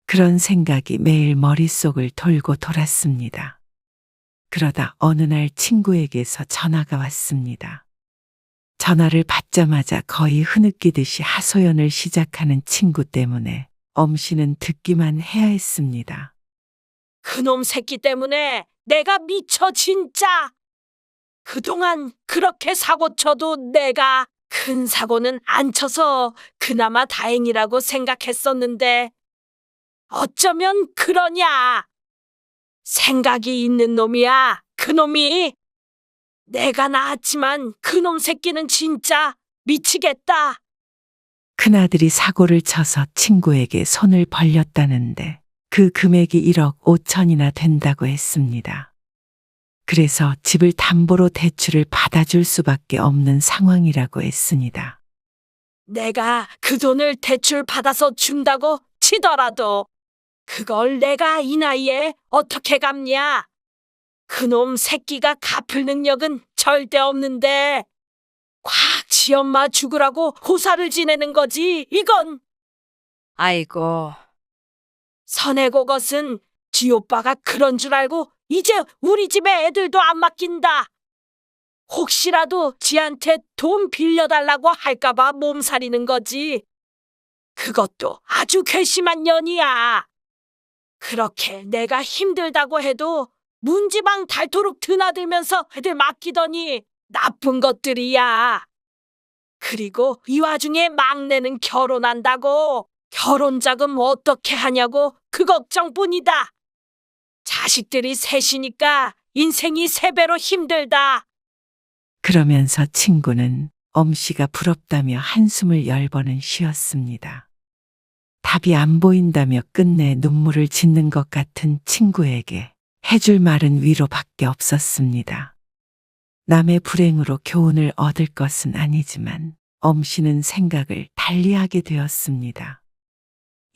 그런 생각이 매일 머릿속을 돌고 돌았습니다. 그러다 어느 날 친구에게서 전화가 왔습니다. 전화를 받자마자 거의 흐느끼듯이 하소연을 시작하는 친구 때문에 엄씨는 듣기만 해야 했습니다. 그놈 새끼 때문에 내가 미쳐 진짜. 그동안 그렇게 사고 쳐도 내가 큰 사고는 안 쳐서 그나마 다행이라고 생각했었는데 어쩌면 그러냐. 생각이 있는 놈이야, 그놈이. 내가 낳았지만 그놈 새끼는 진짜 미치겠다. 큰아들이 사고를 쳐서 친구에게 손을 벌렸다는데 그 금액이 1억 5천이나 된다고 했습니다. 그래서 집을 담보로 대출을 받아줄 수밖에 없는 상황이라고 했습니다. 내가 그 돈을 대출 받아서 준다고 치더라도 그걸 내가 이 나이에 어떻게 갚냐? 그놈 새끼가 갚을 능력은 절대 없는데 꽉 지엄마 죽으라고 호사를 지내는 거지 이건. 아이고, 선해고 것은 지 오빠가 그런 줄 알고 이제 우리 집에 애들도 안 맡긴다. 혹시라도 지한테 돈 빌려달라고 할까봐 몸살이는 거지. 그것도 아주 괘씸한 년이야. 그렇게 내가 힘들다고 해도 문지방 닳도록 드나들면서 애들 맡기더니 나쁜 것들이야. 그리고 이 와중에 막내는 결혼한다고. 결혼 자금 어떻게 하냐고 그 걱정뿐이다. 자식들이 셋이니까 인생이 세 배로 힘들다. 그러면서 친구는 엄씨가 부럽다며 한숨을 10번은 쉬었습니다. 답이 안 보인다며 끝내 눈물을 짓는 것 같은 친구에게 해줄 말은 위로밖에 없었습니다. 남의 불행으로 교훈을 얻을 것은 아니지만 엄씨는 생각을 달리하게 되었습니다.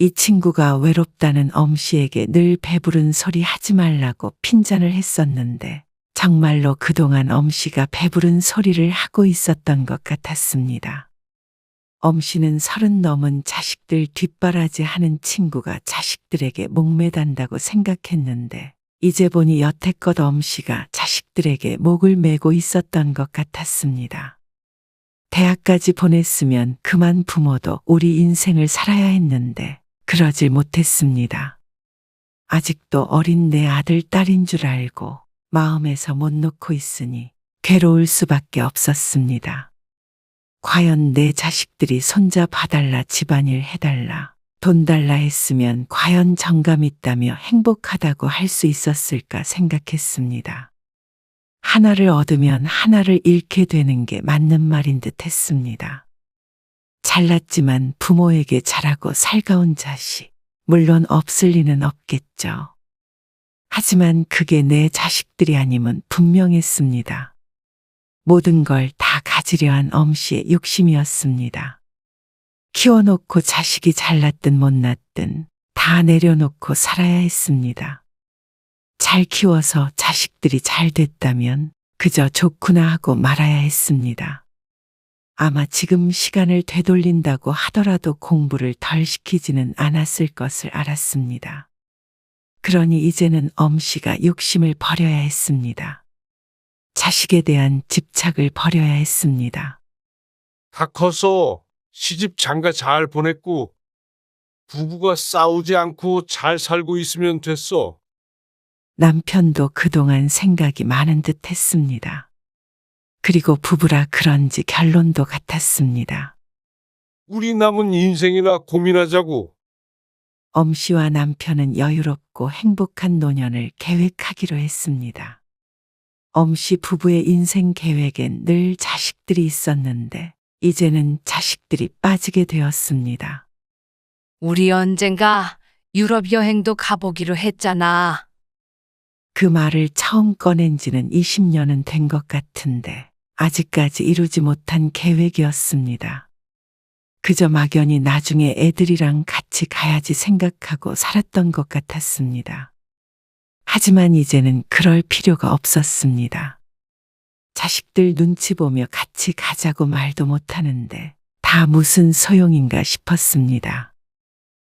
이 친구가 외롭다는 엄씨에게 늘 배부른 소리 하지 말라고 핀잔을 했었는데 정말로 그동안 엄씨가 배부른 소리를 하고 있었던 것 같았습니다. 엄씨는 30 넘은 자식들 뒷바라지 하는 친구가 자식들에게 목매단다고 생각했는데 이제 보니 여태껏 엄씨가 자식들에게 목을 매고 있었던 것 같았습니다. 대학까지 보냈으면 그만 부모도 우리 인생을 살아야 했는데 그러질 못했습니다. 아직도 어린 내 아들, 딸인 줄 알고 마음에서 못 놓고 있으니 괴로울 수밖에 없었습니다. 과연 내 자식들이 손자 봐달라, 집안일 해달라, 돈 달라 했으면 과연 정감 있다며 행복하다고 할 수 있었을까 생각했습니다. 하나를 얻으면 하나를 잃게 되는 게 맞는 말인 듯 했습니다. 잘났지만 부모에게 잘하고 살가운 자식, 물론 없을 리는 없겠죠. 하지만 그게 내 자식들이 아님은 분명했습니다. 모든 걸 다 가지려 한 엄씨의 욕심이었습니다. 키워놓고 자식이 잘났든 못났든 다 내려놓고 살아야 했습니다. 잘 키워서 자식들이 잘 됐다면 그저 좋구나 하고 말아야 했습니다. 아마 지금 시간을 되돌린다고 하더라도 공부를 덜 시키지는 않았을 것을 알았습니다. 그러니 이제는 엄씨가 욕심을 버려야 했습니다. 자식에 대한 집착을 버려야 했습니다. 다 컸어. 시집 장가 잘 보냈고 부부가 싸우지 않고 잘 살고 있으면 됐어. 남편도 그동안 생각이 많은 듯 했습니다. 그리고 부부라 그런지 결론도 같았습니다. 우리 남은 인생이나 고민하자고. 엄씨와 남편은 여유롭고 행복한 노년을 계획하기로 했습니다. 엄씨 부부의 인생 계획엔 늘 자식들이 있었는데 이제는 자식들이 빠지게 되었습니다. 우리 언젠가 유럽 여행도 가보기로 했잖아. 그 말을 처음 꺼낸 지는 20년은 된 것 같은데 아직까지 이루지 못한 계획이었습니다. 그저 막연히 나중에 애들이랑 같이 가야지 생각하고 살았던 것 같았습니다. 하지만 이제는 그럴 필요가 없었습니다. 자식들 눈치 보며 같이 가자고 말도 못하는데 다 무슨 소용인가 싶었습니다.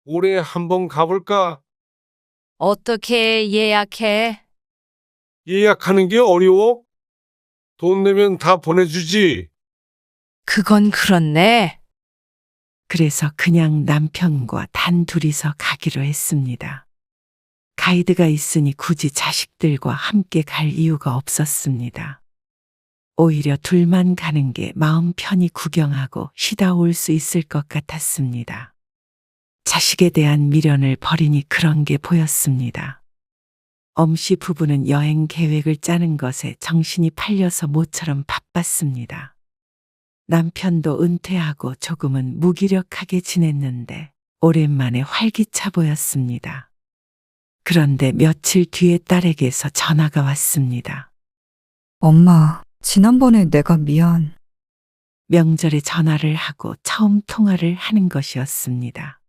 올해 한번 가볼까? 어떻게 예약해? 예약하는 게 어려워? 돈 내면 다 보내주지. 그건 그렇네. 그래서 그냥 남편과 단 둘이서 가기로 했습니다. 가이드가 있으니 굳이 자식들과 함께 갈 이유가 없었습니다. 오히려 둘만 가는 게 마음 편히 구경하고 쉬다 올 수 있을 것 같았습니다. 자식에 대한 미련을 버리니 그런 게 보였습니다. 엄씨 부부는 여행 계획을 짜는 것에 정신이 팔려서 모처럼 바빴습니다. 남편도 은퇴하고 조금은 무기력하게 지냈는데 오랜만에 활기차 보였습니다. 그런데 며칠 뒤에 딸에게서 전화가 왔습니다. 엄마, 지난번에 내가 미안. 명절에 전화를 하고 처음 통화를 하는 것이었습니다.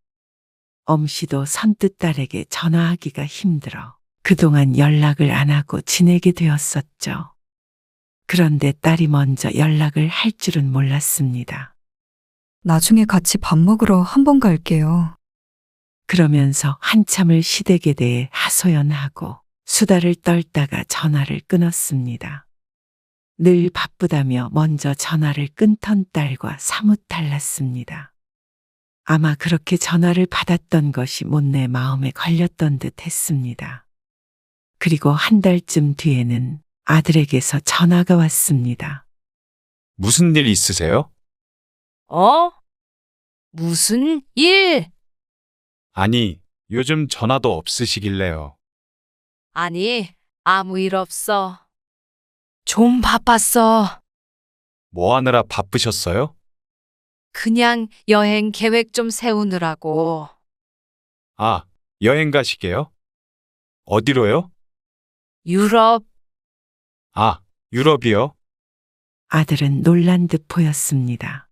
엄씨도 선뜻 딸에게 전화하기가 힘들어 그동안 연락을 안 하고 지내게 되었었죠. 그런데 딸이 먼저 연락을 할 줄은 몰랐습니다. 나중에 같이 밥 먹으러 한번 갈게요. 그러면서 한참을 시댁에 대해 하소연하고 수다를 떨다가 전화를 끊었습니다. 늘 바쁘다며 먼저 전화를 끊던 딸과 사뭇 달랐습니다. 아마 그렇게 전화를 받았던 것이 못내 마음에 걸렸던 듯 했습니다. 그리고 한 달쯤 뒤에는 아들에게서 전화가 왔습니다. 무슨 일 있으세요? 무슨 일? 아니, 요즘 전화도 없으시길래요. 아니, 아무 일 없어. 좀 바빴어. 뭐 하느라 바쁘셨어요? 그냥 여행 계획 좀 세우느라고. 아, 여행 가시게요? 어디로요? 유럽. 아, 유럽이요? 아들은 놀란 듯 보였습니다.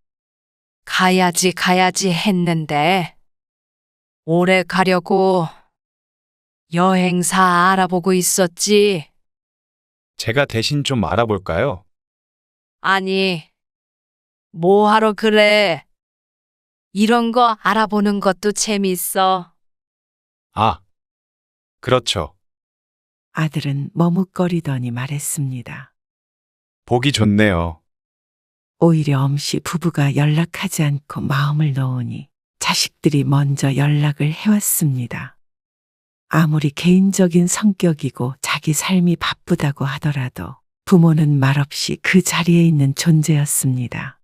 가야지 했는데. 올해 가려고 여행사 알아보고 있었지. 제가 대신 좀 알아볼까요? 아니, 뭐 하러 그래? 이런 거 알아보는 것도 재밌어. 아, 그렇죠. 아들은 머뭇거리더니 말했습니다. 보기 좋네요. 오히려 엄씨 부부가 연락하지 않고 마음을 놓으니 자식들이 먼저 연락을 해왔습니다. 아무리 개인적인 성격이고 자기 삶이 바쁘다고 하더라도 부모는 말없이 그 자리에 있는 존재였습니다.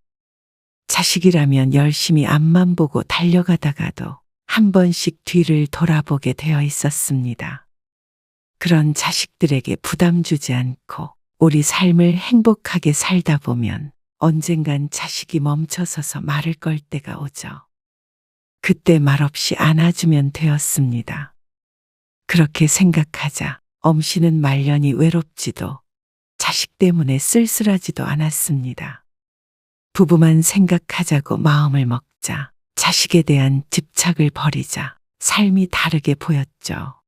자식이라면 열심히 앞만 보고 달려가다가도 한 번씩 뒤를 돌아보게 되어 있었습니다. 그런 자식들에게 부담 주지 않고 우리 삶을 행복하게 살다 보면 언젠간 자식이 멈춰서서 말을 걸 때가 오죠. 그때 말없이 안아주면 되었습니다. 그렇게 생각하자 엄씨는 말년이 외롭지도 자식 때문에 쓸쓸하지도 않았습니다. 부부만 생각하자고 마음을 먹자 자식에 대한 집착을 버리자 삶이 다르게 보였죠.